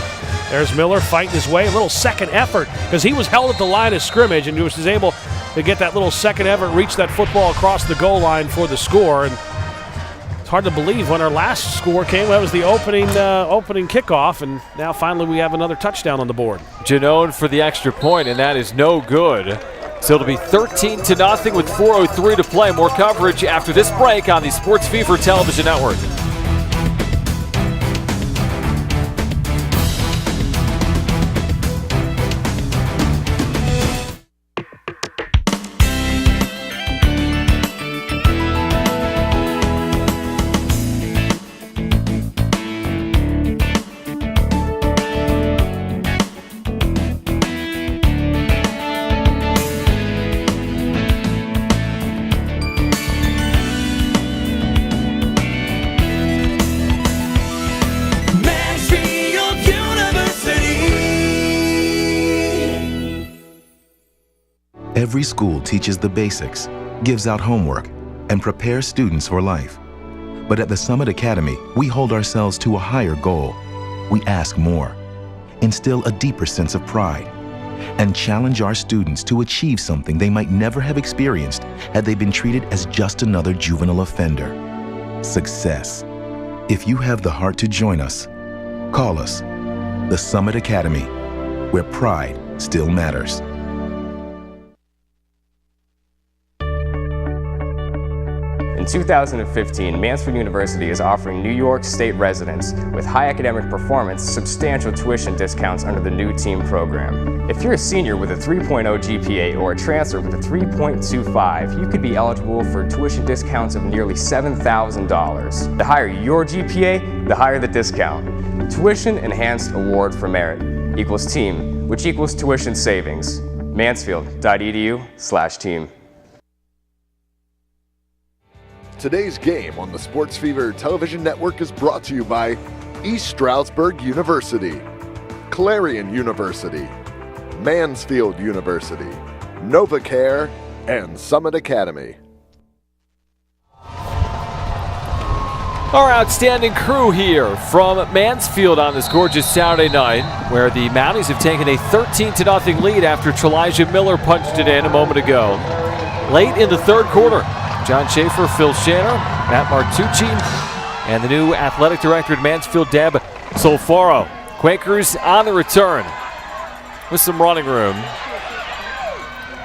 There's Miller fighting his way. A little second effort because he was held at the line of scrimmage and he was able to get that little second effort, reach that football across the goal line for the score. And it's hard to believe when our last score came. That was the opening kickoff, and now finally we have another touchdown on the board. Janone for the extra point, and that is no good. So it'll be 13-0 with 4:03 to play. More coverage after this break on the Sports Fever Television Network. Every school teaches the basics, gives out homework, and prepares students for life. But at the Summit Academy, we hold ourselves to a higher goal. We ask more, instill a deeper sense of pride, and challenge our students to achieve something they might never have experienced had they been treated as just another juvenile offender. Success. If you have the heart to join us, call us. The Summit Academy, where pride still matters. In 2015, Mansfield University is offering New York State residents with high academic performance substantial tuition discounts under the new team program. If you're a senior with a 3.0 GPA or a transfer with a 3.25, you could be eligible for tuition discounts of nearly $7,000. The higher your GPA, the higher the discount. Tuition Enhanced Award for Merit equals team, which equals tuition savings. Mansfield.edu/team. Today's game on the Sports Fever Television Network is brought to you by East Stroudsburg University, Clarion University, Mansfield University, NovaCare, and Summit Academy. Our outstanding crew here from Mansfield on this gorgeous Saturday night, where the Mounties have taken a 13-0 lead after Trelijah Miller punched it in a moment ago. Late in the third quarter, John Schaefer, Phil Shanner, Matt Martucci, and the new athletic director at Mansfield, Deb Solfaro. Quakers on the return with some running room.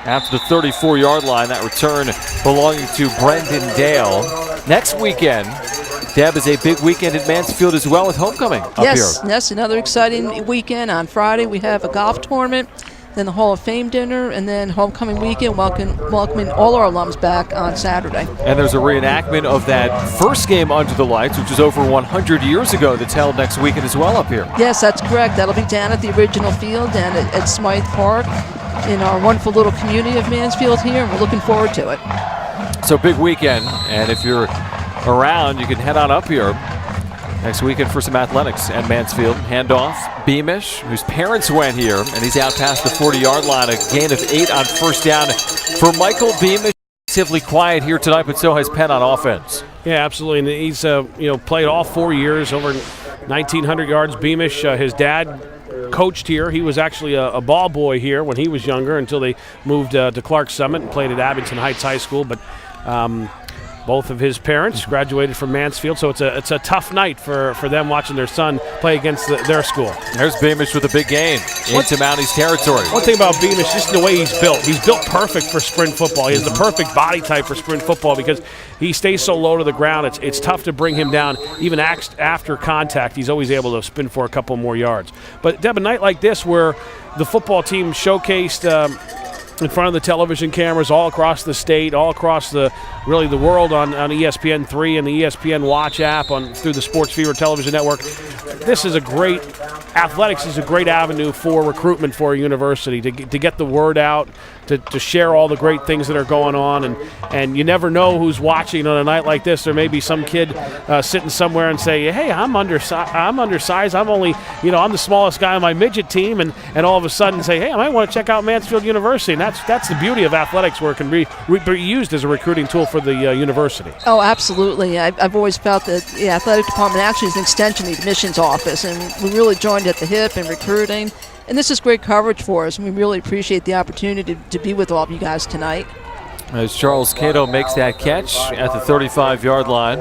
After the 34-yard line, that return belonging to Brendan Dale. Next weekend, Deb, is a big weekend at Mansfield as well with homecoming up here. Yes, another exciting weekend. On Friday, we have a golf tournament, then the Hall of Fame dinner, and then homecoming weekend, welcoming all our alums back on Saturday. And there's a reenactment of that first game under the lights, which was over 100 years ago, that's held next weekend as well up here. Yes, that's correct. That'll be down at the original field down at Smythe Park in our wonderful little community of Mansfield here, and we're looking forward to it. So big weekend, and if you're around, you can head on up here next weekend for some athletics at Mansfield. Handoff, Beamish, whose parents went here, and he's out past the 40-yard line. A gain of 8 on first down for Michael Beamish. Relatively quiet here tonight, but so has Penn on offense. Yeah, absolutely. And he's played all 4 years, over 1,900 yards. Beamish, his dad coached here. He was actually a ball boy here when he was younger until they moved to Clark Summit and played at Abington Heights High School. But both of his parents graduated from Mansfield, so it's a tough night for them watching their son play against their school. There's Beamish with a big gain into Mounties territory. One thing about Beamish, just the way he's built perfect for sprint football. He has the perfect body type for sprint football because he stays so low to the ground. It's tough to bring him down. Even after contact, he's always able to spin for a couple more yards. But, Deb, a night like this where the football team showcased in front of the television cameras all across the state, all across the world on ESPN3 and the ESPN Watch app through the Sports Fever television network. Athletics is a great avenue for recruitment for a university to get the word out, to share all the great things that are going on, and you never know who's watching on a night like this. There may be some kid sitting somewhere and say, hey, I'm undersized, I'm only, I'm the smallest guy on my midget team, and all of a sudden say, hey, I might want to check out Mansfield University. And that's the beauty of athletics, where it can be used as a recruiting tool for the university. Oh, absolutely. I've always felt that the athletic department actually is an extension of the admissions office, and we really joined at the hip in recruiting. And this is great coverage for us, and we really appreciate the opportunity to be with all of you guys tonight. As Charles Cato makes that catch at the 35-yard line.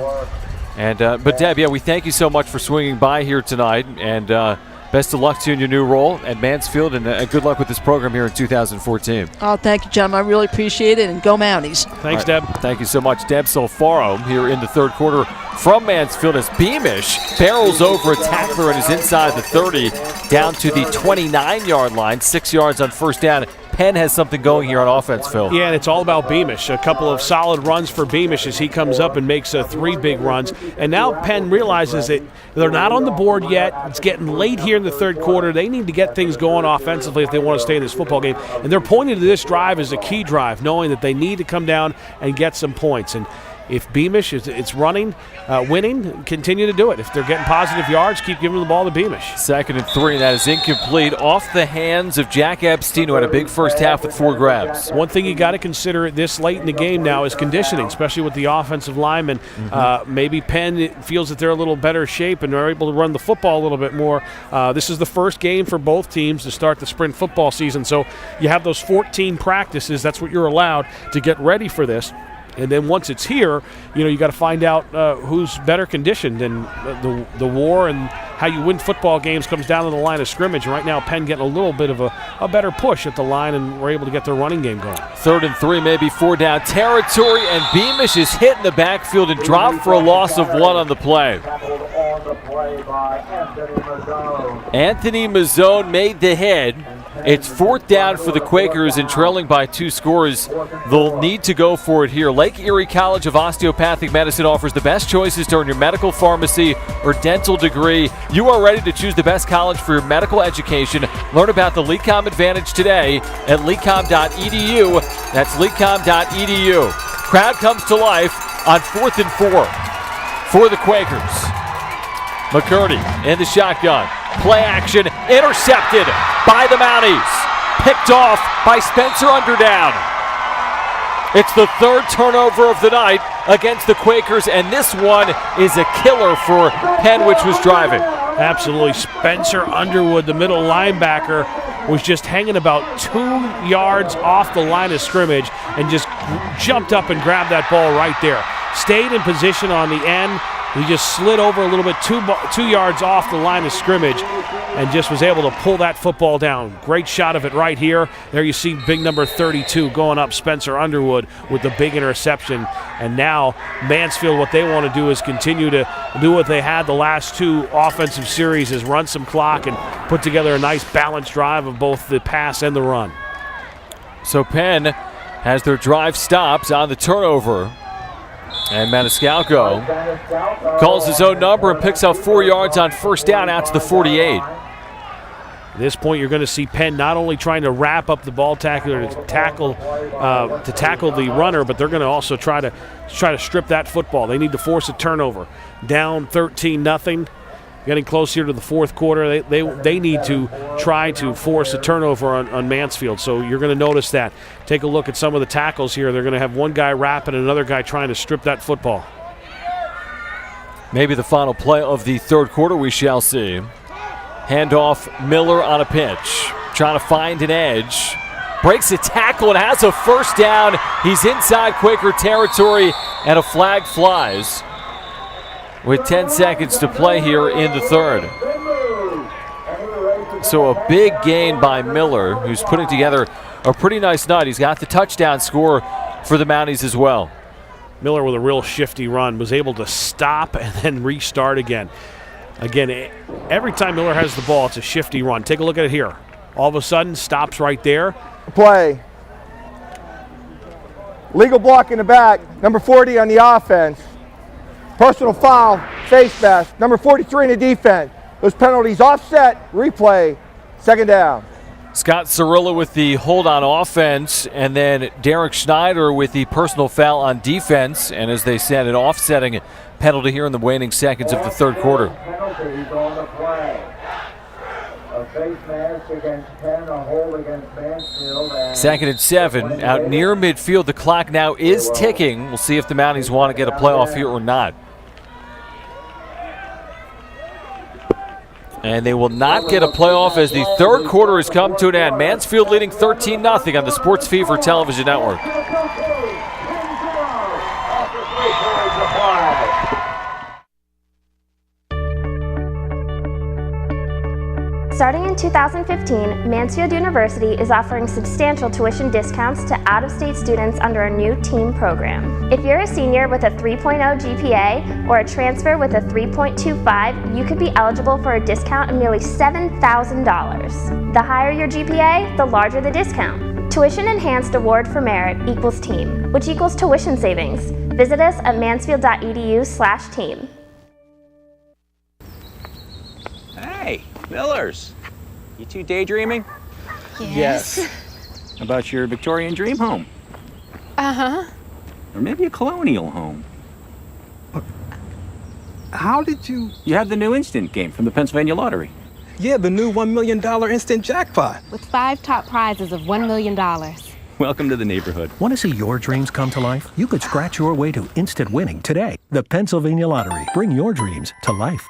But Deb, we thank you so much for swinging by here tonight, and best of luck to you in your new role at Mansfield, and good luck with this program here in 2014. Oh, thank you, John. I really appreciate it, and go Mounties. Thanks, Deb. Thank you so much, Deb Solfaro, here in the third quarter from Mansfield as Beamish barrels over a tackler and is inside the 30 down to the 29-yard line, 6 yards on first down. Penn has something going here on offense, Phil. Yeah, and it's all about Beamish. A couple of solid runs for Beamish as he comes up and makes 3 big runs. And now Penn realizes that they're not on the board yet. It's getting late here in the third quarter. They need to get things going offensively if they want to stay in this football game. And they're pointing to this drive as a key drive, knowing that they need to come down and get some points. And if Beamish is running, winning, continue to do it. If they're getting positive yards, keep giving the ball to Beamish. 2nd and 3, and that is incomplete off the hands of Jack Epstein, who had a big first half with 4 grabs. One thing you got to consider this late in the game now is conditioning, especially with the offensive linemen. Maybe Penn feels that they're a little better shape and are able to run the football a little bit more. This is the first game for both teams to start the spring football season, so you have those 14 practices. That's what you're allowed to get ready for this. And then once it's here, you got to find out who's better conditioned. And the war and how you win football games comes down to the line of scrimmage. And right now, Penn getting a little bit of a better push at the line, and we're able to get their running game going. 3rd and 3, maybe 4 down territory, and Beamish is hit in the backfield and dropped for a loss of 1 on the play. Anthony Mazzone made the hit. It's 4th down for the Quakers, and trailing by 2 scores. They'll need to go for it here. Lake Erie College of Osteopathic Medicine offers the best choices to earn your medical, pharmacy, or dental degree. You are ready to choose the best college for your medical education. Learn about the LECOM Advantage today at lecom.edu. That's lecom.edu. Crowd comes to life on 4th and 4 for the Quakers. McCurdy in the shotgun. Play action, intercepted by the Mounties. Picked off by Spencer Underdown. It's the 3rd turnover of the night against the Quakers, and this one is a killer for Penn, which was driving. Absolutely. Spencer Underwood, the middle linebacker, was just hanging about 2 yards off the line of scrimmage and just jumped up and grabbed that ball right there. Stayed in position on the end. He just slid over a little bit, 2 yards off the line of scrimmage, and just was able to pull that football down. Great shot of it right here. There you see big number 32 going up, Spencer Underwood, with the big interception. And now Mansfield, what they want to do is continue to do what they had the last 2 offensive series, is run some clock and put together a nice balanced drive of both the pass and the run. So Penn has their drive stops on the turnover. And Maniscalco calls his own number and picks up 4 yards on first down out to the 48. At this point, you're going to see Penn not only trying to wrap up the ball tackler to tackle the runner, but they're going to also try to strip that football. They need to force a turnover. Down 13-0, getting close here to the fourth quarter. They need to try to force a turnover on Mansfield. So you're going to notice that. Take a look at some of the tackles here. They're going to have one guy wrapping and another guy trying to strip that football. Maybe the final play of the third quarter, we shall see. Handoff, Miller on a pitch, trying to find an edge. Breaks a tackle and has a first down. He's inside Quaker territory, and a flag flies with 10 seconds to play here in the third. So a big gain by Miller, who's putting together a pretty nice night. He's got the touchdown score for the Mounties as well. Miller with a real shifty run, was able to stop and then restart again. Again, every time Miller has the ball, it's a shifty run. Take a look at it here. All of a sudden, stops right there. Play. Legal block in the back, number 40 on the offense. Personal foul, face mask, number 43 in the defense. Those penalties offset, replay, second down. Scott Cirillo with the hold on offense, and then Derek Schneider with the personal foul on defense. And as they said, an offsetting penalty here in the waning seconds of the third quarter. Second and 7, out near midfield. The clock now is ticking. We'll see if the Mounties want to get a playoff here or not. And they will not get a playoff as the third quarter has come to an end. Mansfield leading 13-0 on the Sports Fever Television Network. Starting in 2015, Mansfield University is offering substantial tuition discounts to out-of-state students under a new TEAM program. If you're a senior with a 3.0 GPA or a transfer with a 3.25, you could be eligible for a discount of nearly $7,000. The higher your GPA, the larger the discount. Tuition Enhanced Award for Merit equals TEAM, which equals tuition savings. Visit us at mansfield.edu/team. Hey, Millers. You two daydreaming? Yes. How about your Victorian dream home? Uh-huh. Or maybe a colonial home? How did you... You have the new instant game from the Pennsylvania Lottery. Yeah, the new $1 million instant jackpot. With 5 top prizes of $1 million. Welcome to the neighborhood. Want to see your dreams come to life? You could scratch your way to instant winning today. The Pennsylvania Lottery. Bring your dreams to life.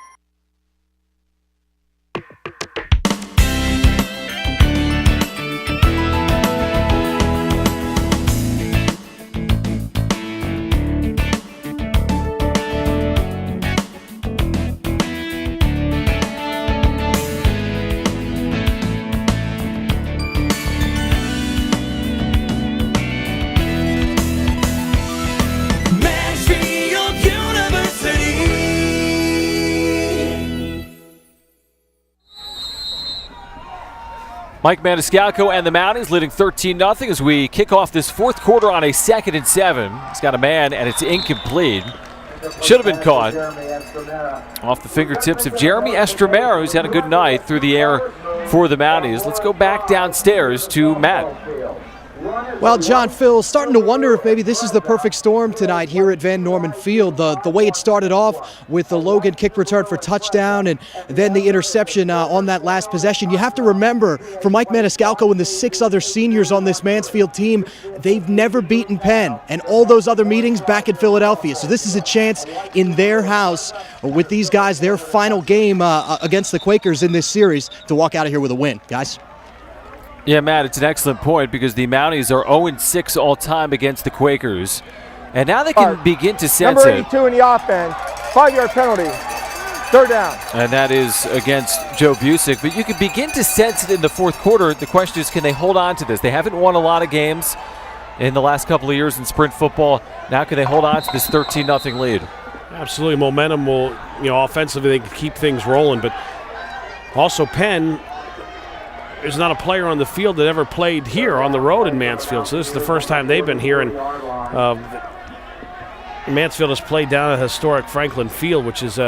Mike Maniscalco and the Mounties leading 13-0 as we kick off this fourth quarter on a 2nd and 7. He's got a man, and it's incomplete. Should have been caught off the fingertips of Jeremy Estremera, who's had a good night through the air for the Mounties. Let's go back downstairs to Matt. Well, John, Phil, starting to wonder if maybe this is the perfect storm tonight here at Van Norman Field. The way it started off with the Logan kick return for touchdown and then the interception on that last possession. You have to remember, for Mike Maniscalco and the 6 other seniors on this Mansfield team, they've never beaten Penn, and all those other meetings back in Philadelphia. So this is a chance in their house with these guys, their final game against the Quakers in this series, to walk out of here with a win. Guys? Yeah, Matt, it's an excellent point because the Mounties are 0-6 all-time against the Quakers. And now they can begin to sense number 82 in the offense, 5-yard penalty, third down. And that is against Joe Busick. But you can begin to sense it in the fourth quarter. The question is, can they hold on to this? They haven't won a lot of games in the last couple of years in sprint football. Now can they hold on to this 13-0 lead? Absolutely. Momentum will, offensively they can keep things rolling. But also Penn, there's not a player on the field that ever played here on the road in Mansfield. So this is the first time they've been here. And Mansfield has played down at historic Franklin Field, which is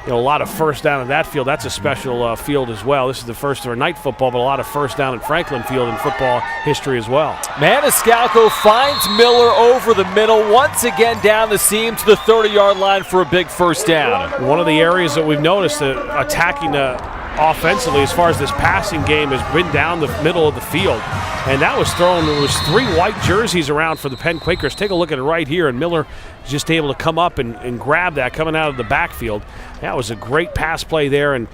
a lot of first down in that field. That's a special field as well. This is the first for night football, but a lot of first down in Franklin Field in football history as well. Maniscalco finds Miller over the middle, once again down the seam to the 30-yard line for a big first down. One of the areas that we've noticed attacking offensively as far as this passing game has been down the middle of the field. And that was thrown. There was 3 white jerseys around for the Penn Quakers. Take a look at it right here, and Miller is just able to come up and grab that coming out of the backfield. That was a great pass play there, and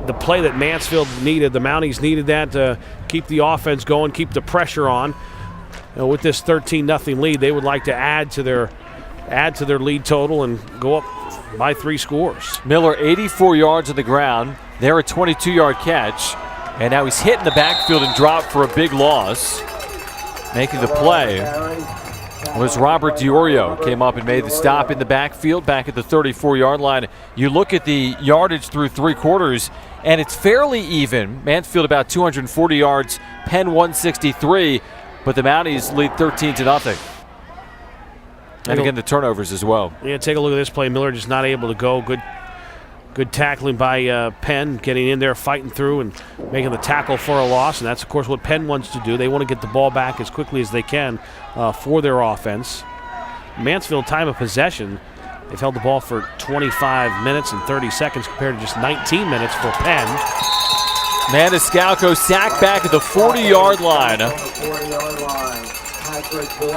the play that Mansfield needed, the Mounties needed that to keep the offense going, keep the pressure on. With this 13-0 lead, they would like to add to their lead total and go up by 3 scores. Miller 84 yards on the ground. There a 22-yard catch. And now he's hit in the backfield and dropped for a big loss. Making the play was Robert DiOrio. Came up and made the stop in the backfield back at the 34-yard line. You look at the yardage through 3 quarters, and it's fairly even. Mansfield about 240 yards, Penn 163, but the Mounties lead 13-0. And again, the turnovers as well. Yeah, take a look at this play. Miller just not able to go. Good tackling by Penn, getting in there, fighting through, and making the tackle for a loss. And that's, of course, what Penn wants to do. They want to get the ball back as quickly as they can for their offense. Mansfield time of possession, they've held the ball for 25 minutes and 30 seconds compared to just 19 minutes for Penn. Maniscalco sacked back at the 40-yard line.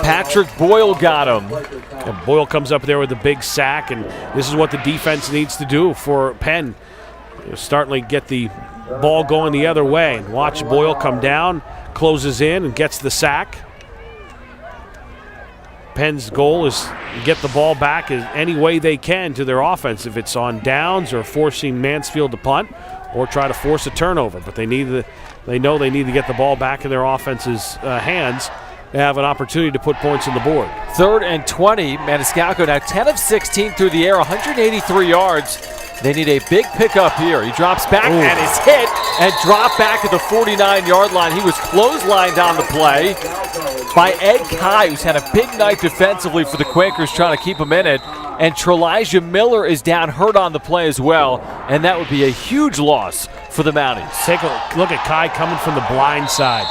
Patrick Boyle got him. And Boyle comes up there with a big sack, and this is what the defense needs to do for Penn. Starting to get the ball going the other way. And watch Boyle come down, closes in, and gets the sack. Penn's goal is to get the ball back any way they can to their offense, if it's on downs or forcing Mansfield to punt or try to force a turnover. But they know they need to get the ball back in their offense's hands. They have an opportunity to put points on the board. 3rd and 20. Maniscalco now 10 of 16 through the air, 183 yards. They need a big pickup here. He drops back and is hit and dropped back at the 49-yard line. He was clotheslined on the play by Ed Kai, who's had a big night defensively for the Quakers, trying to keep him in it. And Trelijah Miller is down hurt on the play as well, and that would be a huge loss for the Mounties. Take a look at Kai coming from the blind side.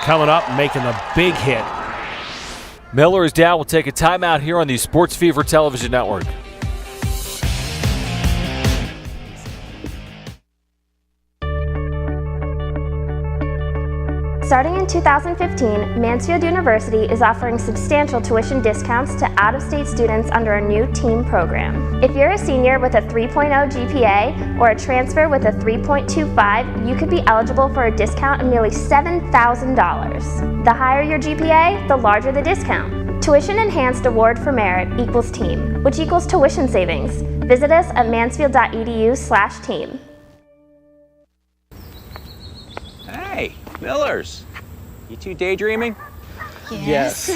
Coming up and making a big hit. Miller is down. We'll take a timeout here on the Sports Fever Television Network. Starting in 2015, Mansfield University is offering substantial tuition discounts to out-of-state students under a new TEAM program. If you're a senior with a 3.0 GPA or a transfer with a 3.25, you could be eligible for a discount of nearly $7,000. The higher your GPA, the larger the discount. Tuition Enhanced Award for Merit equals TEAM, which equals tuition savings. Visit us at mansfield.edu/team. Hey, Millers. You two daydreaming? Yes.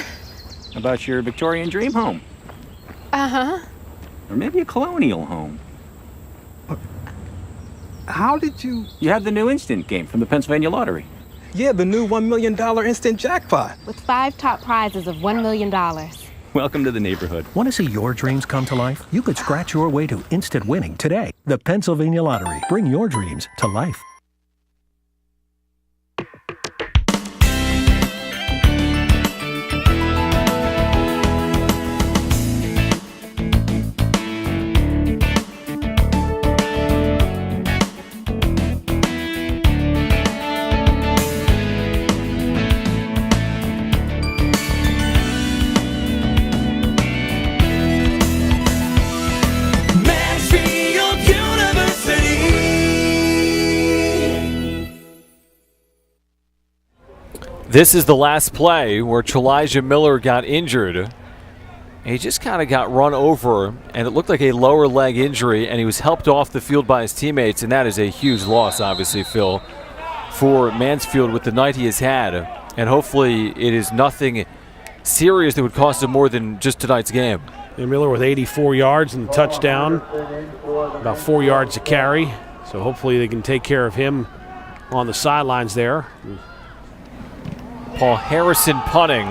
How about your Victorian dream home? Uh-huh. Or maybe a colonial home? How did you... You have the new instant game from the Pennsylvania Lottery. Yeah, the new $1 million instant jackpot. With 5 top prizes of $1 million. Welcome to the neighborhood. Want to see your dreams come to life? You could scratch your way to instant winning today. The Pennsylvania Lottery. Bring your dreams to life. This is the last play where Trelijah Miller got injured. He just kind of got run over, and it looked like a lower leg injury, and he was helped off the field by his teammates, and that is a huge loss, obviously, Phil, for Mansfield with the night he has had. And hopefully it is nothing serious that would cost him more than just tonight's game. And Miller with 84 yards and the touchdown, about 4 yards to carry. So hopefully they can take care of him on the sidelines there. Paul Harrison punting.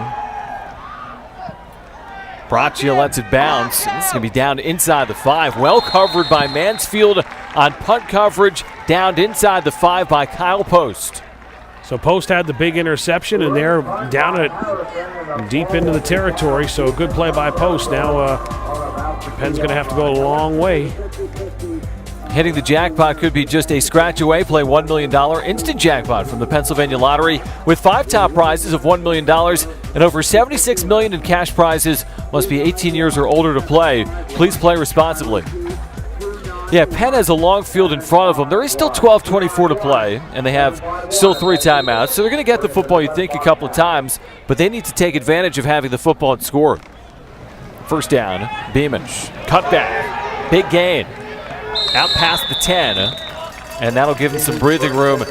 Braccia lets it bounce. This is going to be down inside the 5. Well covered by Mansfield on punt coverage. Downed inside the 5 by Kyle Post. So Post had the big interception, and they're down it deep into the territory. So a good play by Post. Now Penn's going to have to go a long way. Hitting the jackpot could be just a scratch away. Play $1 million instant jackpot from the Pennsylvania Lottery with 5 top prizes of $1 million and over $76 million in cash prizes. Must be 18 years or older to play. Please play responsibly. Yeah, Penn has a long field in front of them. There is still 12:24 to play, and they have still 3 timeouts. So they're going to get the football, you think, a couple of times, but they need to take advantage of having the football and score. First down, Beamish. Cutback. Big gain. Out past the 10, and that'll give him some breathing room.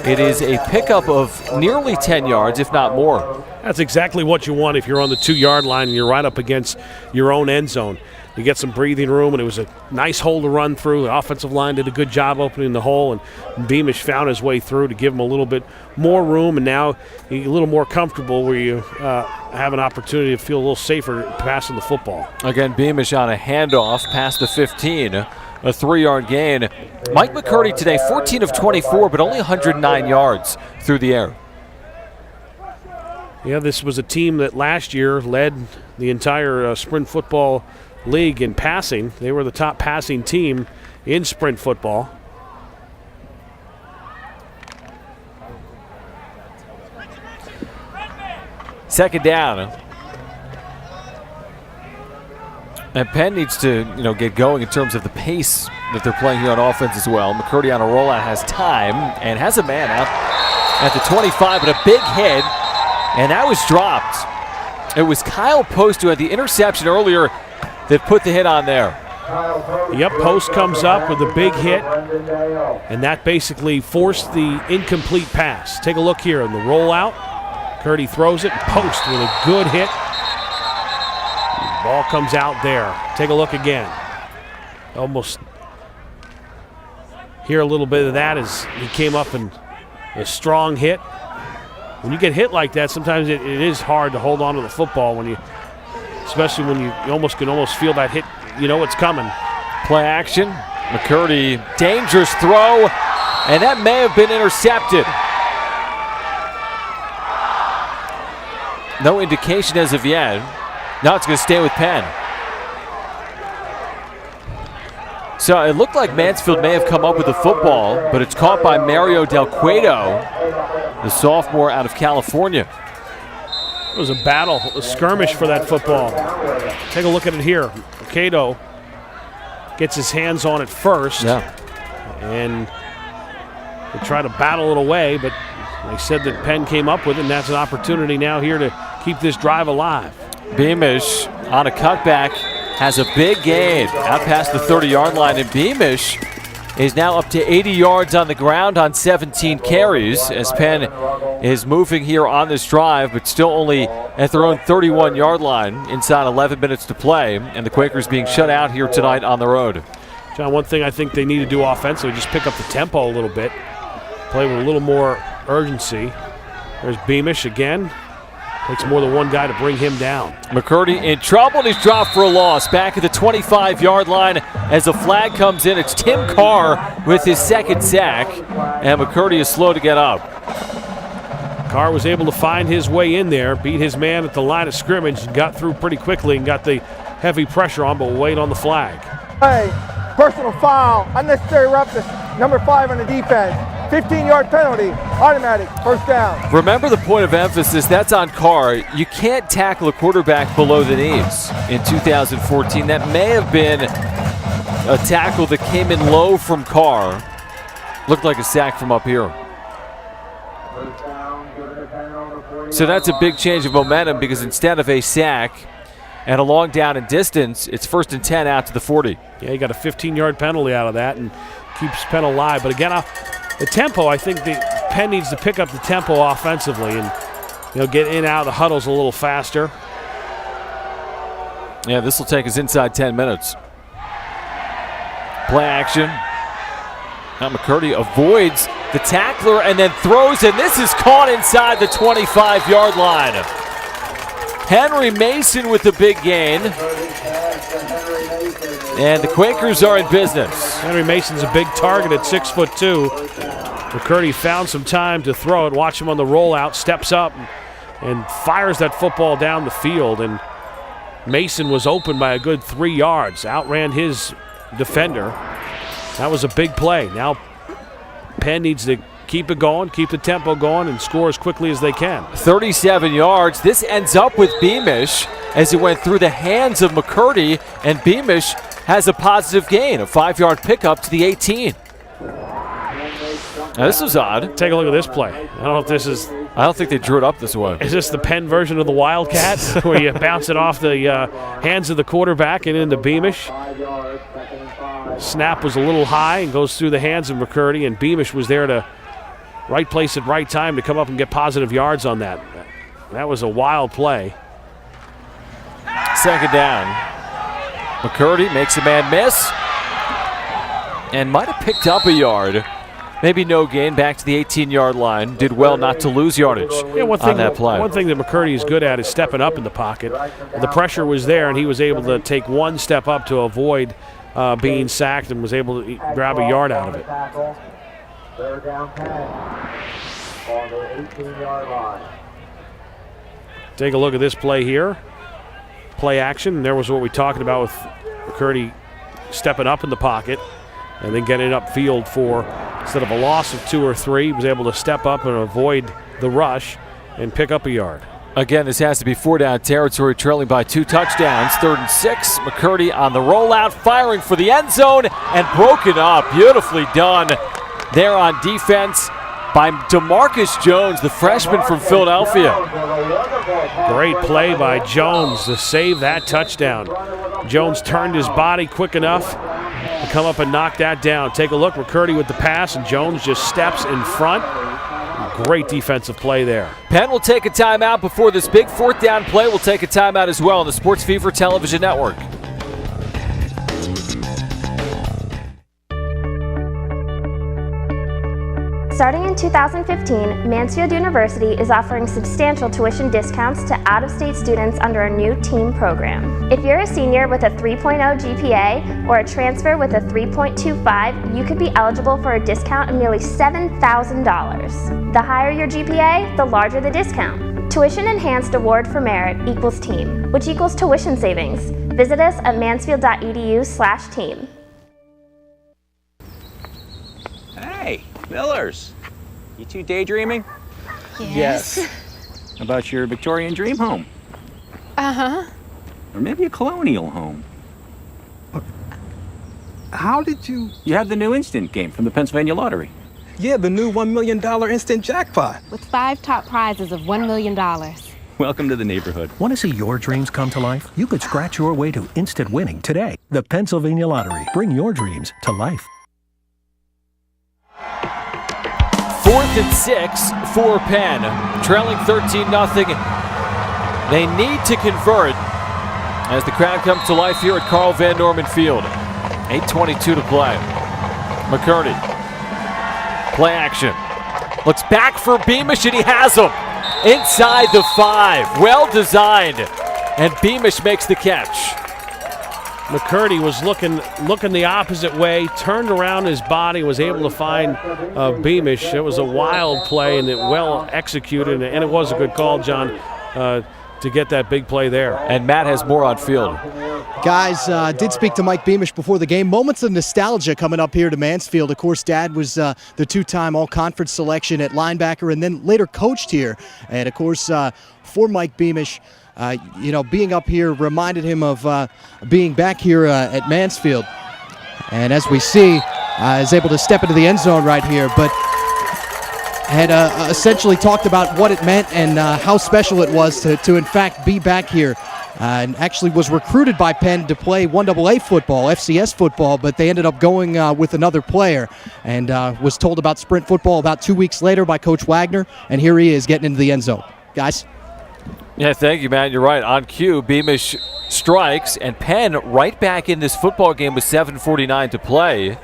It is a pickup of nearly 10 yards, if not more. That's exactly what you want if you're on the 2-yard line and you're right up against your own end zone. You get some breathing room, and it was a nice hole to run through. The offensive line did a good job opening the hole, and Beamish found his way through to give him a little bit more room, and now you're a little more comfortable where you have an opportunity to feel a little safer passing the football. Again, Beamish on a handoff past the 15, a 3-yard gain. Mike McCurdy today, 14 of 24, but only 109 yards through the air. Yeah, this was a team that last year led the entire sprint football league in passing. They were the top passing team in sprint football. Second down. And Penn needs to, get going in terms of the pace that they're playing here on offense as well. McCurdy on a rollout has time and has a man out at the 25, but a big hit, and that was dropped. It was Kyle Post who had the interception earlier that put the hit on there. Yep, Post comes up with a big hit, and that basically forced the incomplete pass. Take a look here in the rollout. Curdy throws it, and Post with a good hit. The ball comes out there. Take a look again. Almost hear a little bit of that as he came up and a strong hit. When you get hit like that, sometimes it is hard to hold on to the football especially when you can almost feel that hit. You know it's coming. Play action. McCurdy, dangerous throw, and that may have been intercepted. No indication as of yet. Now it's going to stay with Penn. So it looked like Mansfield may have come up with the football, but it's caught by Mario Del Cueto, the sophomore out of California. It was a battle, a skirmish for that football. Take a look at it here. Cueto gets his hands on it first. Yeah. And they try to battle it away, but they said that Penn came up with it, and that's an opportunity now here to keep this drive alive. Beamish on a cutback has a big gain out past the 30-yard line, and Beamish is now up to 80 yards on the ground on 17 carries as Penn is moving here on this drive, but still only at their own 31-yard line inside 11 minutes to play, and the Quakers being shut out here tonight on the road. John, one thing I think they need to do offensively, just pick up the tempo a little bit, play with a little more urgency. There's Beamish again. Takes more than one guy to bring him down. McCurdy in trouble, and he's dropped for a loss. Back at the 25-yard line as the flag comes in. It's Tim Carr with his second sack, and McCurdy is slow to get up. Carr was able to find his way in there, beat his man at the line of scrimmage, and got through pretty quickly and got the heavy pressure on, but wait on the flag. Hey, personal foul, unnecessary roughness, number 5 on the defense. 15-yard penalty, automatic, first down. Remember the point of emphasis, that's on Carr. You can't tackle a quarterback below the knees in 2014. That may have been a tackle that came in low from Carr. Looked like a sack from up here. So that's a big change of momentum because instead of a sack and a long down and distance, it's 1st and 10 out to the 40. Yeah, you got a 15-yard penalty out of that and keeps Penn alive. But again, the tempo, I think Penn needs to pick up the tempo offensively and get in and out of the huddles a little faster. Yeah, this will take us inside 10 minutes. Play action. Now McCurdy avoids the tackler and then throws, and this is caught inside the 25-yard line. Henry Mason with the big gain. And the Quakers are in business. Henry Mason's a big target at 6'2". McCurdy found some time to throw it. Watch him on the rollout, steps up and fires that football down the field. And Mason was open by a good 3 yards, outran his defender. That was a big play. Now Penn needs to keep it going, keep the tempo going, and score as quickly as they can. 37 yards. This ends up with Beamish as it went through the hands of McCurdy, and Beamish has a positive gain, a 5-yard pickup to the 18. Now, this is odd. Take a look at this play. I don't think they drew it up this way. Is this the Penn version of the Wildcat, where you bounce it off the hands of the quarterback and into Beamish? Snap was a little high and goes through the hands of McCurdy, and Beamish was there to right place at right time to come up and get positive yards on that. That was a wild play. Second down. McCurdy makes a man miss and might have picked up a yard. Maybe no gain, back to the 18-yard line. Did well not to lose yardage on that play. One thing that McCurdy is good at is stepping up in the pocket. The pressure was there, and he was able to take one step up to avoid being sacked and was able to grab a yard out of it. Third down Penn on the 18-yard line. Take a look at this play here. Play action. And there was what we talked about with McCurdy stepping up in the pocket and then getting upfield for, instead of a loss of 2 or 3, he was able to step up and avoid the rush and pick up a yard. Again, this has to be 4-down territory, trailing by 2 touchdowns. 3rd and 6. McCurdy on the rollout, firing for the end zone and broken up. Beautifully done there on defense by DeMarcus Jones, the freshman from Philadelphia. Great play by Jones to save that touchdown. Jones turned his body quick enough to come up and knock that down. Take a look, McCurdy with the pass, and Jones just steps in front. Great defensive play there. Penn will take a timeout before this big 4th down play. We'll take a timeout as well on the Sports Fever Television Network. Starting in 2015, Mansfield University is offering substantial tuition discounts to out-of-state students under a new TEAM program. If you're a senior with a 3.0 GPA or a transfer with a 3.25, you could be eligible for a discount of nearly $7,000. The higher your GPA, the larger the discount. Tuition Enhanced Award for Merit equals TEAM, which equals tuition savings. Visit us at mansfield.edu/team. Hey, Millers, you two daydreaming? Yes. How about your Victorian dream home? Uh-huh. Or maybe a colonial home? How did you... You have the new instant game from the Pennsylvania Lottery. Yeah, the new $1 million instant jackpot. With 5 top prizes of $1 million. Welcome to the neighborhood. Want to see your dreams come to life? You could scratch your way to instant winning today. The Pennsylvania Lottery. Bring your dreams to life. 4th and 6 for Penn, trailing 13-0. They need to convert as the crowd comes to life here at Karl Van Norman Field. 8:22 to play. McCurdy, play action. Looks back for Beamish, and he has him inside the 5. Well designed, and Beamish makes the catch. McCurdy was looking the opposite way, turned around his body, was able to find Beamish. It was a wild play and it well executed, and it was a good call, John, to get that big play there. And Matt has more on field. Guys, did speak to Mike Beamish before the game. Moments of nostalgia coming up here to Mansfield. Of course, Dad was the 2-time all-conference selection at linebacker and then later coached here. And, of course, for Mike Beamish, being up here reminded him of being back here at Mansfield. And as we see, is able to step into the end zone right here, but had essentially talked about what it meant and how special it was to in fact be back here. And actually was recruited by Penn to play 1AA football, FCS football, but they ended up going with another player and was told about sprint football about 2 weeks later by Coach Wagner, and here he is getting into the end zone. Guys? Yeah, thank you, Matt. You're right. On cue, Beamish strikes, and Penn right back in this football game with 7:49 to play,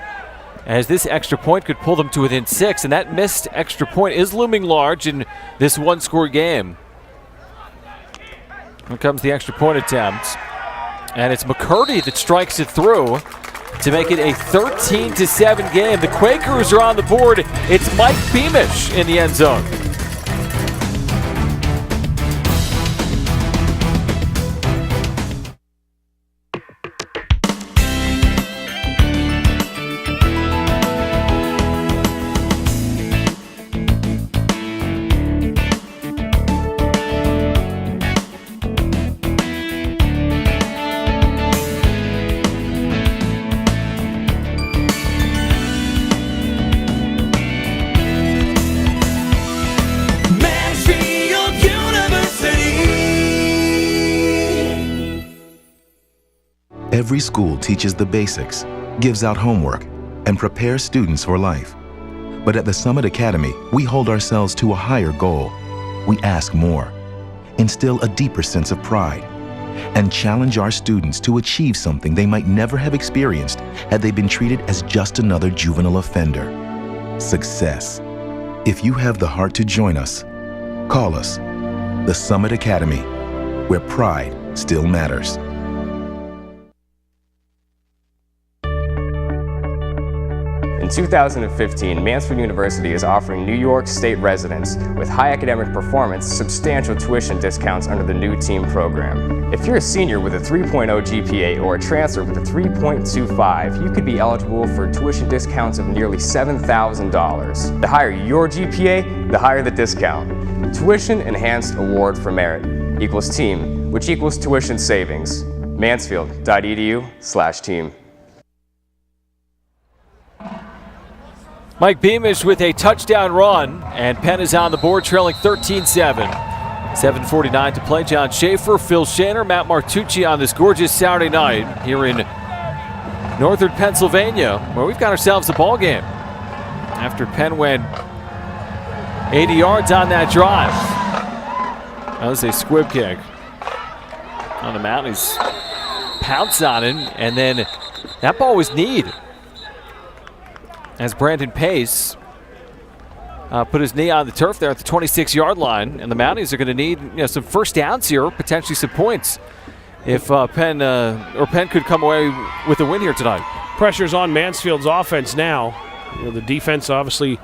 as this extra point could pull them to within 6, and that missed extra point is looming large in this one-score game. Here comes the extra point attempt. And it's McCurdy that strikes it through to make it a 13-7 game. The Quakers are on the board. It's Mike Beamish in the end zone. Every school teaches the basics, gives out homework, and prepares students for life. But at the Summit Academy, we hold ourselves to a higher goal. We ask more, instill a deeper sense of pride, and challenge our students to achieve something they might never have experienced had they been treated as just another juvenile offender: success. If you have the heart to join us, call us. The Summit Academy, where pride still matters. In 2015, Mansfield University is offering New York State residents with high academic performance substantial tuition discounts under the new team program. If you're a senior with a 3.0 GPA or a transfer with a 3.25, you could be eligible for tuition discounts of nearly $7,000. The higher your GPA, the higher the discount. Tuition Enhanced Award for Merit equals team, which equals tuition savings. Mansfield.edu/team. Mike Beamish with a touchdown run, and Penn is on the board trailing 13-7. 7:49 to play. John Schaefer, Phil Shaner, Matt Martucci on this gorgeous Saturday night here in northern Pennsylvania, where we've got ourselves a ball game. After Penn went 80 yards on that drive. That was a squib kick on the Mountaineers. Pounce on it, and then that ball was kneed as Brandon Pace put his knee on the turf there at the 26-yard line, and the Mountaineers are going to need some first downs here, potentially some points, if Penn could come away with a win here tonight. Pressure's on Mansfield's offense now. The defense, obviously,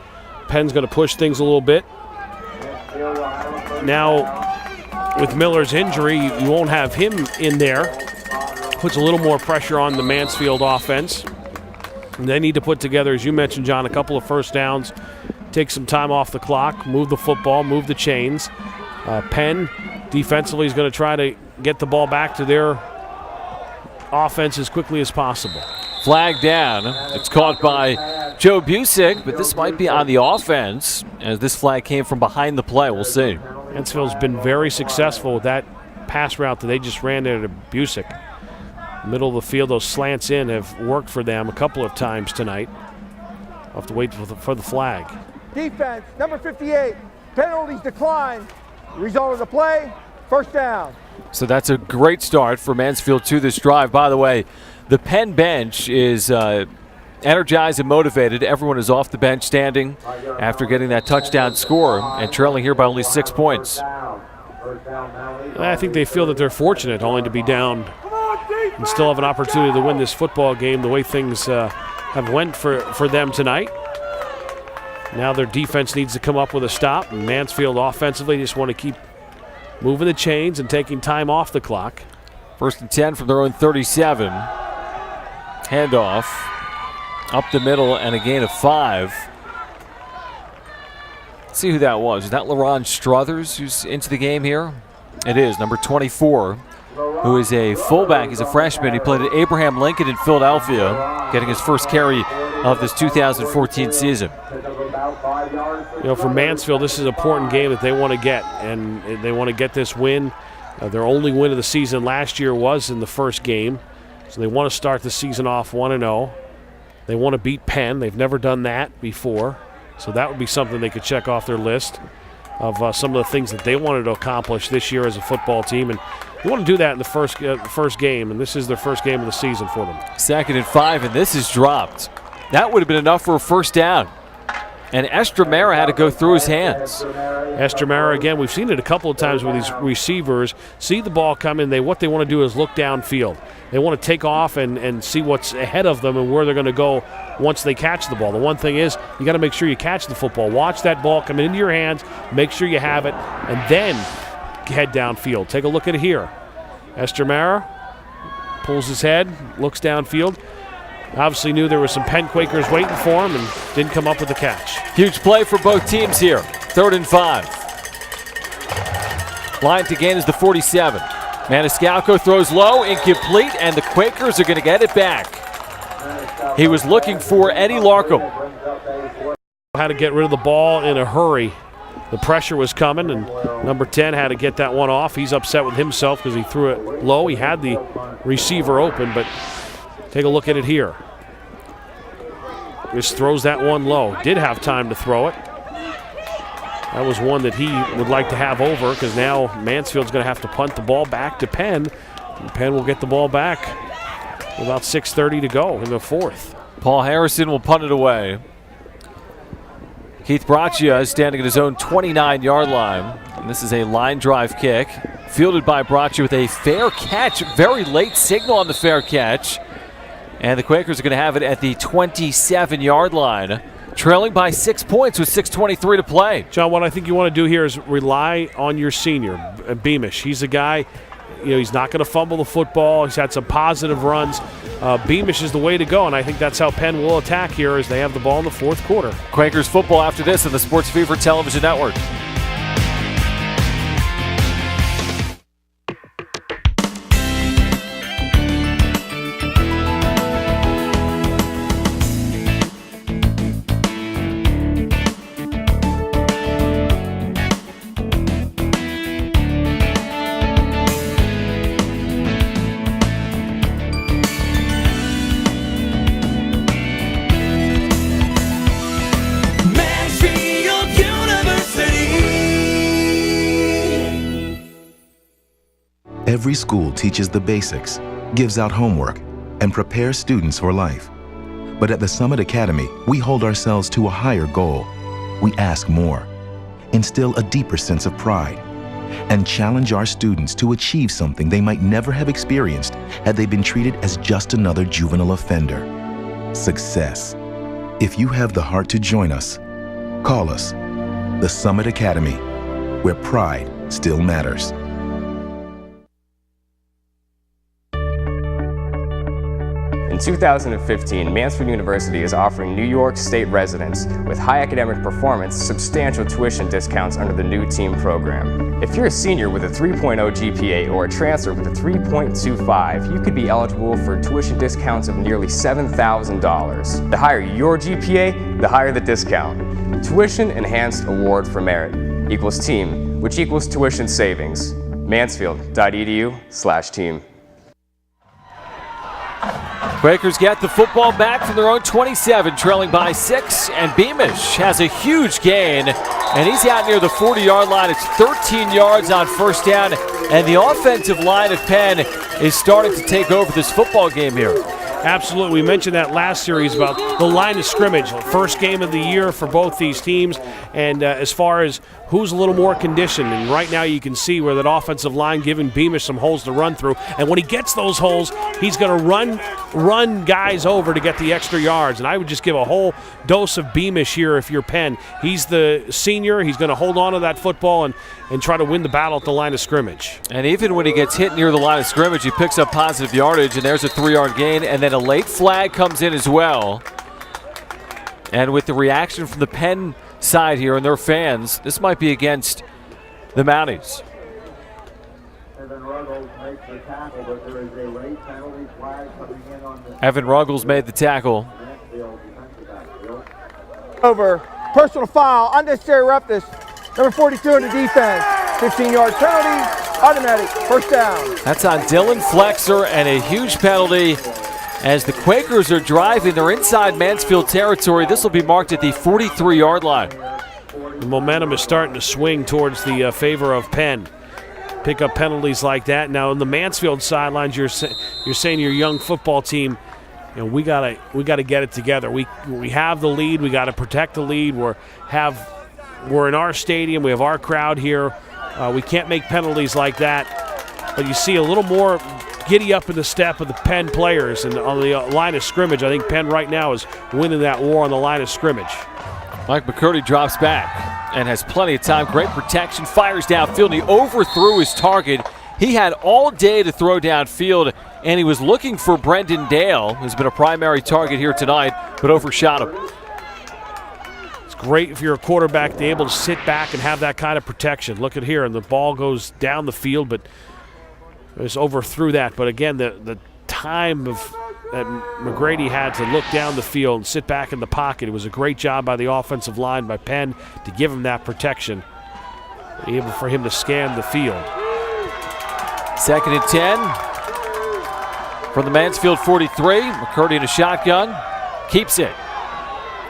Penn's going to push things a little bit. Now, with Miller's injury, you won't have him in there. Puts a little more pressure on the Mansfield offense. And they need to put together, as you mentioned, John, a couple of first downs, take some time off the clock, move the football, move the chains. Penn defensively is going to try to get the ball back to their offense as quickly as possible. Flag down. It's caught by Joe Busick, but this might be on the offense, as this flag came from behind the play. We'll see. Mansfield's been very successful with that pass route that they just ran there to Busick. Middle of the field, those slants in have worked for them a couple of times tonight. I'll have to wait for the flag. Defense, number 58, penalties decline. Result of the play, first down. So that's a great start for Mansfield to this drive. By the way, the Penn bench is energized and motivated. Everyone is off the bench standing after getting that touchdown score and trailing here by only 6 points. I think they feel that they're fortunate only to be down and still have an opportunity to win this football game the way things have went for them tonight. Now their defense needs to come up with a stop, and Mansfield offensively just want to keep moving the chains and taking time off the clock. 1st and 10 from their own 37. Handoff up the middle and a gain of 5. Let's see who that was. Is that LaRon Struthers who's into the game here? It is, number 24. Who is a fullback. He's a freshman. He played at Abraham Lincoln in Philadelphia, getting his first carry of this 2014 season. For Mansfield, this is an important game that they want to get, and they want to get this win. Their only win of the season last year was in the first game, so they want to start the season off 1-0. They want to beat Penn. They've never done that before, so that would be something they could check off their list of some of the things that they wanted to accomplish this year as a football team. And they want to do that in the first game, and this is their first game of the season for them. 2nd and 5, and this is dropped. That would have been enough for a first down. And Estremera had to go through his hands. Estremera, again, we've seen it a couple of times with these receivers. See the ball coming. What they want to do is look downfield. They want to take off and see what's ahead of them and where they're going to go once they catch the ball. The one thing is you got to make sure you catch the football. Watch that ball come into your hands. Make sure you have it. And then head downfield. Take a look at it here. Estremera pulls his head, looks downfield. Obviously knew there were some Penn Quakers waiting for him and didn't come up with the catch. Huge play for both teams here. 3rd and 5. Line to gain is the 47. Maniscalco throws low, incomplete, and the Quakers are going to get it back. He was looking for Eddie Larkham. Had to get rid of the ball in a hurry. The pressure was coming, and number 10 had to get that one off. He's upset with himself because he threw it low. He had the receiver open, but take a look at it here. Just throws that one low. Did have time to throw it. That was one that he would like to have over because now Mansfield's going to have to punt the ball back to Penn. And Penn will get the ball back with about 6:30 to go in the 4th. Paul Harrison will punt it away. Keith Braccia is standing at his own 29-yard line. And this is a line drive kick. Fielded by Braccia with a fair catch. Very late signal on the fair catch. And the Quakers are going to have it at the 27-yard line, trailing by 6 points with 6:23 to play. John, what I think you want to do here is rely on your senior, Beamish. He's a guy, he's not going to fumble the football. He's had some positive runs. Beamish is the way to go, and I think that's how Penn will attack here as they have the ball in the 4th quarter. Quakers football after this on the Sports Fever Television Network. Every school teaches the basics, gives out homework, and prepares students for life. But at the Summit Academy, we hold ourselves to a higher goal. We ask more, instill a deeper sense of pride, and challenge our students to achieve something they might never have experienced had they been treated as just another juvenile offender. Success. If you have the heart to join us, call us. The Summit Academy, where pride still matters. In 2015, Mansfield University is offering New York State residents with high academic performance substantial tuition discounts under the new team program. If you're a senior with a 3.0 GPA or a transfer with a 3.25, you could be eligible for tuition discounts of nearly $7,000. The higher your GPA, the higher the discount. Tuition Enhanced Award for Merit equals team, which equals tuition savings. Mansfield.edu/team. Quakers get the football back from their own 27, trailing by 6, and Beamish has a huge gain, and he's out near the 40-yard line. It's 13 yards on 1st down, and the offensive line of Penn is starting to take over this football game here. Absolutely. We mentioned that last series about the line of scrimmage. First game of the year for both these teams. And as far as who's a little more conditioned, and right now you can see where that offensive line giving Beamish some holes to run through. And when he gets those holes, he's going to run guys over to get the extra yards. And I would just give a whole dose of Beamish here if you're Penn. He's the senior. He's going to hold on to that football and try to win the battle at the line of scrimmage. And even when he gets hit near the line of scrimmage, he picks up positive yardage, and there's a 3-yard gain, and then a late flag comes in as well. And with the reaction from the Penn side here and their fans, this might be against the Mounties. Evan Ruggles made the tackle. Over. Personal foul, unnecessary roughness. Number 42 in the defense. 15-yard penalty, automatic, 1st down. That's on Dylan Flexer, and a huge penalty as the Quakers are driving. They're inside Mansfield territory. This will be marked at the 43-yard line. The momentum is starting to swing towards the favor of Penn. Pick up penalties like that. Now, on the Mansfield sidelines, you're saying your young football team, we gotta get it together. We have the lead. We got to protect the lead. We're in our stadium. We have our crowd here. We can't make penalties like that. But you see a little more giddy up in the step of the Penn players, and on the line of scrimmage, I think Penn right now is winning that war on the line of scrimmage. Mike McCurdy drops back and has plenty of time. Great protection. Fires downfield. And he overthrew his target. He had all day to throw downfield, and he was looking for Brendan Dale, who's been a primary target here tonight, but overshot him. It's great if you're a quarterback to be able to sit back and have that kind of protection. Look at here, and the ball goes down the field, but just overthrew that. But again, the time that McGrady had to look down the field and sit back in the pocket, it was a great job by the offensive line, by Penn, to give him that protection, able for him to scan the field. 2nd and 10 from the Mansfield 43. McCurdy in a shotgun. Keeps it.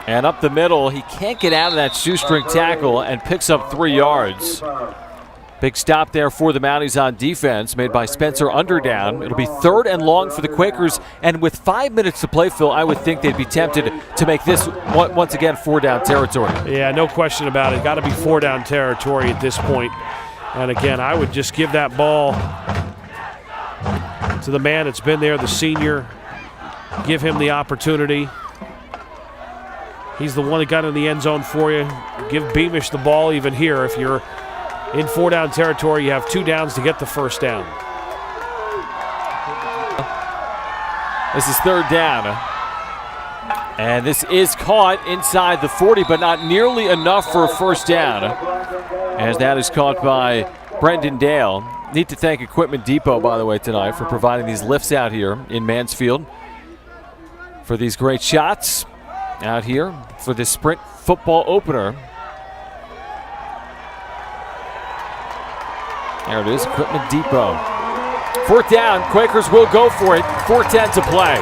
And up the middle, he can't get out of that shoestring tackle and picks up 3 yards. Big stop there for the Mounties on defense, made by Spencer Underdown. It'll be 3rd and long for the Quakers, and with 5 minutes to play, Phil, I would think they'd be tempted to make this, once again, 4-down territory. Yeah, no question about it. Got to be 4-down territory at this point. And again, I would just give that ball to the man that's been there, the senior. Give him the opportunity. He's the one that got in the end zone for you. Give Beamish the ball even here. If you're in 4-down territory, you have 2 downs to get the first down. This is 3rd down. And this is caught inside the 40, but not nearly enough for a first down, as that is caught by Brendan Dale. Need to thank Equipment Depot, by the way, tonight for providing these lifts out here in Mansfield for these great shots out here for this Sprint football opener. There it is, Equipment Depot. 4th down, Quakers will go for it. 4:10 to play.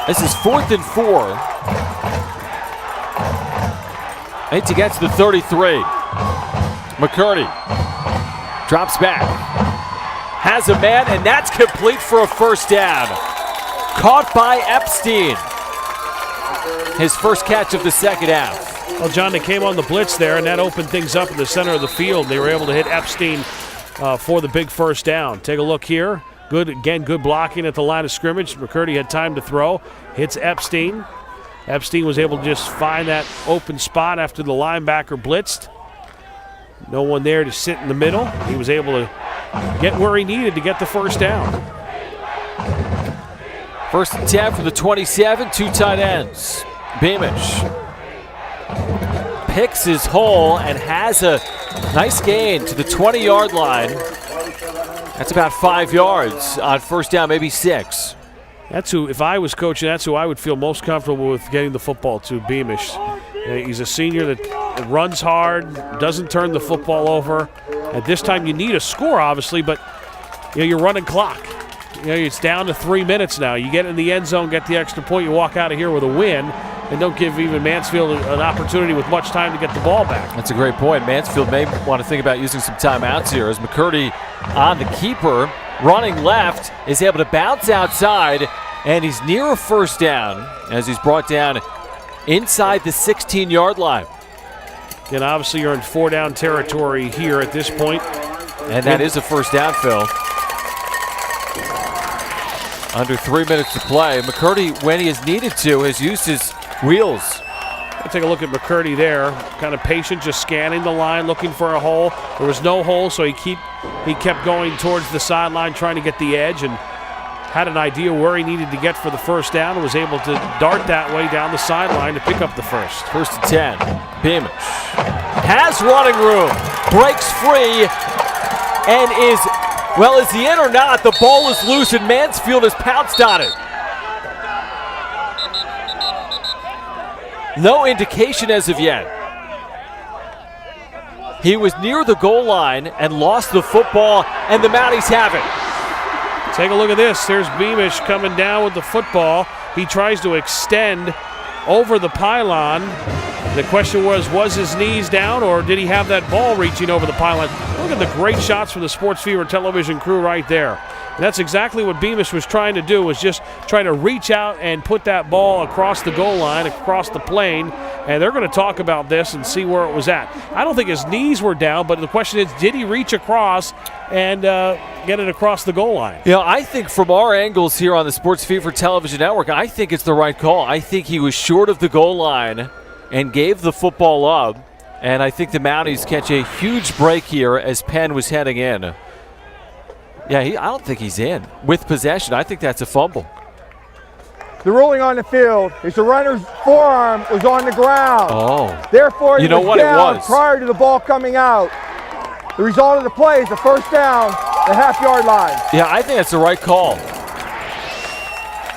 This is 4th and 4. It's against the 33. McCurdy drops back. Has a man, and that's complete for a first down. Caught by Epstein. His first catch of the second half. Well, John, they came on the blitz there, and that opened things up in the center of the field. They were able to hit Epstein for the big first down. Take a look here. Good blocking at the line of scrimmage. McCurdy had time to throw. Hits Epstein. Epstein was able to just find that open spot after the linebacker blitzed. No one there to sit in the middle. He was able to get where he needed to get the first down. 1st and 10 for the 27, 2 tight ends. Beamish picks his hole and has a nice gain to the 20-yard line. That's about 5 yards on first down, maybe 6. That's who, if I was coaching, that's who I would feel most comfortable with getting the football to, Beamish. He's a senior that runs hard, doesn't turn the football over. At this time, you need a score, obviously, but you're running clock. It's down to 3 minutes now. You get in the end zone, get the extra point, you walk out of here with a win, and don't give even Mansfield an opportunity with much time to get the ball back. That's a great point. Mansfield may want to think about using some timeouts here, as McCurdy on the keeper, running left, is able to bounce outside, and he's near a first down as he's brought down inside the 16-yard line. And obviously you're in 4-down territory here at this point. And that is a first down, Phil. Under 3 minutes to play. McCurdy, when he has needed to, has used his wheels. I'll take a look at McCurdy there. Kind of patient, just scanning the line, looking for a hole. There was no hole, so he kept going towards the sideline, trying to get the edge, and had an idea where he needed to get for the first down and was able to dart that way down the sideline to pick up the first. 1st and 10. Beamish has running room, breaks free, and is, well, is he in or not? The ball is loose, and Mansfield has pounced on it. No indication as of yet. He was near the goal line and lost the football, and the Mounties have it. Take a look at this. There's Beamish coming down with the football. He tries to extend over the pylon. The question was his knees down, or did he have that ball reaching over the pylon? Look at the great shots from the Sports Fever television crew right there. And that's exactly what Beamish was trying to do, was just trying to reach out and put that ball across the goal line, across the plane. And they're going to talk about this and see where it was at. I don't think his knees were down, but the question is, did he reach across and get it across the goal line? You know, I think from our angles here on the Sports Fever television network, I think it's the right call. I think he was short of the goal line and gave the football up. And I think the Mounties catch a huge break here as Penn was heading in. Yeah, I don't think he's in with possession. I think that's a fumble. The ruling on the field is the runner's forearm was on the ground. Oh. Therefore, you know what down it was prior to the ball coming out. The result of the play is a first down, the half-yard line. Yeah, I think that's the right call.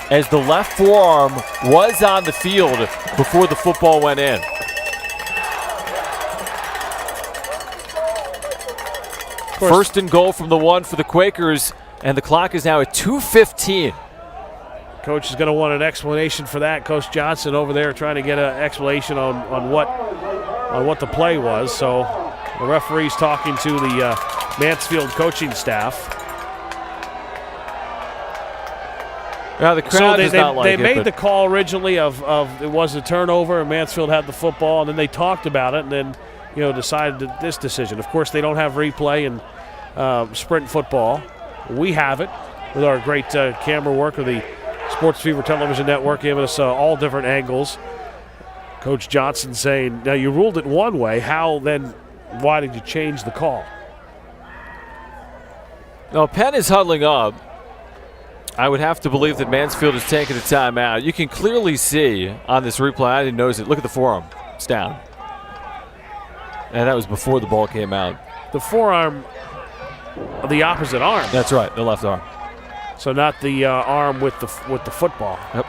As the left forearm was on the field before the football went in. First and goal from the 1 for the Quakers, and the clock is now at 2:15. Coach is going to want an explanation for that. Coach Johnson over there trying to get an explanation on what the play was. So the referee's talking to the Mansfield coaching staff. Yeah, the crowd does not like it. They made the call originally of it was a turnover, and Mansfield had the football, and then they talked about it, and then decided this decision. Of course, they don't have replay in sprint football. We have it with our great camera work of the Sports Fever television network, giving us all different angles. Coach Johnson saying, now you ruled it one way, why did you change the call? No, Penn is huddling up. I would have to believe that Mansfield is taking a timeout. You can clearly see on this replay, I didn't notice it. Look at the forearm. It's down. And that was before the ball came out. The forearm of the opposite arm. That's right, the left arm. So not the arm with the football. Yep.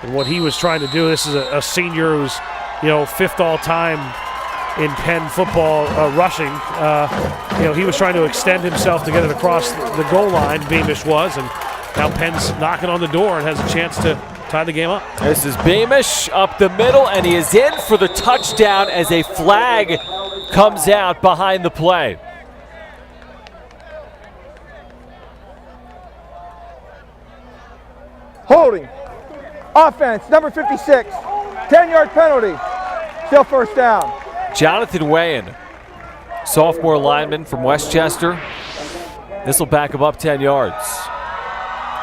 And what he was trying to do, this is a senior who's, 5th all-time in Penn football rushing. He was trying to extend himself to get it across the goal line, Beamish was, and now Penn's knocking on the door and has a chance to tie the game up. This is Beamish up the middle, and he is in for the touchdown as a flag comes out behind the play. Holding. Offense, number 56. 10-yard penalty. Still first down. Jonathan Wayan, sophomore lineman from Westchester. This will back him up 10 yards.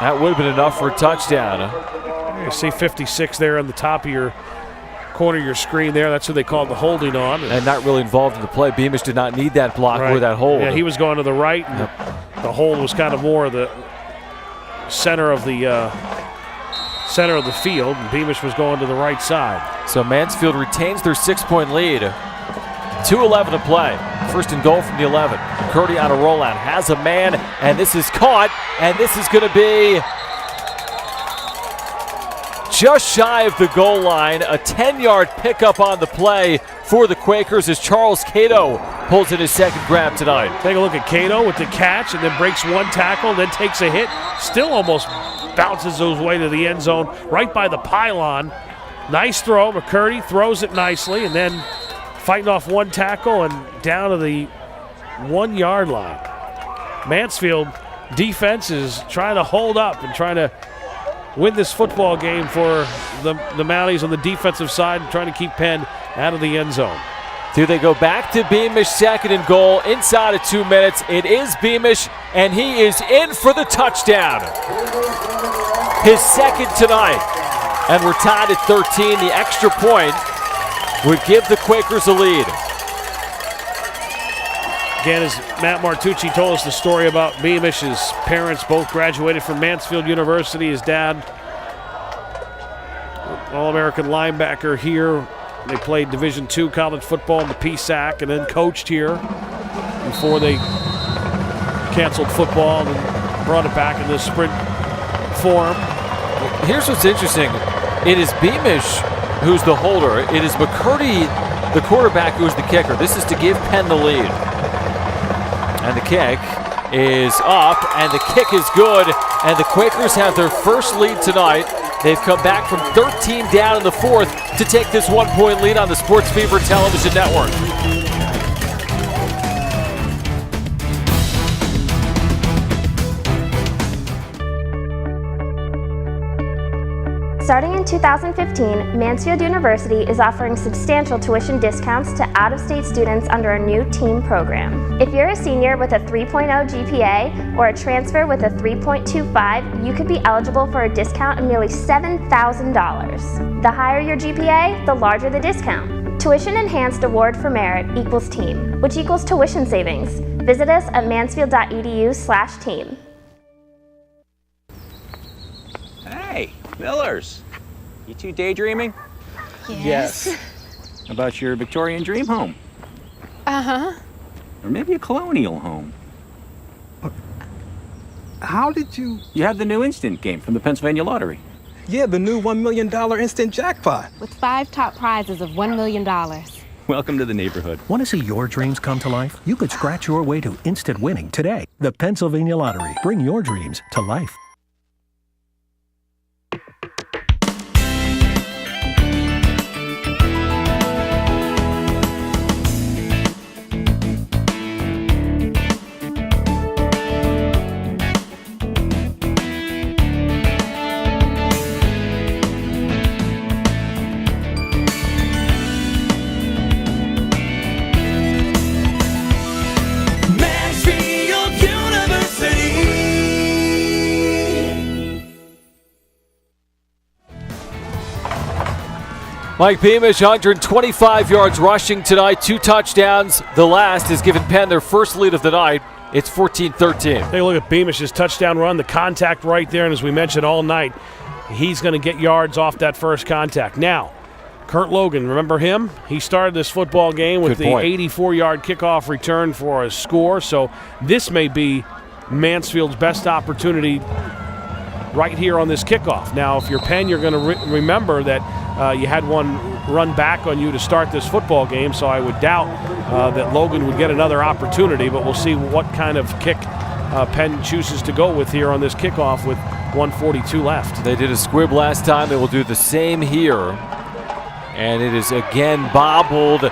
That would have been enough for a touchdown. You see 56 there on the top of your corner of your screen there. That's who they called the holding on. And not really involved in the play. Beamish did not need that block or that hold. Yeah, he was going to the right, and the hold was kind of more the center of the field, and Beamish was going to the right side. So Mansfield retains their 6-point lead. 2:11 to play. First and goal from the 11. Curdy on a rollout, has a man, and this is caught, and this is going to be just shy of the goal line. A 10-yard pickup on the play for the Quakers as Charles Cato pulls in his second grab tonight. Take a look at Cato with the catch, and then breaks one tackle, then takes a hit. Still almost bounces his way to the end zone, right by the pylon. Nice throw. McCurdy throws it nicely, and then fighting off one tackle and down to the 1-yard line. Mansfield defense is trying to hold up and trying to win this football game for the Mounties on the defensive side, and trying to keep Penn out of the end zone. Do they go back to Beamish, second and goal, inside of 2 minutes? It is Beamish, and he is in for the touchdown. His second tonight. And we're tied at 13. The extra point would give the Quakers a lead. Again, as Matt Martucci told us the story about Beamish, his parents both graduated from Mansfield University. His dad, All-American linebacker here. They played Division II college football in the PSECU and then coached here before they canceled football and brought it back in the sprint form. Here's what's interesting. It is Beamish who's the holder. It is McCurdy, the quarterback, who's the kicker. This is to give Penn the lead. And the kick is up, and the kick is good, and the Quakers have their first lead tonight They've come back from 13 down in the fourth to take this 1-point lead on the Sports Fever television network. Starting in 2015, Mansfield University is offering substantial tuition discounts to out-of-state students under a new TEAM program. If you're a senior with a 3.0 GPA or a transfer with a 3.25, you could be eligible for a discount of nearly $7,000. The higher your GPA, the larger the discount. Tuition Enhanced Award for Merit equals TEAM, which equals tuition savings. Visit us at mansfield.edu/team. Hey, Millers. You two daydreaming? Yes. How about your Victorian dream home? Uh-huh. Or maybe a colonial home? How did you... You have the new instant game from the Pennsylvania Lottery. Yeah, the new $1 million instant jackpot. With 5 top prizes of $1 million. Welcome to the neighborhood. Want to see your dreams come to life? You could scratch your way to instant winning today. The Pennsylvania Lottery. Bring your dreams to life. Mike Beamish, 125 yards rushing tonight, 2 touchdowns. The last has given Penn their first lead of the night. It's 14-13. Take a look at Beamish's touchdown run, the contact right there, and as we mentioned all night, he's going to get yards off that first contact. Now, Kurt Logan, remember him? He started this football game with the 84-yard kickoff return for a score, so this may be Mansfield's best opportunity right here on this kickoff. Now, if you're Penn, you're going to remember that you had one run back on you to start this football game, so I would doubt that Logan would get another opportunity, but we'll see what kind of kick Penn chooses to go with here on this kickoff with 1:42 left. They did a squib last time. They will do the same here. And it is again bobbled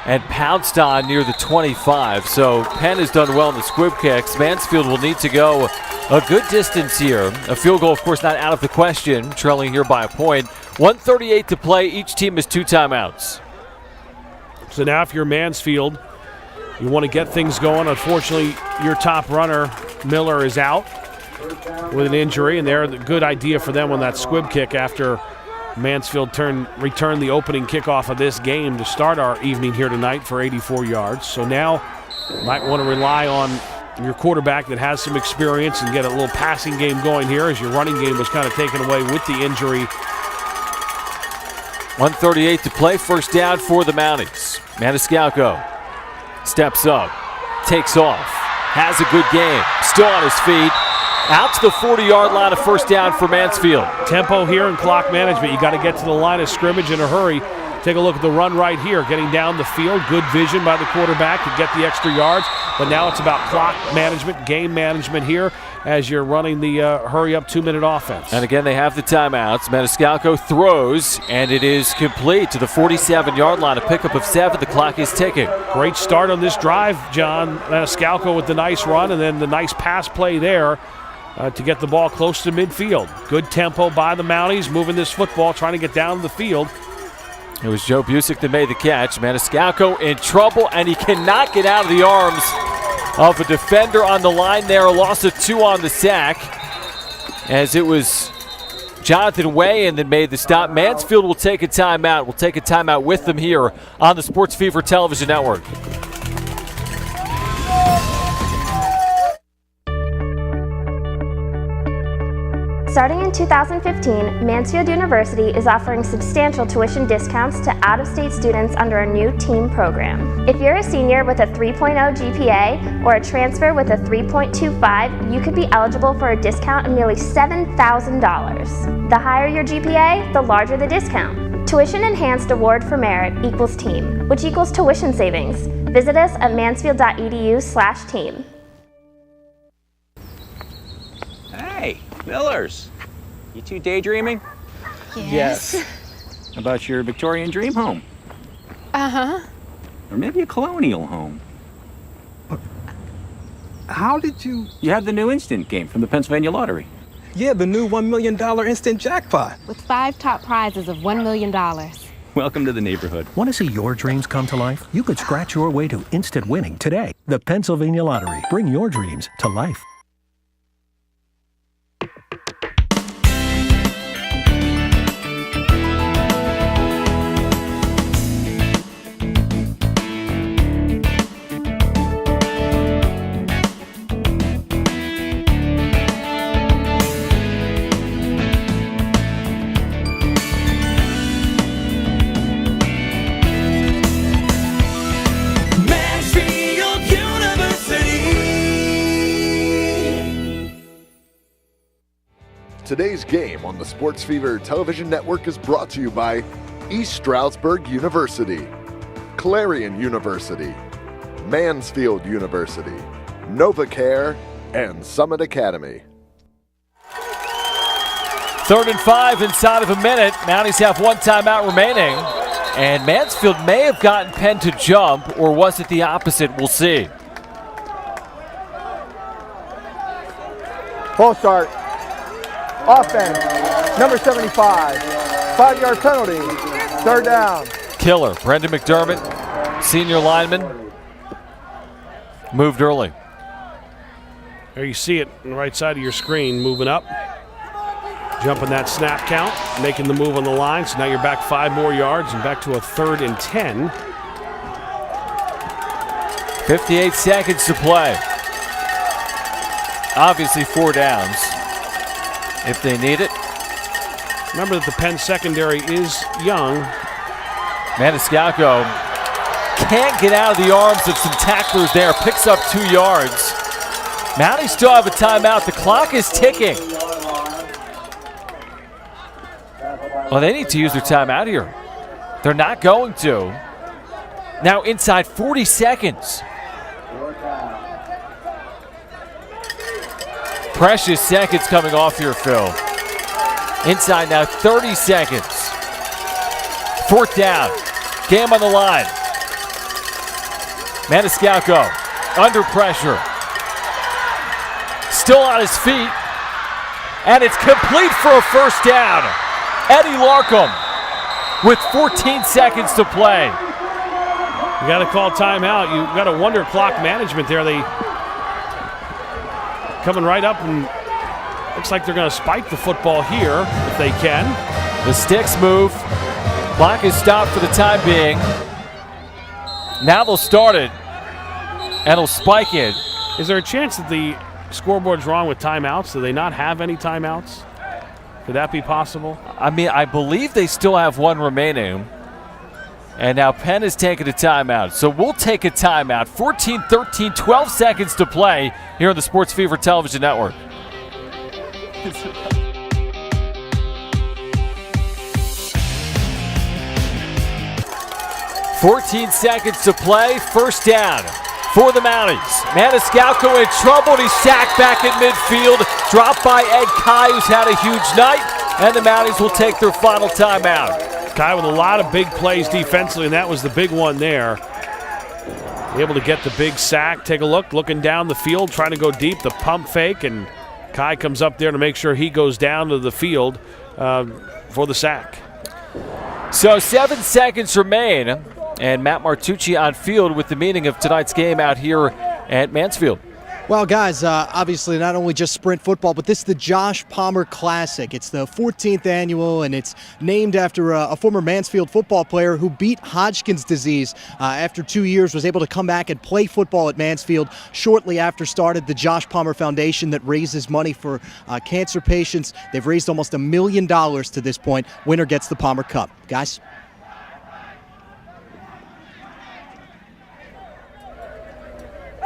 and pounced on near the 25. So Penn has done well in the squib kicks. Mansfield will need to go a good distance here. A field goal, of course, not out of the question, trailing here by a point. 1:38 to play. Each team has 2 timeouts. So now if you're Mansfield, you want to get things going. Unfortunately, your top runner, Miller, is out with an injury, and they're a good idea for them on that squib kick after Mansfield returned the opening kickoff of this game to start our evening here tonight for 84 yards. So now might want to rely on your quarterback that has some experience and get a little passing game going here, as your running game was kind of taken away with the injury. 1:38 to play. First down for the Mounties. Maniscalco steps up, takes off, has a good game, still on his feet. Out to the 40-yard line, a first down for Mansfield. Tempo here and clock management. You got to get to the line of scrimmage in a hurry. Take a look at the run right here. Getting down the field, good vision by the quarterback to get the extra yards. But now it's about clock management, game management here as you're running the hurry-up 2-minute offense. And again, they have the timeouts. Maniscalco throws, and it is complete to the 47-yard line. A pickup of 7. The clock is ticking. Great start on this drive, John. Maniscalco with the nice run and then the nice pass play there. To get the ball close to midfield. Good tempo by the Mounties, moving this football, trying to get down the field. It was Joe Busick that made the catch. Maniscalco in trouble, and he cannot get out of the arms of a defender on the line there. A loss of 2 on the sack, as it was Jonathan Wayan that made the stop. Mansfield will take a timeout. We'll take a timeout with them here on the Sports Fever television network. Starting in 2015, Mansfield University is offering substantial tuition discounts to out-of-state students under a new TEAM program. If you're a senior with a 3.0 GPA or a transfer with a 3.25, you could be eligible for a discount of nearly $7,000. The higher your GPA, the larger the discount. Tuition Enhanced Award for Merit equals TEAM, which equals tuition savings. Visit us at mansfield.edu/team. Hey, Millers. You two daydreaming? Yes. About your Victorian dream home? Uh-huh. Or maybe a colonial home? How did you... You have the new instant game from the Pennsylvania Lottery. Yeah, the new $1 million instant jackpot. With 5 top prizes of $1 million. Welcome to the neighborhood. Want to see your dreams come to life? You could scratch your way to instant winning today. The Pennsylvania Lottery. Bring your dreams to life. Today's game on the Sports Fever television network is brought to you by East Stroudsburg University, Clarion University, Mansfield University, NovaCare, and Summit Academy. 3rd and 5 inside of a minute. Mounties have 1 timeout remaining. And Mansfield may have gotten Penn to jump, or was it the opposite? We'll see. Full start. Offense, number 75. 5-yard penalty. 3rd down. Killer. Brendan McDermott, senior lineman, moved early. There you see it on the right side of your screen, moving up. Jumping that snap count, making the move on the line. So now you're back 5 more yards and back to a 3rd and 10. 58 seconds to play. Obviously 4 downs if they need it. Remember that the Penn secondary is young. Maniscalco can't get out of the arms of some tacklers there. Picks up 2 yards. Mounties still have a timeout. The clock is ticking. Well, they need to use their timeout here. They're not going to. Now inside 40 seconds. Precious seconds coming off here, Phil. Inside now 30 seconds. 4th down. Game on the line. Maniscalco under pressure. Still on his feet. And it's complete for a 1st down. Eddie Larkham with 14 seconds to play. You got to call timeout. You got to wonder clock management there. They coming right up and looks like they're going to spike the football here if they can. The sticks move. Clock is stopped for the time being. Now they'll start it and they'll spike it. Is there a chance that the scoreboard's wrong with timeouts? Do they not have any timeouts? Could that be possible? I mean, I believe they still have 1 remaining. And now Penn is taking a timeout. So we'll take a timeout. 14, 13, 12 seconds to play here on the Sports Fever Television Network. 14 seconds to play. 1st down for the Mounties. Maniscalco in trouble. He's sacked back at midfield. Dropped by Ed Kai, who's had a huge night. And the Mounties will take their final timeout. Kai with a lot of big plays defensively, and that was the big one there. Able to get the big sack. Take a look, looking down the field, trying to go deep, the pump fake, and Kai comes up there to make sure he goes down to the field for the sack. So 7 seconds remain, and Matt Martucci on field with the meaning of tonight's game out here at Mansfield. Well, guys, obviously not only just sprint football, but this is the Josh Palmer Classic. It's the 14th annual, and it's named after a former Mansfield football player who beat Hodgkin's disease after 2 years, was able to come back and play football at Mansfield shortly after started the Josh Palmer Foundation that raises money for cancer patients. They've raised almost $1 million to this point. Winner gets the Palmer Cup. Guys?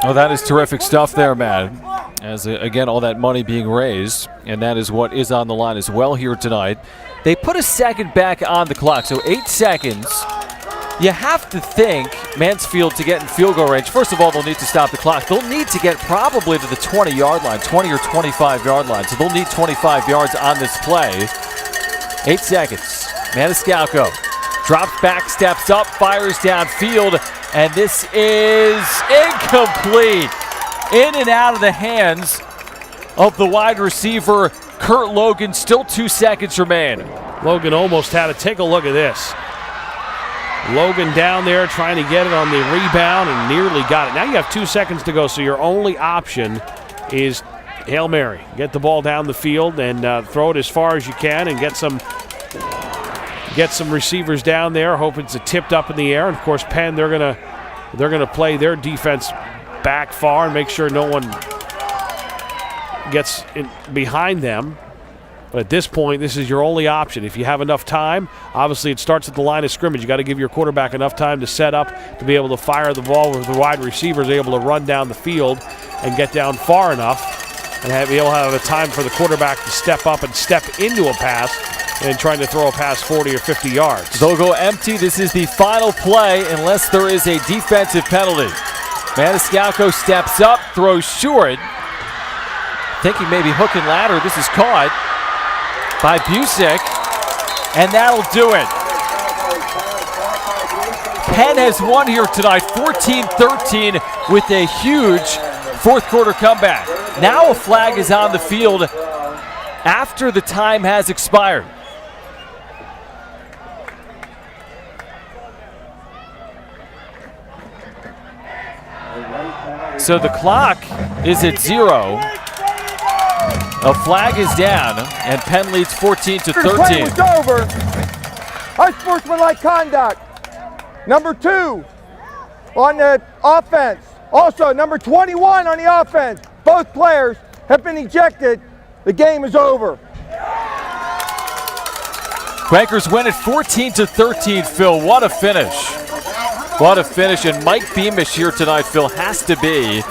Oh, that is terrific stuff there, Matt. As, again, all that money being raised, and that is what is on the line as well here tonight. They put a second back on the clock, so 8 seconds. You have to think Mansfield to get in field goal range. First of all, they'll need to stop the clock. They'll need to get probably to the 20-yard line, 20 or 25-yard line. So they'll need 25 yards on this play. 8 seconds. Maniscalco drops back, steps up, fires downfield, and this is incomplete. In and out of the hands of the wide receiver, Kurt Logan. Still 2 seconds remain. Logan almost had it. Take a look at this. Logan down there trying to get it on the rebound and nearly got it. Now you have 2 seconds to go, so your only option is Hail Mary. Get the ball down the field and throw it as far as you can and get some receivers down there. Hope it's tipped up in the air. And of course, Penn, they're gonna play their defense back far and make sure no one gets in behind them. But at this point, this is your only option. If you have enough time, obviously it starts at the line of scrimmage. You got to give your quarterback enough time to set up to be able to fire the ball with the wide receivers able to run down the field and get down far enough and be able to have a time for the quarterback to step up and step into a pass and trying to throw a pass 40 or 50 yards. They'll go empty. This is the final play unless there is a defensive penalty. Maniscalco steps up, throws short. Thinking maybe hook and ladder. This is caught by Busick, and that'll do it. Penn has won here tonight, 14-13, with a huge fourth quarter comeback. Now a flag is on the field after the time has expired. So the clock is at 0. A flag is down, and Penn leads 14-13. The play was over. Unsportsmanlike conduct. Number 2 on the offense. Also, number 21 on the offense. Both players have been ejected. The game is over. Quakers win at 14-13, Phil. What a finish. What a finish. And Mike Beamish here tonight, Phil, has to be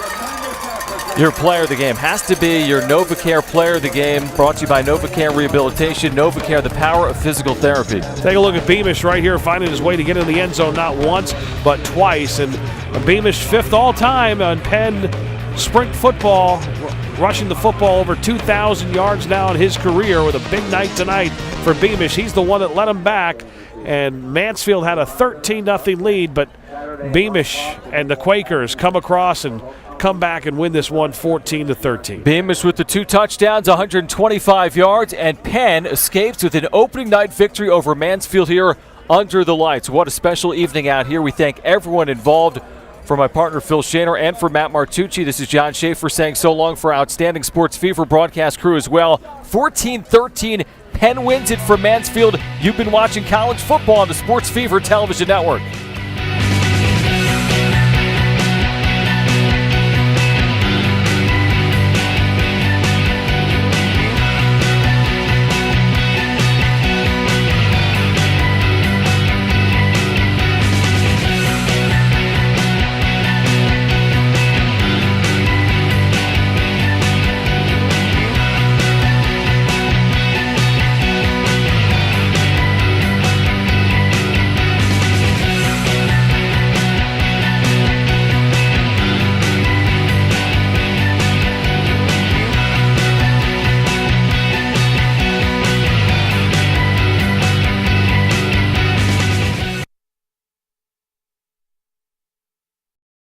your player of the game. Has to be your NovaCare player of the game. Brought to you by NovaCare Rehabilitation. NovaCare, the power of physical therapy. Take a look at Beamish right here, finding his way to get in the end zone not once, but twice. And Beamish 5th all-time on Penn sprint football, rushing the football over 2,000 yards now in his career with a big night tonight for Beamish. He's the one that led him back, and Mansfield had a 13-0 lead, but Beamish and the Quakers come across and come back and win this one 14-13. Beamish with the 2 touchdowns, 125 yards, and Penn escapes with an opening night victory over Mansfield here under the lights. What a special evening out here. We thank everyone involved. For my partner Phil Shaner and for Matt Martucci, this is John Schaefer saying so long for our outstanding Sports Fever broadcast crew as well. 14-13, Penn wins it for Mansfield. You've been watching college football on the Sports Fever television network.